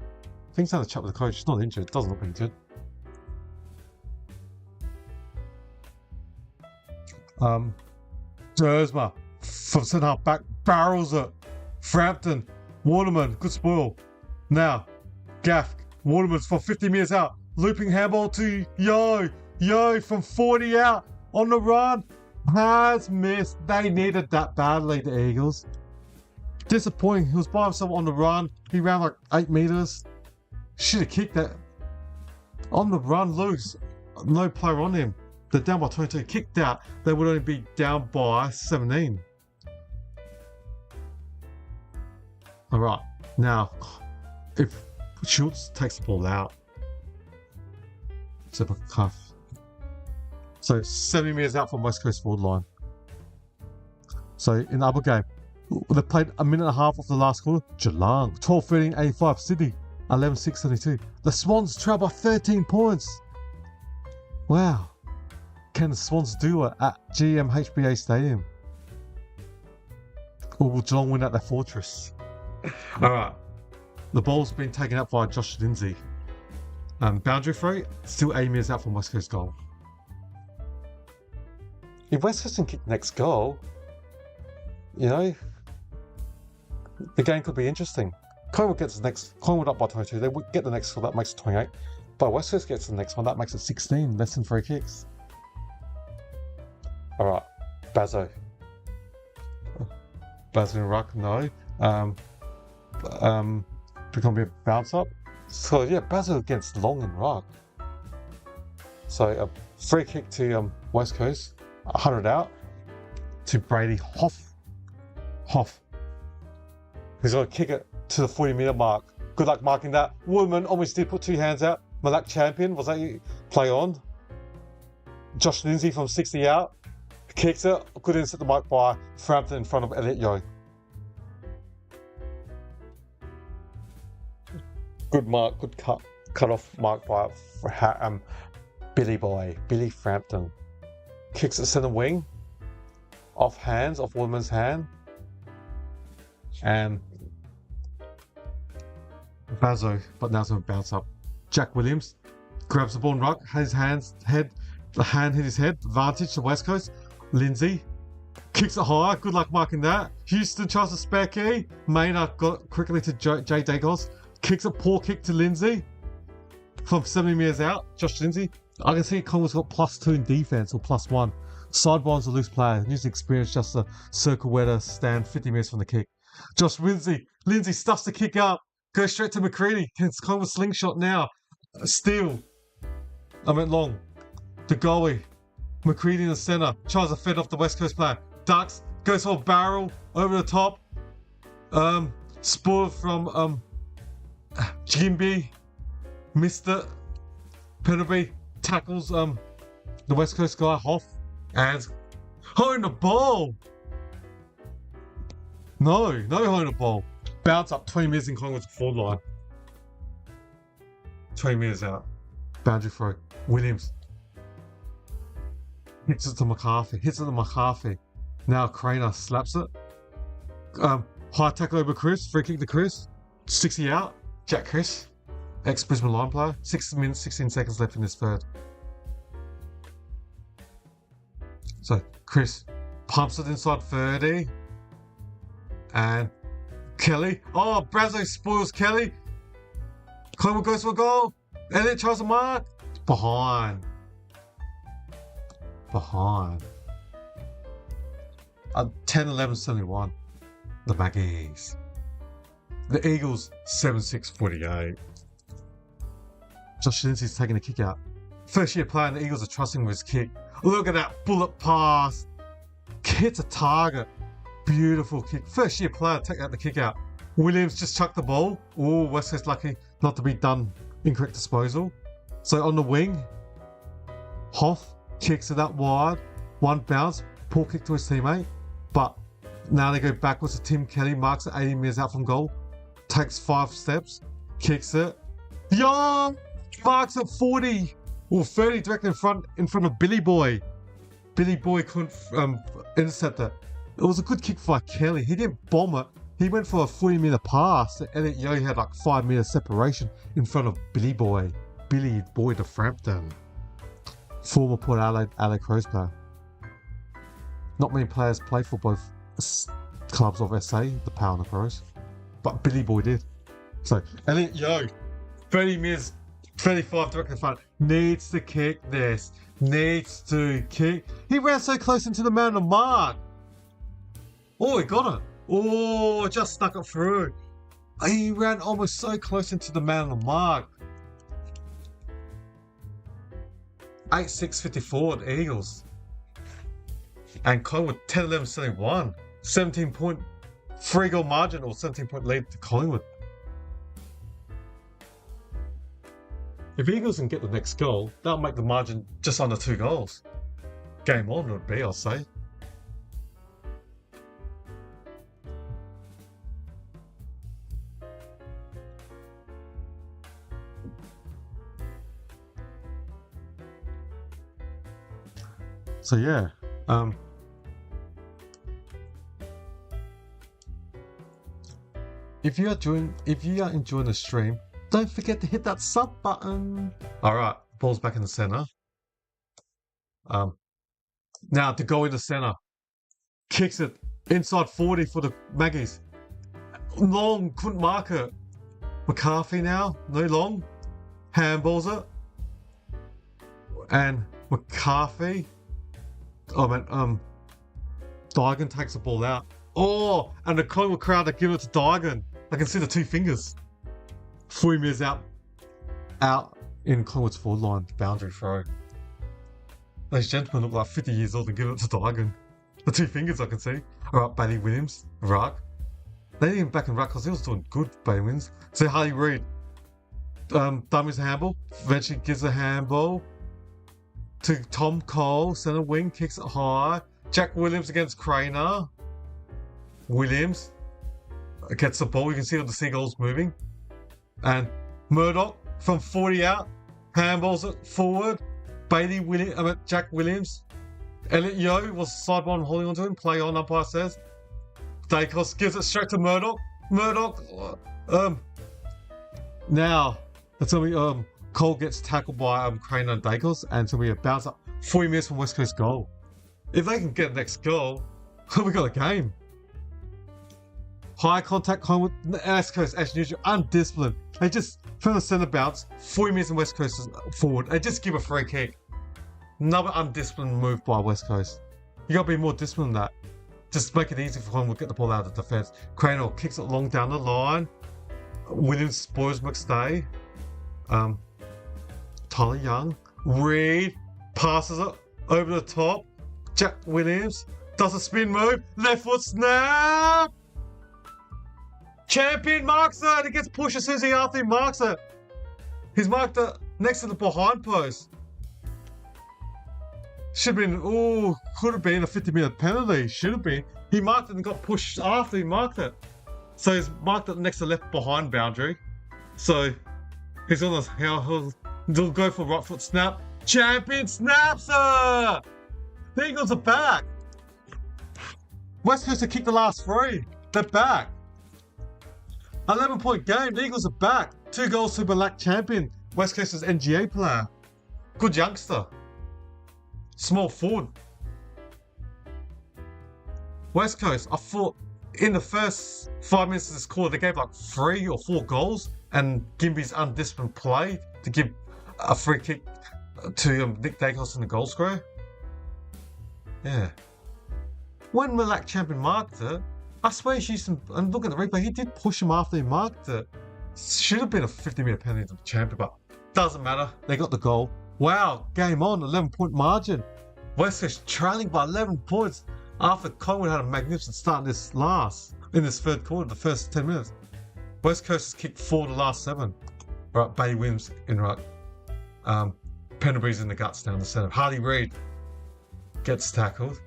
I think he's had a chat with the coach. He's not injured. Doesn't look injured. Dersma from centre half back barrels it. Frampton, Waterman, good spoil. Now, Gaff, Waterman's from 50 metres out. Looping handball to Yo from 40 out on the run. Has missed. They needed that badly, the Eagles. Disappointing. He was by himself on the run. He ran like 8 metres. Should have kicked that. On the run, loose. No player on him. They're down by 22. Kicked out. They would only be down by 17. Alright. Now, if Schultz takes the ball out, it's a cuff. So 70 metres out from West Coast forward line. So in the other game, they played a minute and a half of the last quarter. Geelong, 12-13-85. Sydney, 11-6-72. The Swans trail by 13 points. Wow. Can the Swans do it at GMHBA Stadium? Or will Geelong win at their fortress? Alright. The ball's been taken up by Josh Lindsay. Boundary throw, still 8 metres out from West Coast goal. If West Coast can kick the next goal, you know, the game could be interesting. Collingwood gets the next, Collingwood up by 22, they would get the next goal, that makes it 28. But West Coast gets the next one, that makes it 16, less than 3 kicks. Alright, Bazzo. Bazzo and Ruck, no. Become a bounce up. So yeah, Bazzo against Long and Ruck. So a free kick to West Coast, 100 out to Brady Hoff. He's going to kick it to the 40-metre mark. Good luck marking that. Woodman almost did put 2 hands out. Malak Champion, was that you? Play on. Josh Lindsay from 60 out. Kicks it. Good insert the mark by Frampton in front of Elliot Yeo. Good mark, good cut off mark by Billy Frampton. Kicks it centre wing. Off Woodman's hand. And Bazzo, but now it's going to bounce up Jack Williams grabs the ball and ruck. The hand hit his head. Advantage to West Coast. Lindsay kicks it high. Good luck marking that. Houston tries to spare key. Maynard got it quickly to Jay Dagos. Kicks a poor kick to Lindsay from 70 metres out. Josh Lindsay. I can see Collingwood's got +2 in defence or +1. Sidebar's a loose player. Using experience just to circle where to stand 50 metres from the kick. Josh Lindsay stuffs the kick up. Goes straight to McCready. It's kind of a slingshot now. Steal. I meant long. The goalie. McCready in the centre. Tries to fed off the West Coast player. Ducks. Goes for a barrel. Over the top. Spoiled from Jimby. Missed it. Penalty. Tackles the West Coast guy. Hoff. And holding the ball. No holding the ball. Bounce up 20 metres in Collingwood's forward line. 20 metres out. Boundary throw. Williams. Hits it to McCarthy. Now Craner slaps it. High tackle over Chris. Free kick to Chris. 60 out. Jack Chris. Ex-Brisbane line player. 6 minutes, 16 seconds left in this third. So Chris pumps it inside 30. And Kelly. Oh, Brazo spoils Kelly. Collingwood goes for a goal. And then tries to mark. Behind. 10-11-71. The Magpies. The Eagles 7-6-48. Josh Lindsay's taking the kick out. First year player and the Eagles are trusting with his kick. Look at that bullet pass. Hits a target. Beautiful kick. First year player take out the kick out. Williams just chucked the ball. Oh, West Coast lucky not to be done. Incorrect disposal. So on the wing, Hoff kicks it up wide. One bounce. Poor kick to his teammate. But now they go backwards to Tim Kelly. Marks it 80 metres out from goal. Takes 5 steps. Kicks it. Young! Marks at 40. Or 30 directly in front of Billy Boy. Billy Boy couldn't intercept it. It was a good kick by Kelly. He didn't bomb it. He went for a 40-metre pass. Elliot Yeo had like 5 metre separation in front of Billy Boy. Billy Boy de Frampton. Former Port Adelaide Crows player. Not many players play for both clubs of SA, the Power and the Crows. But Billy Boy did. So, Elliot Yeo, 30 metres, 35 directly in front. Needs to kick this. Needs to kick. He ran so close into the man of the mark. Oh, he got it. Oh, just stuck it through. He ran almost so close into the man of the mark. 8-6-54 the Eagles. And Collingwood 10-11-71. 17-point 3-goal margin or 17-point lead to Collingwood. If Eagles can get the next goal, that'll make the margin just under 2 goals. Game on would be, I'll say. So yeah, if you are enjoying the stream, don't forget to hit that sub button. All right, ball's back in the center. Now to go in the center, kicks it inside 40 for the Magpies. Long couldn't mark it. McCarthy now, no long, handballs it, and McCarthy. Diagon takes the ball out. Oh, and the Collingwood crowd are giving it to Diagon. I can see the 2 fingers. 3 metres out in Collingwood's forward line, boundary throw. Those gentlemen look like 50 years old and giving it to Diagon. The 2 fingers I can see. All right, Bailey Williams, ruck. They didn't even back and ruck because he was doing good, Bailey Williams. So Harley Reid, dummies a handball. Eventually gives a handball to Tom Cole, centre wing, kicks it high. Jack Williams against Craner. Williams gets the ball. You can see all the seagulls moving. And Murdoch from 40 out, handballs it forward. Jack Williams. Elliot Yeo was sidebar holding onto him. Play on, umpire says. Dacos gives it straight to Murdoch. Now, that's going to be Cole gets tackled by Crane and Dacos, and it's going to be a bounce up 40 minutes from West Coast goal. If they can get the next goal, we got a game. High contact, Collingwood, West Coast, as usual, undisciplined. They just, from the centre bounce, 40 minutes in West Coast forward, they just give a free kick. Another undisciplined move by West Coast. You got to be more disciplined than that. Just make it easy for Collingwood to get the ball out of the defence. Cranell kicks it long down the line. Williams spoils McStay. Tyler Young. Reed passes it over the top. Jack Williams does a spin move. Left foot snap. Champion marks it. He gets pushed as soon as after he marks it. He's marked it next to the behind post. Should have been, could have been a 50-minute penalty. Should have been. He marked it and got pushed after he marked it. So he's marked it next to the left behind boundary. So he's on the, he'll go for right foot snap. Champion snaps it! The Eagles are back. West Coast have kicked the last three. They're back. 11-point game. The Eagles are back. 2 goals to Black champion. West Coast's NGA player. Good youngster. Small forward. West Coast, I thought in the first 5 minutes of this quarter, they gave like 3 or 4 goals, and Gimby's undisciplined play to give a free kick to Nick Dacos in the goal square. Yeah. When Malak champion marked it, I swear she used to, and look at the replay, he did push him after he marked it. Should have been a 50-minute penalty to the champion, but doesn't matter. They got the goal. Wow, game on, 11-point margin. West Coast trailing by 11 points after Collingwood had a magnificent start in this third quarter, the first 10 minutes. West Coast has kicked 4 of the last 7. Right, Bailey Williams in right. Pendlebury's in the guts down the centre. Hardy Reid gets tackled.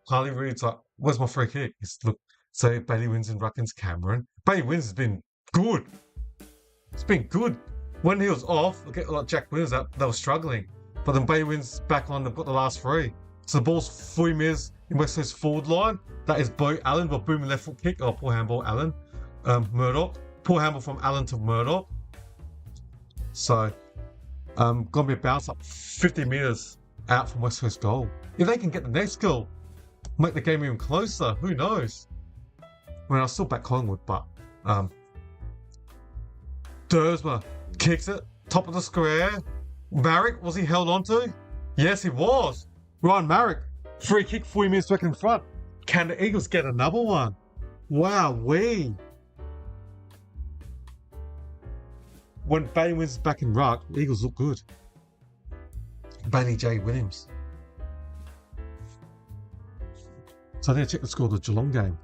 Hardy Reid's like, where's my free kick? Look, so Bailey wins in Ruckins Cameron. Bailey wins has been good. It's been good. When he was off, like Jack Williams, they were struggling. But then Bailey wins back on, they've got the last 3. So the ball's 40 metres in West Coast forward line. That is Bo Allen, but booming left foot kick. Oh, poor handball, Allen. Murdoch. Poor handball from Allen to Murdoch. So, gonna be a bounce up 50 metres out from West Coast goal. If they can get the next goal, make the game even closer, who knows? I mean, I still back Collingwood, but Dersma kicks it, top of the square. Marek, was he held onto? Yes, he was. Ryan Marek, free kick, 40 minutes back in front. Can the Eagles get another one? Wow-wee. When Bailey wins back in ruck, the Eagles look good. Bailey J. Williams. So I need to check the score of the Geelong game.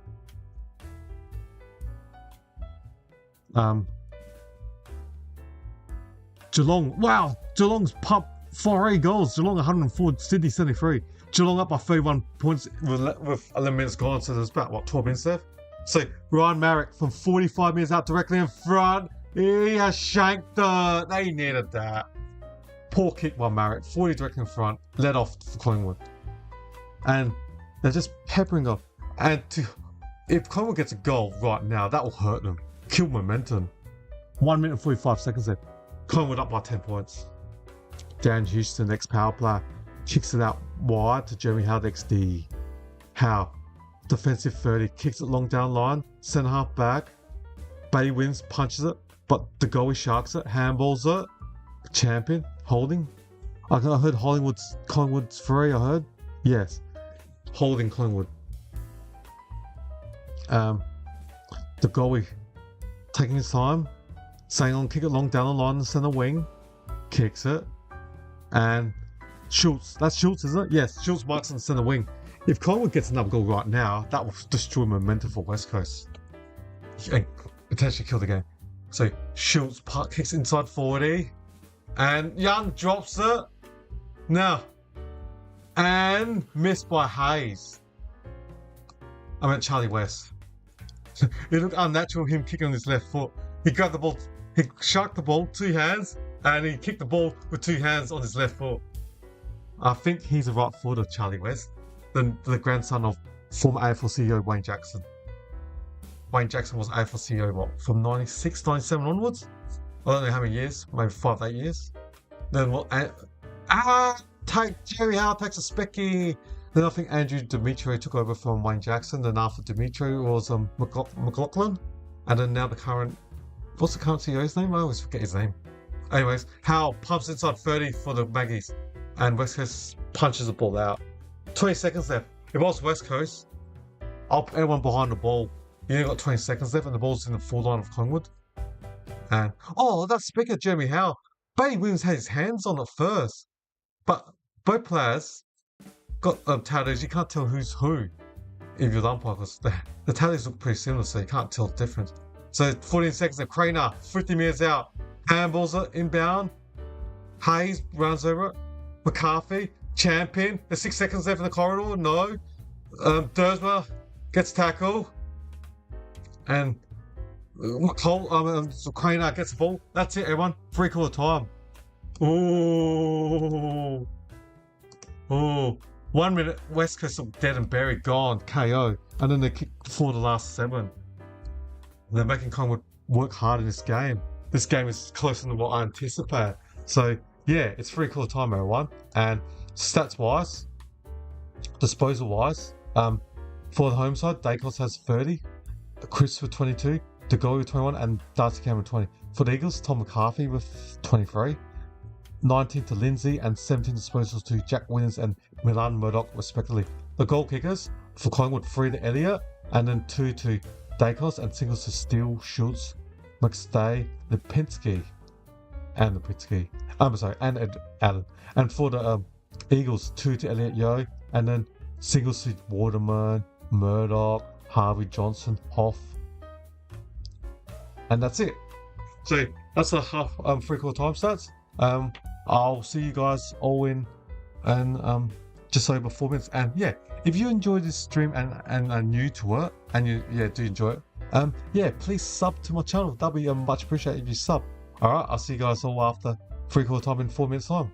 Geelong, wow! Geelong's pumped 4 goals. Geelong 104, Sydney 73. Geelong up by 31 points with 11 minutes gone, so there's about, 12 minutes left? So Ryan Marek from 45 metres out directly in front. He has shanked it. They needed that. Poor kick by Marek, 40 directly in front, led off for Collingwood. And they're just peppering off. And if Collingwood gets a goal right now, that will hurt them. Kill momentum. 1 minute and 45 seconds left. Collingwood up by 10 points. Dan Houston, next power play, kicks it out wide to Jeremy Howe XD. Howe, defensive 30, kicks it long down line, centre half back. Bailey wins, punches it, but the goalie sharks it, handballs it. Champion, holding. I heard Collingwood's free, I heard. Yes, holding Collingwood. The goalie taking his time, saying on kick it long down the line in the centre wing, kicks it, and Schultz, that's Schultz, isn't it? Yes, Schultz marks on the centre wing. If Collingwood gets another goal right now, that will destroy momentum for West Coast and potentially kill the game. So Schultz kicks inside 40, and Young drops it. Now, and missed by Hayes. I meant Charlie West. It looked unnatural, him kicking on his left foot. He grabbed the ball, he sharked the ball, 2 hands, and he kicked the ball with 2 hands on his left foot. I think he's a right footer, Charlie West, the grandson of former AFL CEO Wayne Jackson. Wayne Jackson was AFL CEO, from 96, 97 onwards? I don't know how many years, maybe 5, 8 years. Then what? Jerry Howe takes a specky. Then I think Andrew Demetrio took over from Wayne Jackson. Then after Demetrio was McLaughlin, and then now the current. What's the current CEO's name? I always forget his name. Anyways, Howe pumps inside 30 for the Maggies, and West Coast punches the ball out. 20 seconds left. If I was West Coast, I'll put everyone behind the ball. You only got 20 seconds left, and the ball's in the full line of Collingwood. And that's speaker Jeremy Howe. Bailey Williams had his hands on it first, but both players got tattoos. You can't tell who's who if you're the umpire because the tattoos look pretty similar, so you can't tell the difference. So 14 seconds of Craner, 50 metres out, handballs it inbound. Hayes runs over it. McCarthy, champion. There's 6 seconds left in the corridor. No. Dersma gets tackled, and Craner gets the ball. That's it, everyone. 3/4 time. Oh. 1 minute. West Coast look dead and buried, gone, KO, and then they kick for the last 7. They're making Collingwood work hard in this game. This game is closer than what I anticipated. So yeah, it's 3/4 time, everyone. And stats wise, disposal wise, for the home side, Dacos has 30, Chris with 22, DeGoey with 21, and Darcy Cameron with 20. For the Eagles, Tom McCarthy with 23, 19 to Lindsay, and 17 disposals to Jack Williams and Milan Murdoch, respectively. The goal kickers for Collingwood, 3 to Elliott, and then 2 to Dacos, and singles to Steele, Schultz, McStay, Lipinski, and Ed Allen. And for the Eagles, 2 to Elliott Yeo, and then singles to Waterman, Murdoch, Harvey Johnson, Hoff. And that's it. So that's the half 3/4 time stats. I'll see you guys all in and just over 4 minutes. And yeah, if you enjoyed this stream and are new to it and you do enjoy it, please sub to my channel. That'd be much appreciated if you sub. Alright, I'll see you guys all after 3/4 time in 4 minutes time.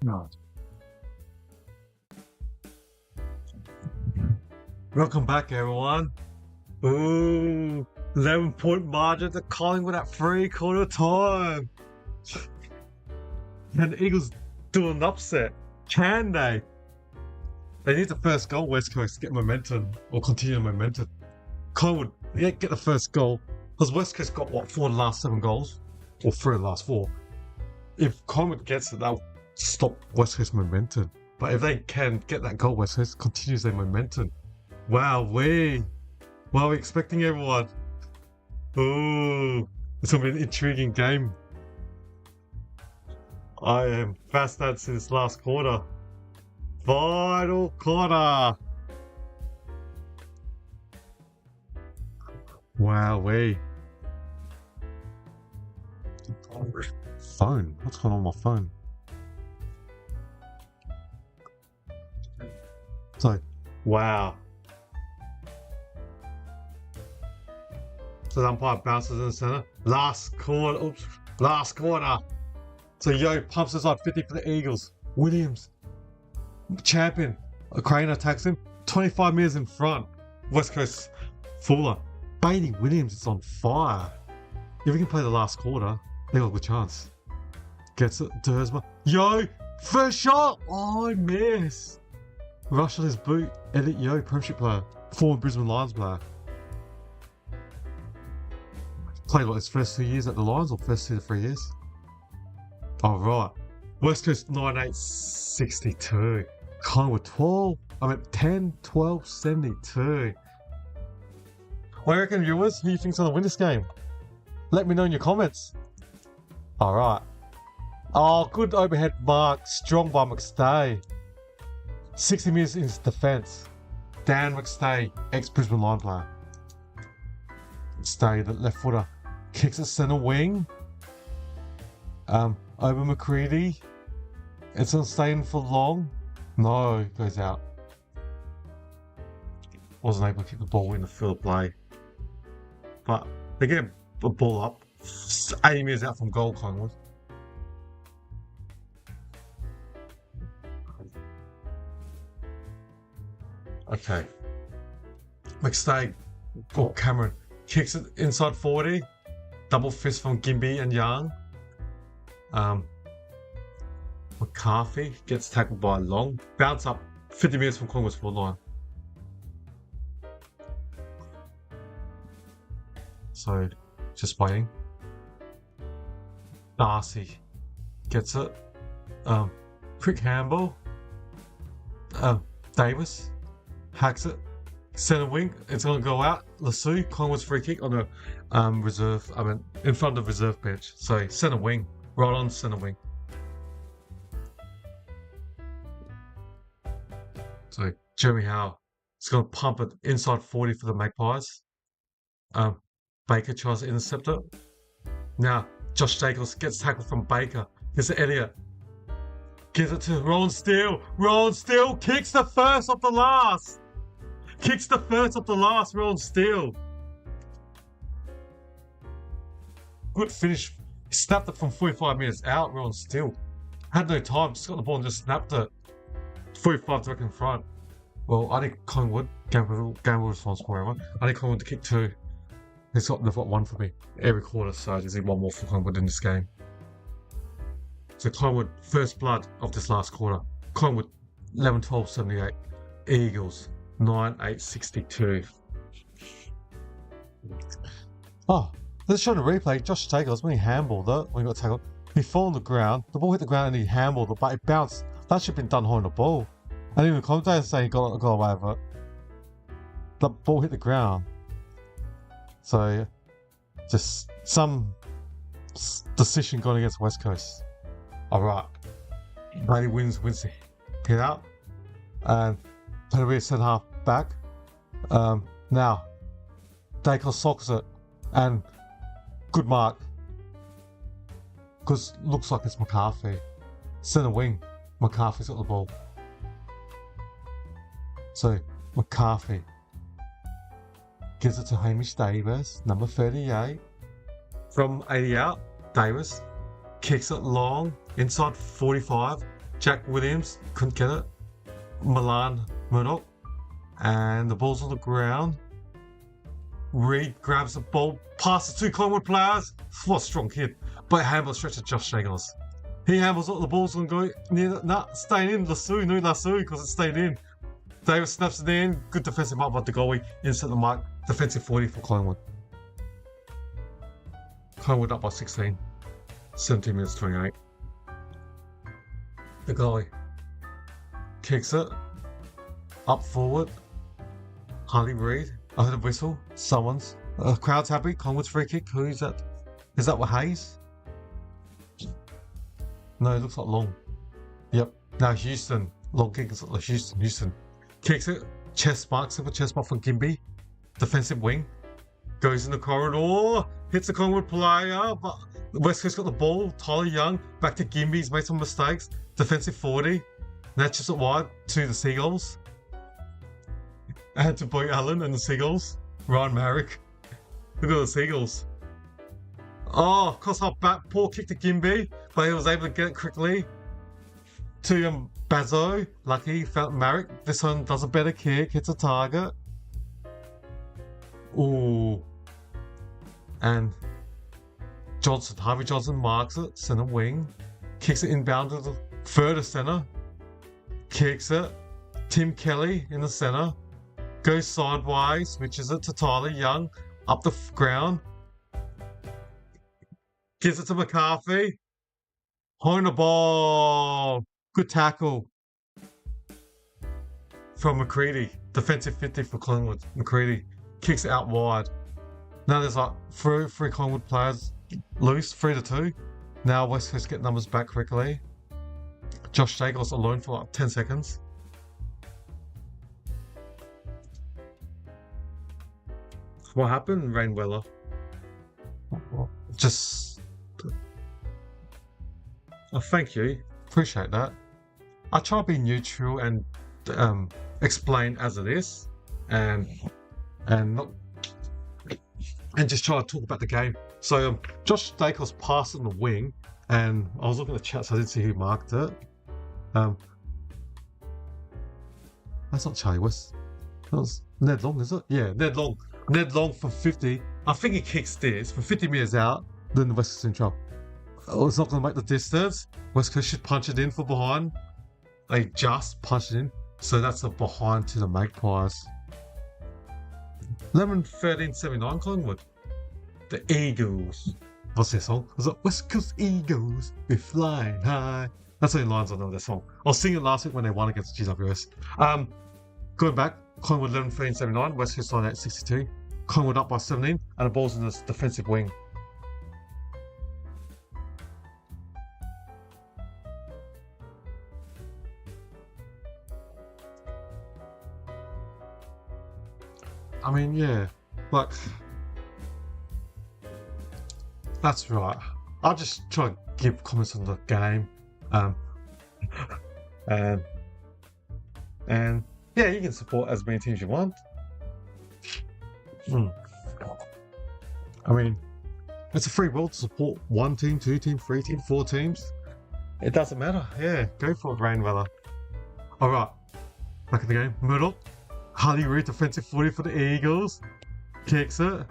No. Welcome back, everyone. Ooh, 11-point margin to Collingwood at 3/4 time. Can the Eagles do an upset? Can they? They need the first goal, West Coast, to get momentum or continue momentum. Collingwood, get the first goal. Because West Coast got, 4 of the last 7 goals? Or 3 of the last 4. If Collingwood gets it, that'll stop West Coast momentum. But if they can get that goal, West Coast continues their momentum. Wow, what are we expecting, everyone? Ooh, it's going to be an intriguing game. I am fascinated to this last quarter. Final quarter. Wow, phone. What's going on with my phone? So, wow. So the umpire bounces in the center. Last quarter. Oops. Last quarter. So Yo pumps aside 50 for the Eagles. Williams, champion. Crane attacks him. 25 metres in front. West Coast Fuller. Bailey Williams is on fire. If we can play the last quarter, they got a good chance. Gets it. Dersma. Yo! First shot! Oh, I miss. Rush on his boot. Elliot Yo, Premiership player. Former Brisbane Lions player. Played his first 2 years at the Lions or first 2 to 3 years? Oh, right. West Coast 98-62. Collingwood 10, 12, 72. What do you reckon, viewers? Who do you think's going to win this game? Let me know in your comments. Alright. Oh, good overhead mark. Strong by McStay. 60 metres in his defence. Dan McStay, ex-Brisbane Lion player. McStay, the left footer. Kicks at centre wing. Over McCready. It's not staying for long. No, it goes out. Wasn't able to kick the ball in the field of play. But they get a ball up. 80 metres out from goal, Collingwood. Okay. McStay or Cameron kicks it inside 40. Double fist from Gimby and Young. McCarthy gets tackled by Long. Bounce up 50 metres from Collingwood's forward line. So, just waiting. Darcy gets it. Quick handball. Davis hacks it. Centre wing. It's going to go out. Lassou, Collingwood's free kick on the in front of the reserve bench. So, centre wing. Right on centre wing. So, Jeremy Howe is going to pump it inside 40 for the Magpies. Baker tries to intercept it. Now, Josh Jacobs gets tackled from Baker. Here's Elliott. Gives it to Rowan Steele. Rowan Steele kicks the first of the last. Rowan Steele. Good finish. He snapped it from 45 metres out, Rowan Steele. Had no time, just got the ball and just snapped it. 45 direct in front. Well, I think Collingwood, gamble responsible, everyone. I think Collingwood to kick 2. They've got 1 for me every quarter, so there's 1 more for Collingwood in this game. So Collingwood, first blood of this last quarter. Collingwood, 11-12-78. Eagles, 9-8-62. Oh, let's show the replay. Josh Jacobs, when he handballed it, when he got tackled, he fell on the ground. The ball hit the ground and he handballed it, but it bounced. That should have been done holding the ball. And even the commentators say he got away with it. The ball hit the ground. So, just some decision going against West Coast. Alright. Brady wins the hit out. And Pettigrew centre half back. Now, Dacos socks it. And good mark. Because looks like it's McCarthy. Centre wing. McCarthy's got the ball. So, McCarthy gives it to Hamish Davis, number 38. From 80 out, Davis kicks it long, inside 45. Jack Williams couldn't get it. Milan Murdoch. And the ball's on the ground. Reed grabs the ball, passes to Collingwood players. What a strong kid. But handball straight to Josh Shagos. He handles it, the ball's going to go near, staying in. Lassou, because it's staying in. Davis snaps it in. Good defensive mark by the goalie. Inside the mark. Defensive 40 for Collingwood. Collingwood up by 16. 17 minutes 28. The goalie kicks it. Up forward. Harley Reid. I heard a whistle. Someone's. Crowd's happy. Collingwood's free kick. Who is that? Is that what Hayes? No, it looks like Long. Yep. Now Houston. Long kick is like Houston. Kicks it. Chest mark. Simple chest mark from Gimby. Defensive wing. Goes in the corridor. Hits the Collingwood player. But West Coast got the ball. Tyler Young. Back to Gimby. He's made some mistakes. Defensive 40. Now chips it wide to the Seagulls. And to Boy Allen and the Seagulls. Ryan Marrick. Look at the Seagulls. Oh, cross half back. Poor kick to Gimby. But he was able to get it quickly. To Bazzo. Lucky. Found Marrick. This one does a better kick. Hits a target. Ooh. And Johnson. Harvey Johnson marks it. Centre wing. Kicks it inbound to the further centre. Kicks it. Tim Kelly in the centre. Goes sideways, switches it to Tyler Young, up the ground. Gives it to McCarthy. On the ball. Good tackle from McCready. Defensive 50 for Collingwood. McCready kicks it out wide. Now there's like three Collingwood players loose, 3-2. Now West Coast get numbers back quickly. Josh Staples alone for like 10 seconds. What happened, Rainweller? Just... Oh, thank you. Appreciate that. I try to be neutral and explain as it is, and not and just try to talk about the game. So Josh Staples passed on the wing, and I was looking at the chat, so I didn't see who marked it. That's not Charlie West. That was Ned Long, is it? Yeah, Ned Long. Ned Long from 50. I think he kicks this from 50 metres out. Then the West Coast in trouble. Oh, it's not going to make the distance. West Coast should punch it in for behind. They just punched it in. So that's a behind to the Magpies. 11-13-79 Collingwood. The Eagles. What's their song? Was it West Coast Eagles? We're flying high. That's the only lines I know of their song. I was singing it last week when they won against GWS. Going back, Collingwood 11-13-79, West Coast line at 62. Collingwood up by 17, and the ball's in this defensive wing. I mean, yeah, like, that's right. I'll just try to give comments on the game. And yeah, you can support as many teams you want. I mean, it's a free world to support 1 team, 2 teams, 3 teams, 4 teams. It doesn't matter. Yeah, go for it, Rainweller. All right, back in the game. Murdoch, Harley Reid, defensive 40 for the Eagles. Kicks it.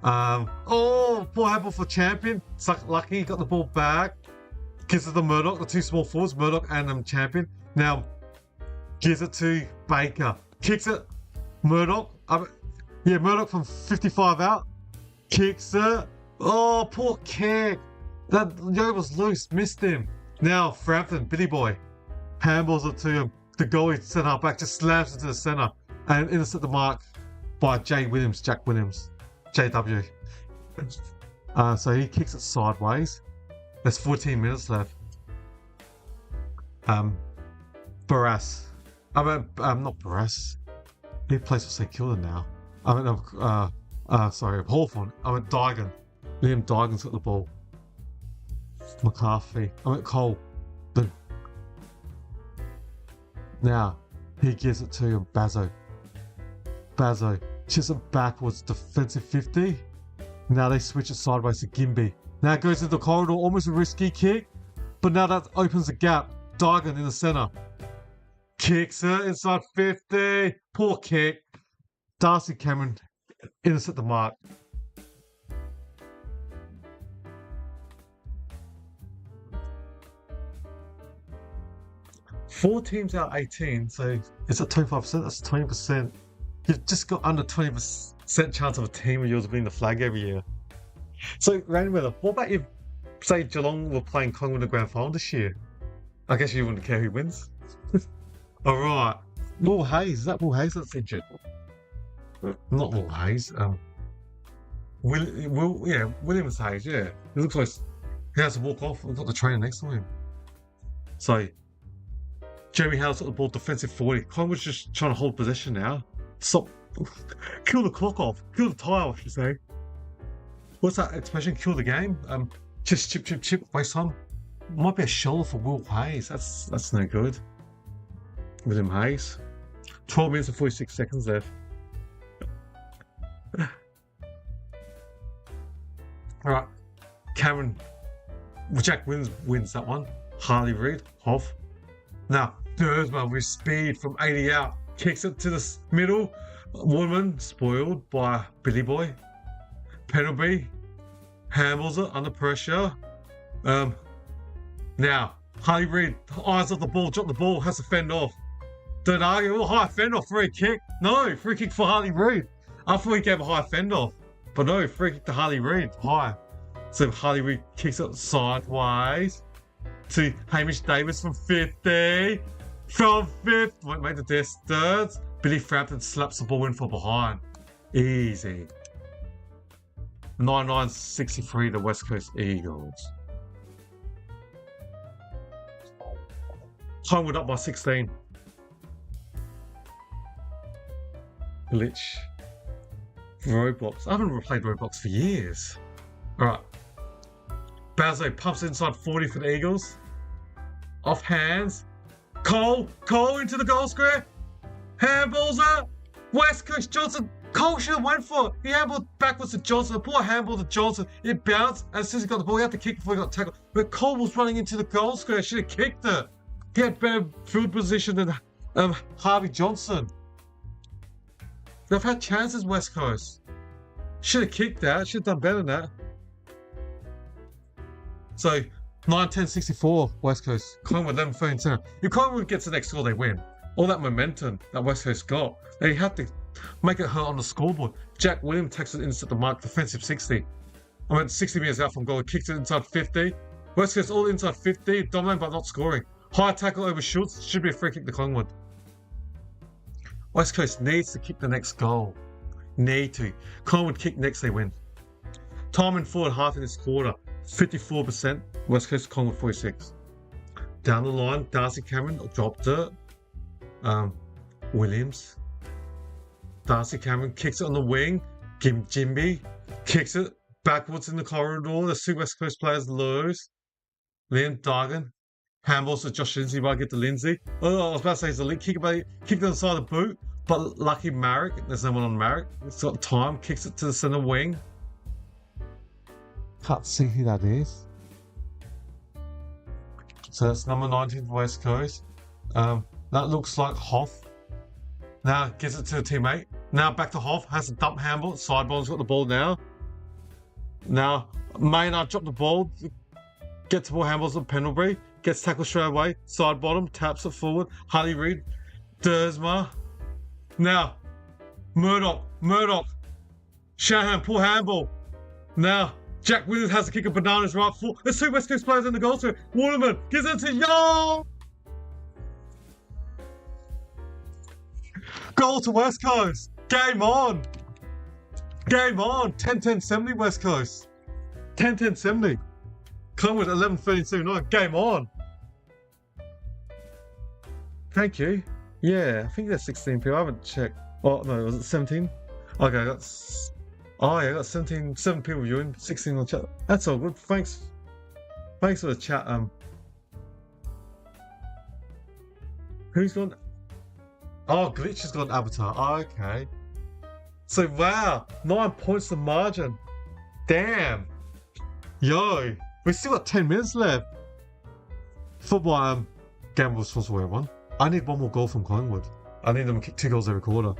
Oh, ball handball for Champion. It's lucky he got the ball back. Gives it to Murdoch, the 2 small forwards, Murdoch and Champion. Now, gives it to Baker. Kicks it. Murdoch. Murdoch from 55 out. Kicks it. Oh, poor kick. That Yo was loose. Missed him. Now, Frampton, Billy Boy. Handballs it to him. The goalie centre half back just slams into the centre. And intercept the mark by Jack Williams. JW. So he kicks it sideways. There's 14 minutes left. Barras. Not Barras. He plays for St Kilda now. Hawthorn. Dygan. Liam Dygan's got the ball. McCarthy. Cole. Now, he gives it to him, Bazzo. Chips it backwards, defensive 50. Now they switch it sideways to Gimby. Now it goes into the corridor, almost a risky kick. But now that opens the gap. Dargan in the centre. Kicks it inside 50. Poor kick. Darcy Cameron intercept the mark. Four teams out 18, so it's at 25%. That's 20%. You've just got under 20% chance of a team of yours winning the flag every year. So, Rainweather, what about if, say, Geelong were playing Collingwood in the grand final this year? I guess you wouldn't care who wins. All right. Will Hayes. Is that Will Hayes that's injured? Not Will Hayes. Williams Hayes, yeah. It looks like he has to walk off. We've got the trainer next to him. So, Jeremy Howe's got the ball, defensive 40. Collingwood's just trying to hold possession now. Stop. Kill the clock off. Kill the time, I should say. What's that expression? Kill the game? Just chip, waste time. Might be a shoulder for Will Hayes. That's no good. William Hayes. 12 minutes and 46 seconds left. Alright. Cameron. Jack wins that one. Harley Reid. Hoff. Now, Dersma with speed from 80 out. Kicks it to the middle. Woodman spoiled by Billy Boy. Penalty. Handles it under pressure. Now, Harley Reid, eyes off the ball, drop the ball, has to fend off. Don't argue, high fend off, free kick. No, free kick for Harley Reid. I thought he gave a high fend off. But no, free kick to Harley Reid, high. So Harley Reid kicks it sideways to Hamish Davis from 50. From 50, won't make the distance. Billy Frampton slaps the ball in from behind. Easy. 99-63, the West Coast Eagles. Collingwood up by 16. Glitch. Roadblocks. I haven't replayed roadblocks for years. Alright. Bazzo pumps inside 40 for the Eagles. Off hands. Cole into the goal square. Handballs it. West Coast Johnson. Cole should have went for it. He handballed backwards to Johnson. The poor handball to Johnson. It bounced. And as soon as he got the ball, he had to kick before he got tackled. But Cole was running into the goal square. Should have kicked it. He had better field position than Harvey Johnson. They've had chances, West Coast. Should have kicked that. Should have done better than that. So, 9-10-64, West Coast. Collingwood 11-13. If Collingwood gets the next score, they win. All that momentum that West Coast got, they had to make it hurt on the scoreboard. Jack Williams takes it into the mark, defensive 60. I went 60 metres out from goal, kicked it inside 50. West Coast all inside 50, dominating but not scoring. High tackle over Schultz, should be a free kick to Collingwood. West Coast needs to kick the next goal. Need to. Collingwood kick next, they win. Time in forward half in this quarter, 54%. West Coast, Collingwood 46. Down the line, Darcy Cameron dropped it. Williams. Darcy Cameron kicks it on the wing. Jimby kicks it backwards in the corridor. The two West Coast players lose. Liam Dargan. Handballs to Josh Lindsay, might get to Lindsay. Oh, I was about to say it's a link kick on the side of the boot, but lucky Marek, there's no one on Marek. It's got time, kicks it to the centre wing. Can't see who that is. So that's number 19 for West Coast. That looks like Hoff. Now gives it to a teammate. Now back to Hoff, has a dump handball. Sideball's got the ball now. Now Maynard dropped the ball. Gets the ball, handballs to Pendlebury. Gets tackled straight away. Side bottom, taps it forward. Harley Reid. Dersma. Now, Murdoch. Shanahan, poor handball. Now, Jack Williams has to kick a bananas right full. There's two West Coast players in the goal. So Waterman gives it to Young. Goal to West Coast. Game on. 10-10-70 West Coast. 10-10-70. Collingwood 11-32. Game on. Thank you. Yeah, I think there's 16 people. I haven't checked. Oh, no, was it 17? Okay, I got 7 people viewing, 16 on the chat. That's all good. Thanks for the chat. Who's gone? Oh, Glitch has got Avatar. Oh, okay. So, wow. 9 points to margin. Damn. Yo. We've still got 10 minutes left. For my gamble responsible everyone, I need one more goal from Collingwood. I need them to kick 2 goals every quarter.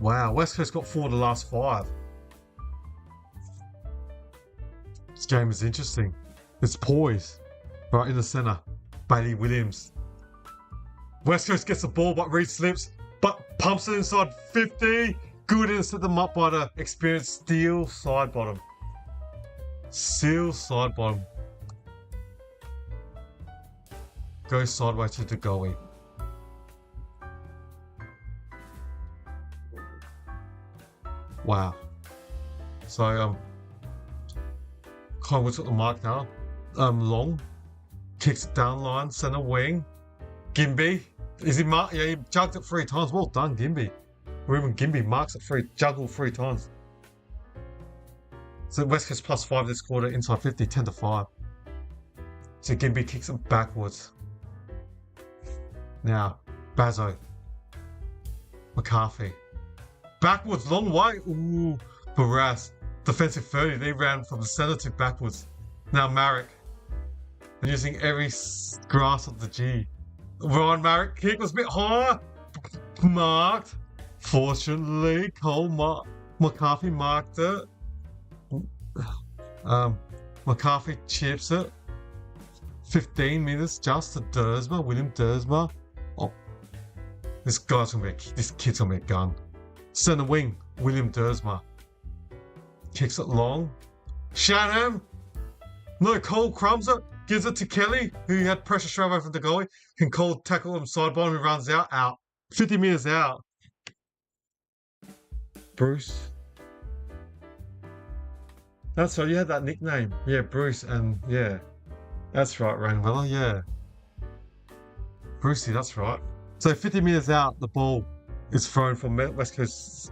Wow, West Coast got 4 of the last 5. This game is interesting. It's poised. Right in the centre. Bailey Williams. West Coast gets the ball, but Reed slips, but pumps it inside 50. Good and set them up by the experienced Steele side bottom. Steele side bottom. Goes sideways to the goalie. Wow. So Collingwood's got the mark now. Long kicks it down line, centre wing. Gimby, is he marked? Yeah, he jugged it 3 times. Well done, Gimby. Ruben Gimby marks it 3, juggled 3 times. So West Coast +5 this quarter, inside 50, 10-5. So Gimby kicks it backwards. Now, Bazzo. McCarthy. Backwards, long way. Ooh, Barras. Defensive 30, they ran from the centre to backwards. Now Marek. And using every grass of the G. Ryan Marek kick was a bit higher. Marked. Fortunately, McCarthy marked it. McCarthy chips it. 15 minutes just to Dersma, William Dersma. Oh, this kid's gonna be a gun. Centre wing, William Dersma. Kicks it long. Shanahan. No, Cole crumbs it. Gives it to Kelly, who had pressure straight away from the goalie. Can Cole tackle him side bottom, who runs out. 50 metres out. Bruce. That's right, you had that nickname. Yeah, Bruce, and yeah. That's right, Rainwiller, yeah. Brucey, that's right. So 50 metres out, the ball is thrown from West Coast.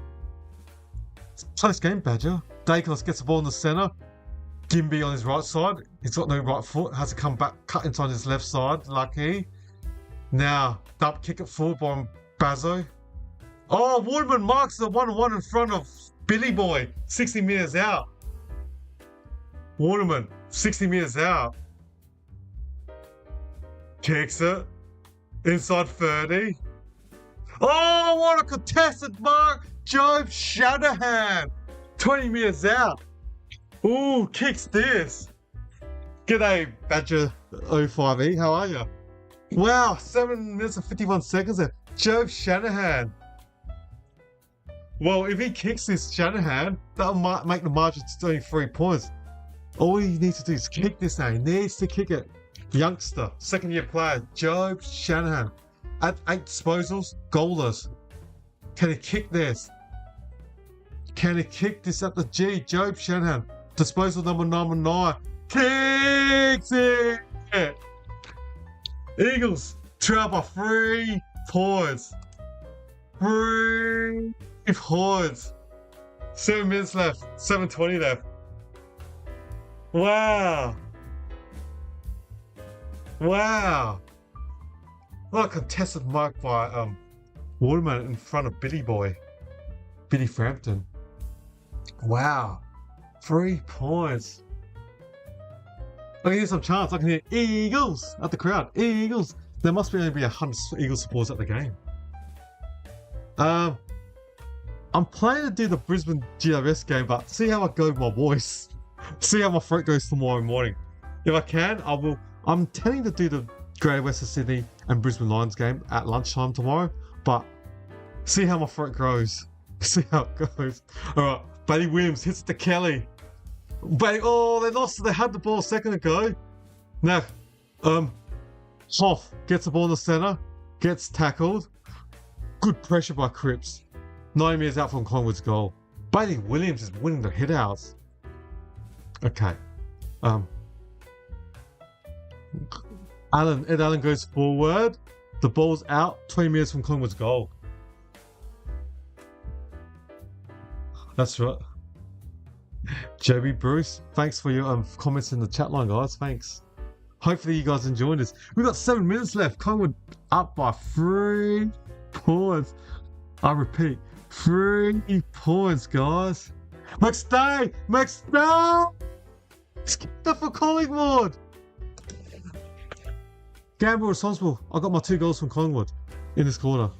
It's a close game, Badger. Dacos gets the ball in the centre. Gimby on his right side. He's got no right foot. Has to come back, cut inside his left side. Lucky. Now, double kick it forward by Bazzo. Oh, Waterman marks the 1-1 in front of Billy Boy. 60 metres out. Waterman, 60 metres out. Kicks it. Inside 30. Oh, what a contested mark. Job Shanahan. 20 metres out. Ooh, kicks this. G'day, Badger 05E. How are you? Wow, 7 minutes and 51 seconds there. Job Shanahan. Well, if he kicks this Shanahan, that'll make the margin to only 3 points. All he needs to do is kick this now. He needs to kick it. Youngster, second-year player, Job Shanahan. At 8 disposals, goalless. Can he kick this? Can he kick this at the G? Job Shanahan. Disposal number 9. Kicks it! Eagles trail by 3 points. 3 points. 7 minutes left. 7:20 left. Wow. Wow. What a contested mark by Waterman in front of Billy Boy. Billy Frampton. Wow. 3 points. I can hear some chants. I can hear Eagles at the crowd. Eagles. There must be only be 100 Eagles supporters at the game. I'm planning to do the Brisbane GWS game, but see how I go with my voice. See how my throat goes tomorrow morning. If I can, I will. I'm intending to do the Greater Western Sydney and Brisbane Lions game at lunchtime tomorrow, but see how my throat grows. See how it goes. Alright, Bailey Williams hits it to Kelly. Oh, they lost. They had the ball a second ago. Now, Hoff gets the ball in the centre, gets tackled. Good pressure by Cripps. 9 metres out from Collingwood's goal. Bailey Williams is winning the hit-outs. Okay. Ed Allen goes forward. The ball's out 20 metres from Collingwood's goal. That's right. Joby Bruce, thanks for your comments in the chat line, guys. Thanks. Hopefully you guys enjoyed this. We've got 7 minutes left. Collingwood up by 3 points. I repeat, 3 points, guys. McStay! Skip that for Collingwood! Gamble responsible. I got my 2 goals from Collingwood in this quarter.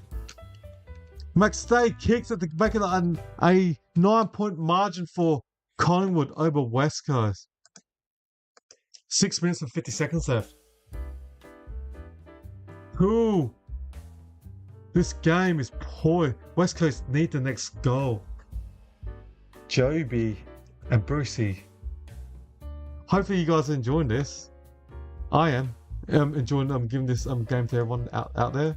McStay kicks at the back of a 9-point margin for Collingwood over West Coast. 6 minutes and 50 seconds left. Ooh. This game is poor. West Coast need the next goal. Joby and Brucey. Hopefully you guys are enjoying this. I am. Enjoying giving this game to everyone out there.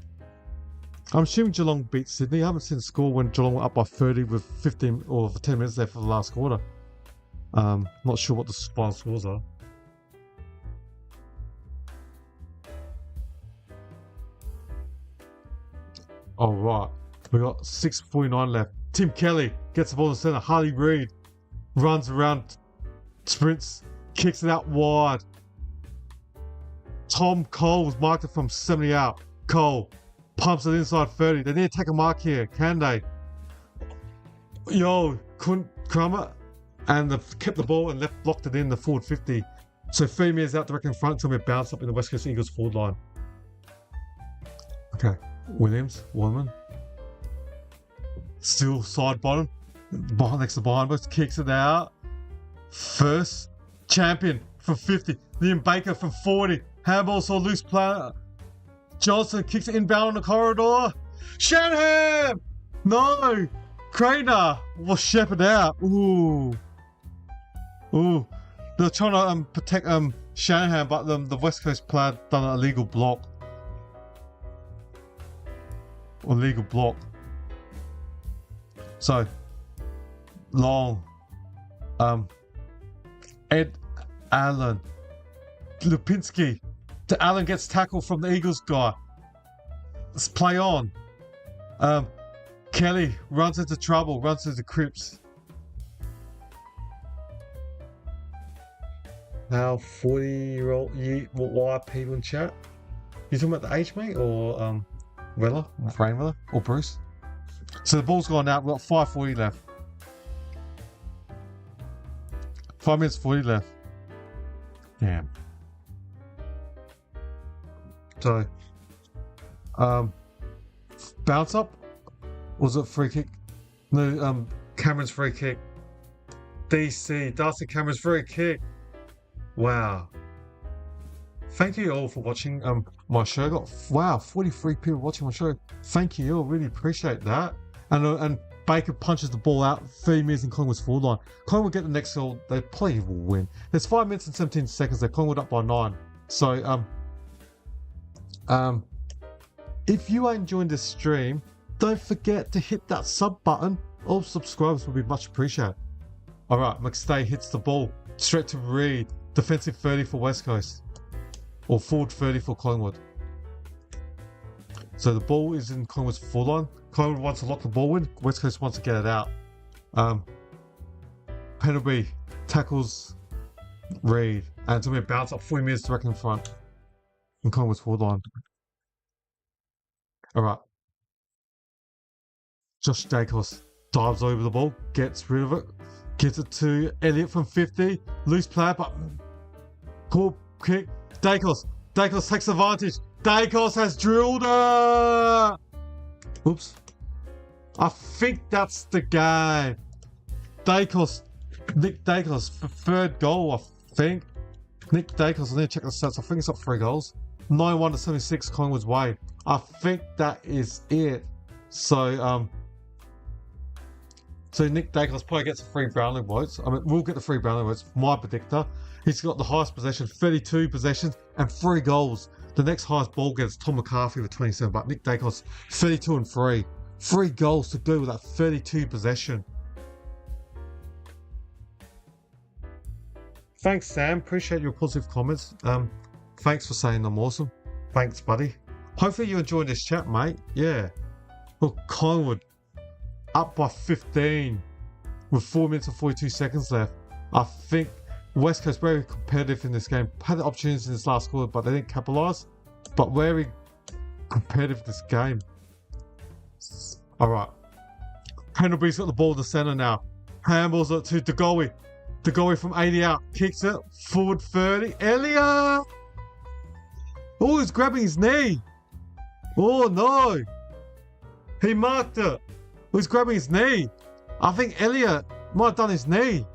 I'm assuming Geelong beat Sydney. I haven't seen the score when Geelong were up by 30 with 15 or 10 minutes left for the last quarter. Not sure what the final scores are. All right, we got 6:49 left. Tim Kelly gets the ball in the center. Harley Reid runs around, sprints, kicks it out wide. Tom Cole's marked it from 70 out. Cole pumps it inside 30. They need to take a mark here. Can they? Yo, couldn't crumb it. And they've kept the ball and blocked it in the forward 50. So 3 meters out direct in front until we bounce up in the West Coast Eagles forward line. Okay. Williams, Woman. Still side bottom. Next to behind us. Kicks it out. First. Champion from 50. Liam Baker from 40. Handball saw loose play. Johnson kicks it inbound on the corridor. Shanahan! No! Craner was shepherded out. Ooh. They're trying to protect Shanahan, but the West Coast player done an illegal block. Illegal block. So long. Ed Allen. Lupinski. The Allen gets tackled from the Eagles guy. Let's play on. Kelly runs into trouble, runs into Cripps. Now 40-year-old why people in chat? You talking about the age, mate, or Weller, Rain Weller, or Bruce? So the ball's gone out. We've got 5:40 left. 5 minutes 40 left. Damn. So, bounce up? Was it free kick? No, Cameron's free kick. DC, Darcy Cameron's free kick. Wow. Thank you all for watching my show. Wow, 43 people watching my show. Thank you all. Really appreciate that. And Baker punches the ball out 3 minutes in Collingwood's forward line. Collingwood get the next goal. They probably will win. There's 5 minutes and 17 seconds. They're Collingwood up by 9. So if you are enjoying this stream, don't forget to hit that sub button. All subscribers will be much appreciated. All right, McStay hits the ball straight to Reid. Defensive 30 for West Coast, or forward 30 for Collingwood. So the ball is in Collingwood's full line. Collingwood wants to lock the ball in. West Coast wants to get it out. Pendlebury tackles Reid, and it's going to bounce up 40 meters direct in front in Collingwood's forward line. All right. Josh Dacos dives over the ball, gets rid of it, gives it to Elliott from 50. Loose play, but cool kick. Dacos takes advantage. Dacos has drilled her. Oops. I think that's the guy. Nick Dacos for third goal, I think. Nick Dacos, I need to check the stats. I think it's up 3 goals. 91-76 Collingwood's way. I think that is it. So Nick Dacos probably gets the 3 Brownlee votes. I mean, we'll get the 3 Brownlee votes. My predictor. He's got the highest possession, 32 possessions and 3 goals. The next highest ball getter is Tom McCarthy with 27, but Nick Dacos 32 and 3. 3 goals to go with that 32 possession. Thanks, Sam. Appreciate your positive comments. Thanks for saying I'm awesome. Thanks, buddy. Hopefully you enjoyed this chat, mate. Yeah. Look, Collingwood up by 15 with 4 minutes and 42 seconds left. I think West Coast very competitive in this game. Had the opportunities in this last quarter, but they didn't capitalise. But very competitive in this game. All right. Pendlebury's got the ball in the centre now. Handballs it to DeGoey. DeGoey from 80 out. Kicks it. Forward 30. Elliott! Oh, he's grabbing his knee. Oh no. He marked it. He's grabbing his knee. I think Elliot might have done his knee.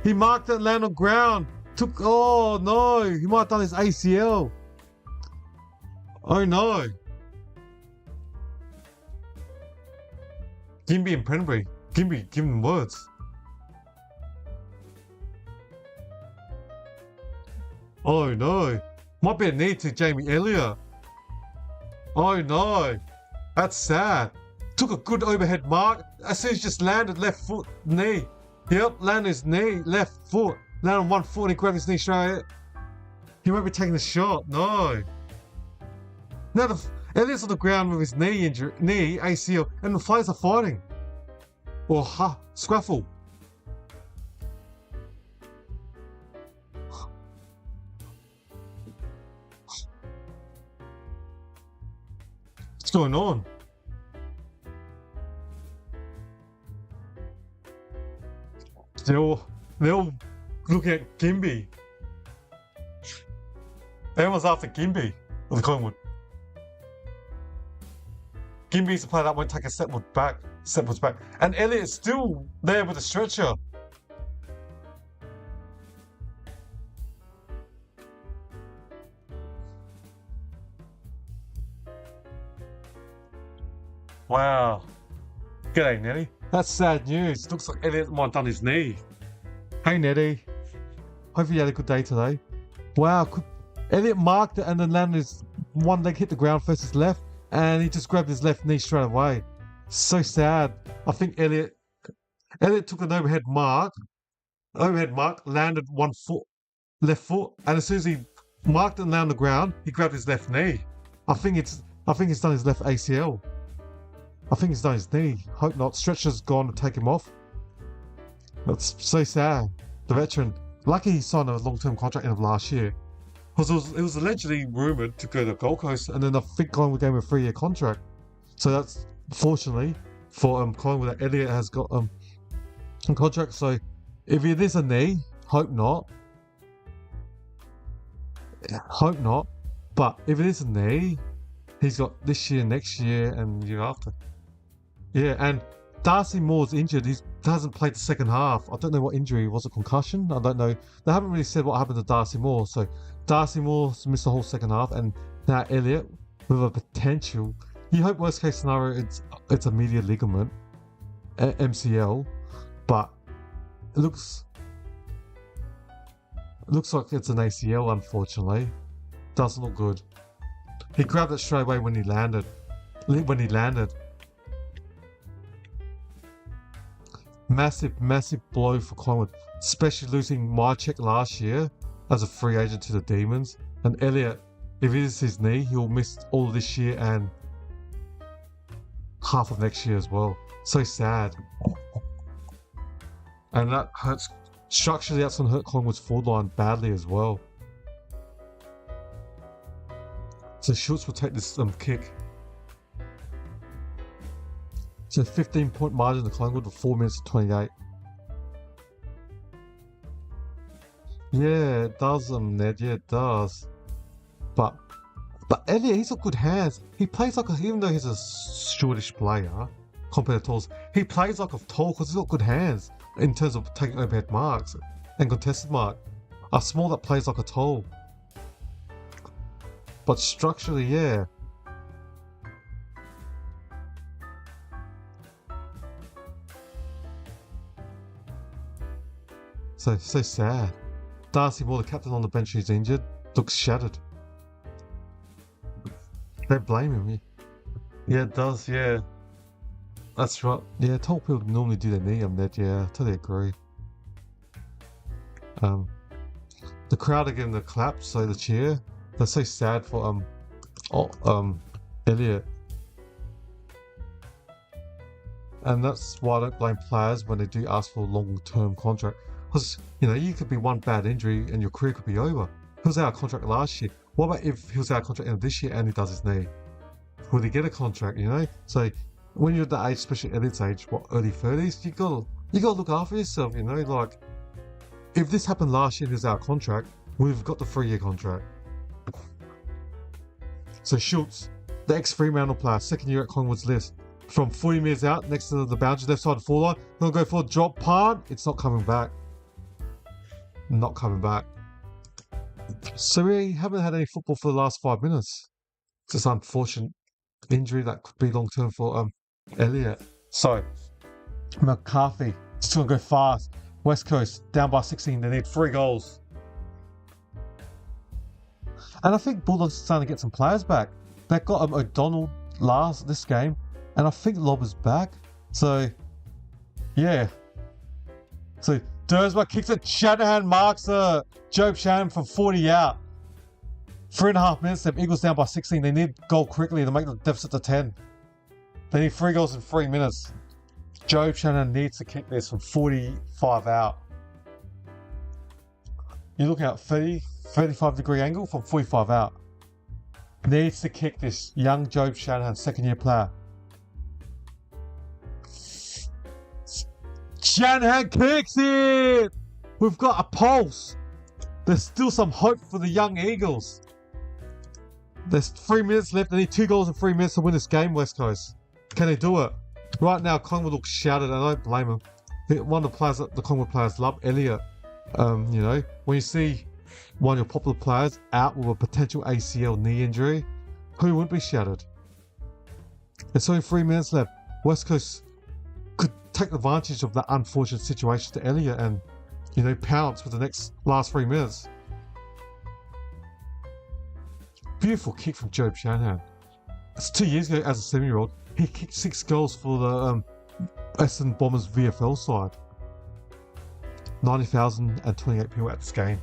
He marked it, landed on ground. Oh no. He might have done his ACL. Oh no. Gimby and Penbury. Gimby, give them words. Oh no. Might be a knee to Jamie Elliott. Oh no. That's sad. Took a good overhead mark. As soon as he just landed, left foot, knee. Yep, landed his knee, left foot. Landed on one foot and he grabbed his knee straight. He won't be taking the shot. No. Now Elliott's on the ground with his knee injury, knee, ACL, and the fighters are fighting. Or scruffle. What's going on? They're all looking at Gimby. Everyone's after Gimby of the Collingwood. Gimby's the player that won't take a step back. And Elliott's still there with a stretcher. Wow. G'day, Nettie. That's sad news. Looks like Elliot might have done his knee. Hey, Nettie. Hope you had a good day today. Wow. Elliot marked it and then landed his one leg hit the ground first his left, and he just grabbed his left knee straight away. So sad. I think Elliot took an overhead mark, landed left foot, and as soon as he marked it and landed on the ground, he grabbed his left knee. I think he's done his left ACL. I think he's done his knee. Hope not. Stretcher's gone to take him off. That's so sad. The veteran. Lucky he signed a long-term contract end of last year. Because it was allegedly rumoured to go to Gold Coast, and then I think Collingwood gave him a 3-year contract. So that's fortunately for Collingwood that Elliot has got a contract. So if it is a knee, hope not. Hope not. But if it is a knee, he's got this year, next year, and the year after. Yeah, and Darcy Moore's injured. He hasn't played the second half. I don't know what injury. Was it concussion? I don't know. They haven't really said what happened to Darcy Moore. So Darcy Moore's missed the whole second half, and now Elliot with a potential. You hope worst case scenario it's a medial ligament, MCL, but it looks like it's an ACL. Unfortunately, doesn't look good. He grabbed it straight away when he landed. Massive blow for Collingwood, especially losing Mychek last year as a free agent to the Demons. And Elliot, if it is his knee, he'll miss all of this year and half of next year as well. So sad. And that hurts. Structurally, that's going to hurt Collingwood's forward line badly as well. So Schultz will take this kick. It's a 15-point margin to Collingwood with 4 minutes and 28. Yeah, it does, Ned. Yeah, it does. But Elliot, he's got good hands. He plays like even though he's a shortish player compared to talls, he plays like a tall because he's got good hands in terms of taking overhead marks and contested mark. A small that plays like a tall. But structurally, yeah. So sad. Darcy Moore, the captain on the bench who's injured, looks shattered. They blame him, yeah. It does, yeah. That's right. Yeah, tall people normally do their knee on that, yeah. I totally agree. The crowd are giving the clap, so the cheer. They're so sad for Elliot. And that's why I don't blame players when they do ask for a long-term contract. Because, you could be one bad injury and your career could be over. He was out of contract last year. What about if he was out of contract end of this year and he does his knee? Will he get a contract, So when you're at that age, especially Elliot's age, early 30s, you gotta look after yourself, Like, if this happened last year and he was out of contract, we've got the 3-year contract. So Schultz, the ex-Fremantle player, second year at Collingwood's list. From 40 metres out, next to the boundary, left side of the full line. Gonna go for a drop punt. It's not coming back. Not coming back. So we haven't had any football for the last 5 minutes. It's just unfortunate injury that could be long-term for Elliott. So, McCarthy, just gonna go fast. West Coast, down by 16. They need 3 goals. And I think Bulldogs are starting to get some players back. They got O'Donnell this game. And I think Lob is back. So, yeah. So, Dursma kicks it. Shanahan marks Job Shannon from 40 out. 3.5 minutes left. Eagles down by 16. They need goal quickly to make the deficit to 10. They need 3 goals in 3 minutes. Job Shannon needs to kick this from 45 out. You're looking at 35-degree angle from 45 out. Needs to kick this. Young Job Shanahan, second-year player. Shanahan kicks it! We've got a pulse. There's still some hope for the young Eagles. There's 3 minutes left. They need 2 goals in 3 minutes to win this game, West Coast. Can they do it? Right now, Collingwood looks shattered, and I don't blame them. One of the players that the Collingwood players love, Elliott. You know, when you see one of your popular players out with a potential ACL knee injury, who wouldn't be shattered? There's only 3 minutes left. West Coast could take advantage of that unfortunate situation to Elliott and, you know, pounce with the last 3 minutes. Beautiful kick from Job Shanahan. It's 2 years ago as a 7-year-old. He kicked 6 goals for the Essendon Bombers VFL side. 90,028 people at this game.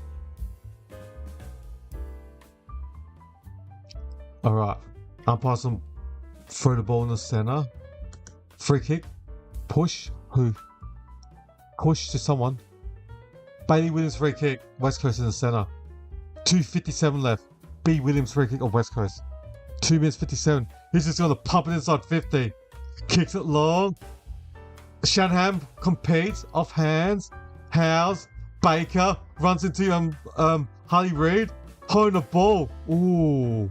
Alright. Umpires throw the ball in the centre. Free kick. Push. Who? Push to someone. Bailey Williams free kick. West Coast in the centre. 2:57 left. B. Williams free kick of West Coast. 2 minutes 57. He's just going to pump it inside 50. Kicks it long. Shanahan competes off hands. Howes. Baker runs into Harley Reid. Holding the ball. Ooh.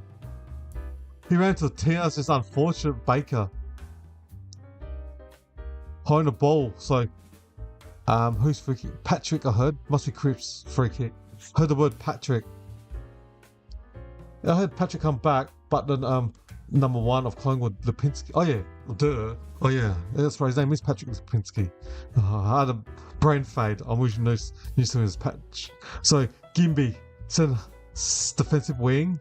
He ran to the team. That's just unfortunate. Baker. Holding the ball. So, who's free kick? Patrick, I heard. Must be Cripps free kick. Heard the word Patrick. I heard Patrick come back, but then number 1 of Collingwood, Lipinski. Oh yeah, duh. Oh yeah, that's right. His name is Patrick Lipinski. I had a brain fade. I'm wishing knew him as Patch. So Gimby, defensive wing.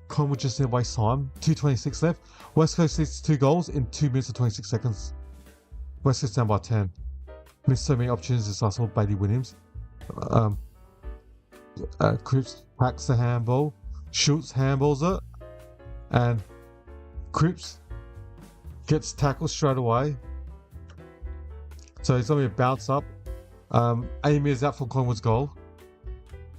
Collingwood just didn't waste time. 2:26 left. West Coast needs 2 goals in 2 minutes and 26 seconds. West Coast down by 10. Missed so many opportunities this last one. Bailey Williams. Cripps hacks the handball. Schultz handballs it. And Cripps gets tackled straight away. So it's going to be a bounce up. Amy is out for Collingwood's goal.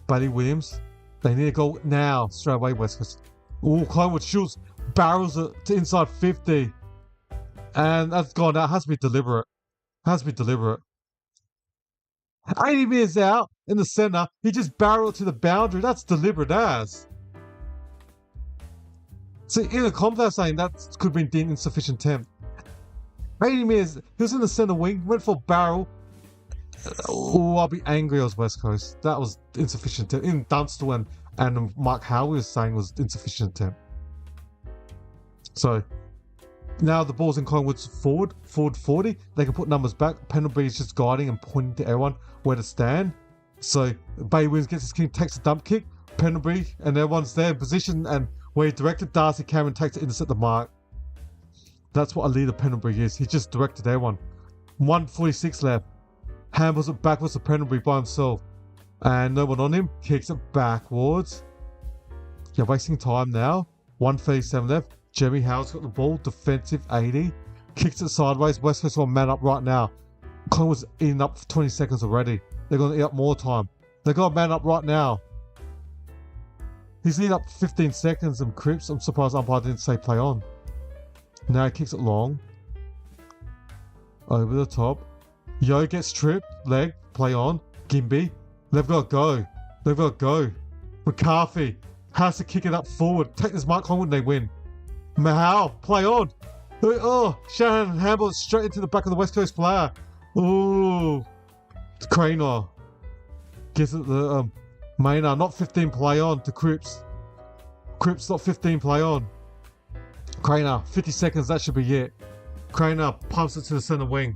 Bailey Williams. They need a goal now. Straight away, West Coast. Oh, Collingwood Schultz barrels it to inside 50. And that's gone out. Has to be deliberate. 80 metres out in the centre. He just barreled to the boundary. That's deliberate as. See, in the comments they're saying that could have been deemed insufficient attempt. 80 metres. He was in the centre wing. Went for barrel. Oh, I'll be angry as West Coast. That was insufficient attempt. In Dunstall and Mark Howe was saying was insufficient attempt. So, now the ball's in Collingwood's forward 40. They can put numbers back. Pendlebury is just guiding and pointing to everyone where to stand. So Bay Williams gets his kick, takes a dump kick. Pendlebury and everyone's there in position, and where he directed Darcy Cameron takes it, intercept the mark. That's what a leader Pendlebury is. He just directed everyone. 1:46 left. Handballs it backwards to Pendlebury by himself. And no one on him. Kicks it backwards. You're wasting time now. 1:37 left. Jeremy Howe's got the ball. Defensive 80. Kicks it sideways. West Coast want man up right now. Collingwood's eating up for 20 seconds already. They're going to eat up more time. They've got a man up right now. He's eating up 15 seconds and Cripps. I'm surprised umpire didn't say play on. Now he kicks it long. Over the top. Yo gets tripped. Leg. Play on. Gimby. They've got to go. McCarthy. has to kick it up forward. Take this mark Collingwood and they win. Mahal, play on. Oh, Shanahan handball it straight into the back of the West Coast player. Ooh. Craner. Gets it the Maynard, not 15 play on to Cripps. Cripps, not 15 play on. Craner, 50 seconds, that should be it. Craner pumps it to the centre wing.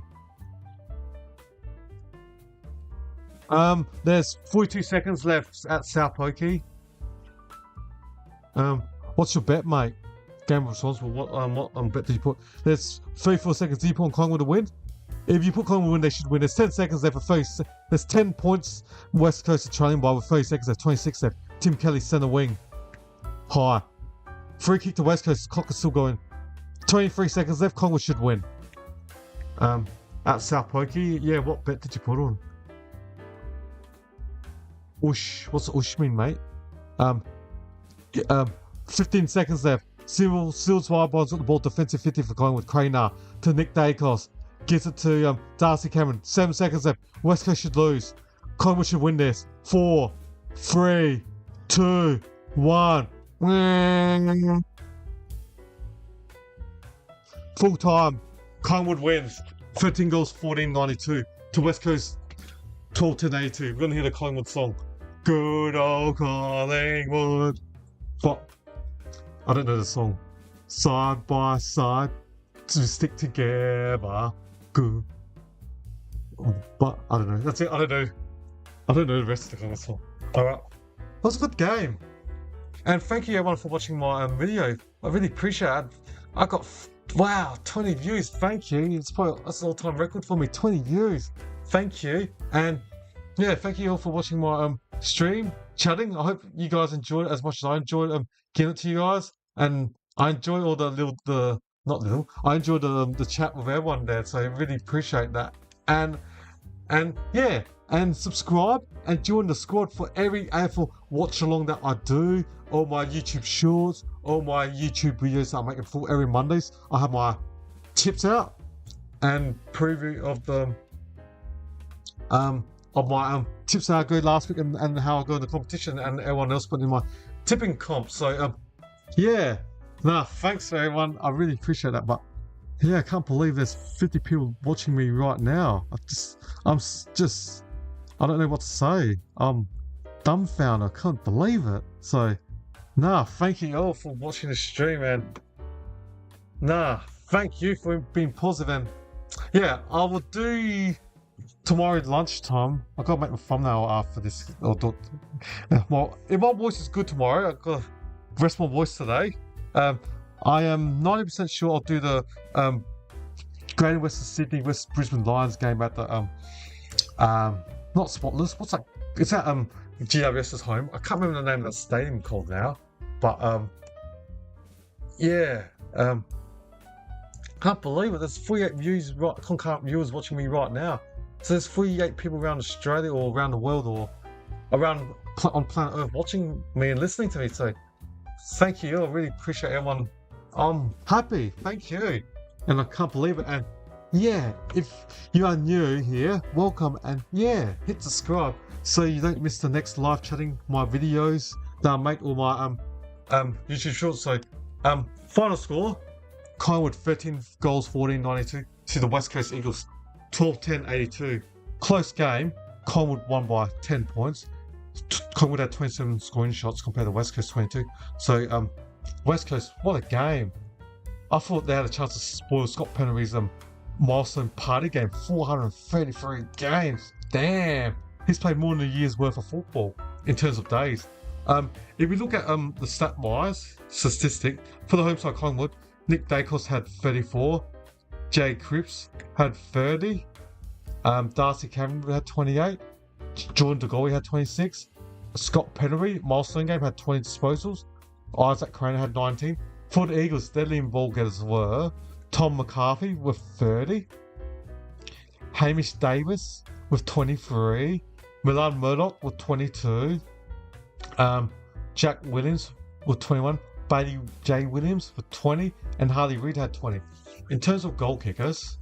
There's 42 seconds left at South Pokey. What's your bet, mate? Gamble responsible. What bet did you put? There's 34 seconds. Do you put on Collingwood to win? If you put Collingwood to win, they should win. There's 10 seconds left for 30. There's 10 points. West Coast are trailing by with 30 seconds left. 26 left. Tim Kelly centre wing. High. Free kick to West Coast. Clock is still going. 23 seconds left. Collingwood should win. At South Pokey. Yeah, what bet did you put on? Oosh. What's oosh mean, mate? 15 seconds left. Seals wide balls at the ball. Defensive 50 for Collingwood. Craner to Nick Dacos. Gives it to Darcy Cameron. 7 seconds left. West Coast should lose. Collingwood should win this. 4, 3, 2, 1. Full time. Collingwood wins. 13 goals, 14-92. To West Coast, 12-82. We're going to hear the Collingwood song. Good old Collingwood. But I don't know the song. Side by side to stick together. Good. But I don't know. That's it. I don't know the rest of the Collingwood song. Alright. That was a good game. And thank you everyone for watching my video. I really appreciate it. I got, wow, 20 views. Thank you. That's an all-time record for me. 20 views. Thank you. And yeah, thank you all for watching my stream, chatting. I hope you guys enjoyed it as much as I enjoyed giving it to you guys. And I enjoy all I enjoyed the chat with everyone there. So I really appreciate that. And yeah, and subscribe and join the squad for every AFL watch along that I do, all my YouTube shorts, all my YouTube videos that I'm making for every Mondays. I have my tips out and preview of the of my tips that I go last week and how I go in the competition and everyone else put in my tipping comp. So yeah, thanks everyone. I really appreciate that. But yeah, I can't believe there's 50 people watching me right now. I don't know what to say. I'm dumbfounded. I can't believe it. So, thank you all for watching the stream, and thank you for being positive. And yeah, I will do tomorrow lunchtime. I gotta make my thumbnail after this. Well, if my voice is good tomorrow, I've got to rest my voice today. I am 90% sure I'll do the Greater Western Sydney West Brisbane Lions game at the not Spotless. What's that? It's at GWS's home. I can't remember the name of that stadium called now. But yeah. Can't believe it. There's 48 concurrent viewers watching me right now. So there's 48 people around Australia or around the world or around on planet Earth watching me and listening to me. So thank you. I really appreciate everyone. I'm happy. Thank you. And I can't believe it. And yeah, if you are new here, welcome. And yeah, hit subscribe so you don't miss the next live chatting, my videos that I make, or my YouTube shorts. So final score, Collingwood 13 goals, 14-92 to the West Coast Eagles 12-10-82. Close game. Collingwood won by 10 points. Collingwood had 27 scoring shots compared to West Coast 22. So West Coast, what a game. I thought they had a chance to spoil Scott Pennery's milestone party game. 433 games. Damn. He's played more than a year's worth of football in terms of days. If we look at the stat-wise statistic for the home side Collingwood, Nick Dacos had 34, Jay Cripps had 30, Darcy Cameron had 28, Jordan De Goey had 26, Scott Pennery, milestone game, had 20 disposals, Isaac Craner had 19. For the Eagles, their leading ball getters were Tom McCarthy with 30, Hamish Davis with 23, Milan Murdoch with 22, Jack Williams with 21, Bailey J. Williams with 20, and Harley Reid had 20. In terms of goal kickers,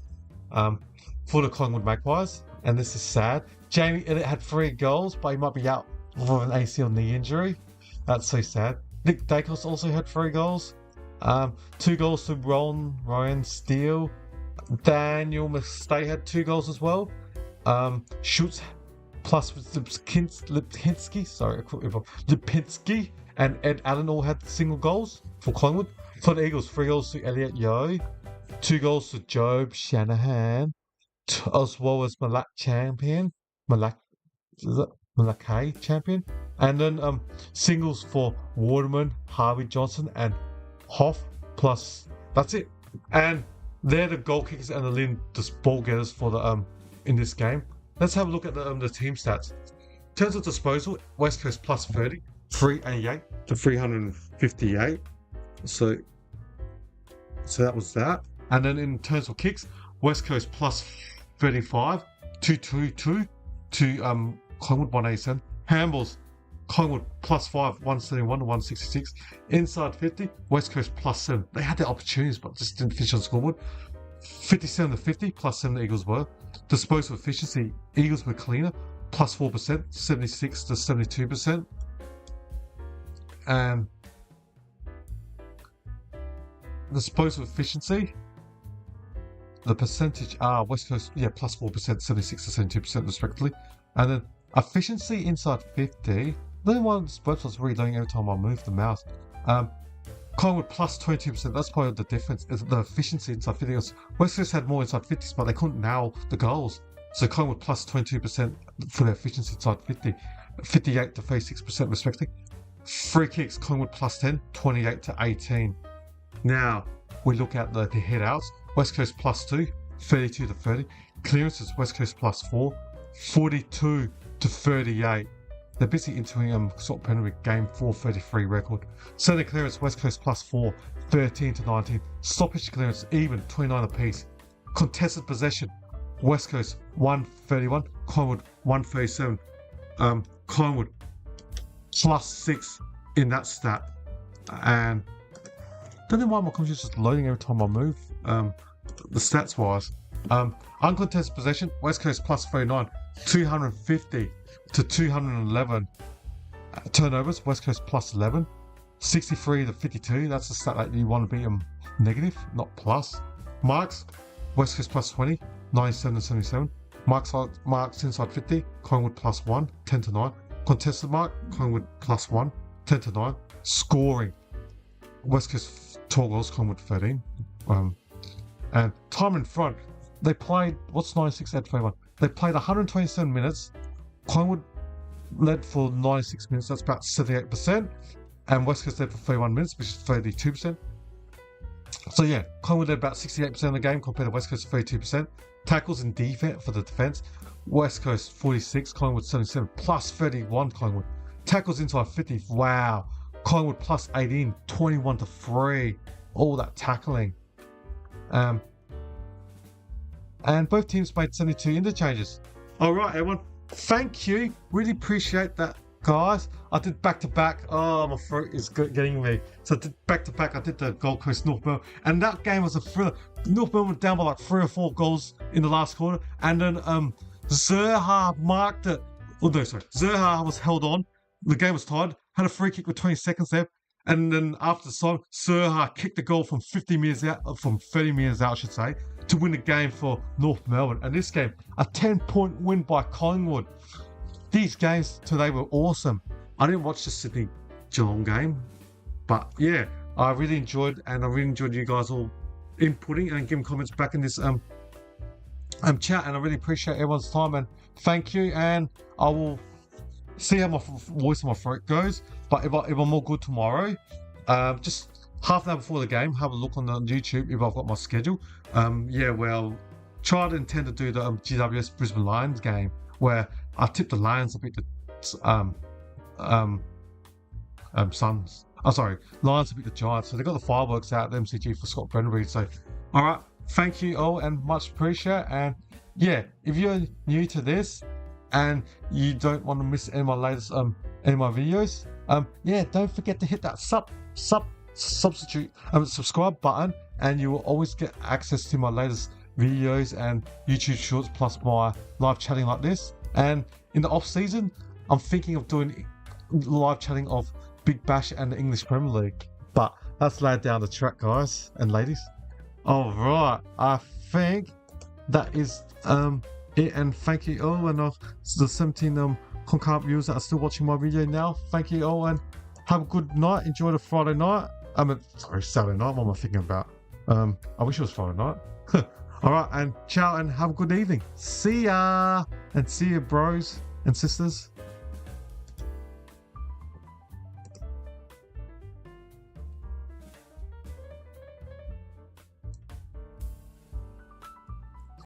for the Collingwood Magpies, and this is sad, Jamie Elliott had 3 goals, but he might be out with an ACL knee injury. That's so sad. Nick Dacos also had 3 goals. 2 goals to Ryan Steele. Daniel Mistay had 2 goals as well. Schultz plus Lipinski and Ed Allen all had single goals for Collingwood. For the Eagles, 3 goals to Elliot Yeo, 2 goals to Job Shanahan, as well as Malakai champion, and then singles for Waterman, Harvey Johnson, and Hoff. Plus, that's it. And they're the goal kickers and the ball getters for the in this game. Let's have a look at the team stats. In terms of disposal, West Coast plus 30, 388 to 358. So that was that. And then in terms of kicks, West Coast plus 35, 222 to Collingwood 187. Handballs, Collingwood plus 5, 171 to 166. Inside 50, West Coast plus 7. They had their opportunities, but just didn't finish on scoreboard. 57 to 50, plus 7 the Eagles were. Disposal efficiency, Eagles were cleaner, plus 4%, 76 to 72%. And disposal efficiency, the percentage are West Coast, plus 4%, 76 to 72% respectively. And then efficiency inside 50, the only one Spurs was reloading every time I move the mouse. Collingwood plus 22%, that's probably the difference, is the efficiency inside 50. West Coast had more inside 50s, but they couldn't nail the goals. So Collingwood plus 22% for their efficiency inside 50, 58 to 36% respectively. Free kicks, Collingwood plus 10, 28 to 18. Now, we look at the head outs. West Coast plus 2, 32 to 30. Clearances, West Coast plus 4, 42 to 38. They're busy entering sort of penalty game 433 record. Centre clearance, West Coast plus 4, 13 to 19. Stoppage clearance, even, 29 apiece. Contested possession, West Coast 131, Collingwood 137. Collingwood plus 6 in that stat. And don't know why my computer's just loading every time I move. The stats wise, uncontested possession, West Coast plus 39, 250 to 211. Turnovers, West Coast plus 11, 63 to 52. That's the stat that you want to be negative, not plus. Marks, West Coast plus 20, 97 to 77. Marks inside 50, Collingwood plus 1, 10 to 9. Contested mark, Collingwood plus 1, 10 to 9. Scoring, West Coast 12 goals, Collingwood 13. And time in front, they played, what's 96 at 21? They played 127 minutes. Collingwood led for 96 minutes, that's about 78%. And West Coast led for 31 minutes, which is 32%. So yeah, Collingwood led about 68% of the game compared to West Coast 32%. Tackles and defense for the defense, West Coast 46, Collingwood 77, plus 31 Collingwood. Tackles inside 50, wow. Collingwood plus 18, 21 to 3. All that tackling. And both teams made 72 interchanges. Alright everyone, thank you. Really appreciate that, guys. I did back-to-back. Oh, my throat is getting me. So I did back-to-back. I did the Gold Coast North Melbourne. And that game was a thriller. North Melbourne were down by like 3 or 4 goals in the last quarter. And then Zerha marked it. Oh no, sorry. Zerha was held on. The game was tied. Had a free kick with 20 seconds there. And then after the song, Zerha kicked the goal from 50 metres out, from 30 metres out, I should say, to win the game for North Melbourne. And this game, a 10-point win by Collingwood. These games today were awesome. I didn't watch the Sydney Geelong game, but yeah, I really enjoyed, and I really enjoyed you guys all inputting and giving comments back in this chat, and I really appreciate everyone's time, and thank you. And I will see how my voice and my throat goes. But if I'm all good tomorrow, just half an hour before the game, have a look on the YouTube if I've got my schedule. Try to intend to do the GWS Brisbane Lions game where I tipped the Lions to beat the Suns. Oh, sorry, Lions to beat the Giants. So they got the fireworks out at the MCG for Scott Brennery. So, all right, thank you all and much appreciate. And yeah, if you're new to this and you don't want to miss any of my latest any of my videos, don't forget to hit that subscribe button, and you will always get access to my latest videos and YouTube shorts, plus my live chatting like this. And in the off season, I'm thinking of doing live chatting of Big Bash and the English Premier League. But let's lay down the track, guys and ladies. All right, I think that is it, and thank you all, and the 17 concurrent viewers that are still watching my video now. Thank you all, and have a good night. Enjoy the Friday night. Sorry, Saturday night. What am I thinking about? I wish it was Friday night. All right, and ciao, and have a good evening. See ya, and see you, bros and sisters.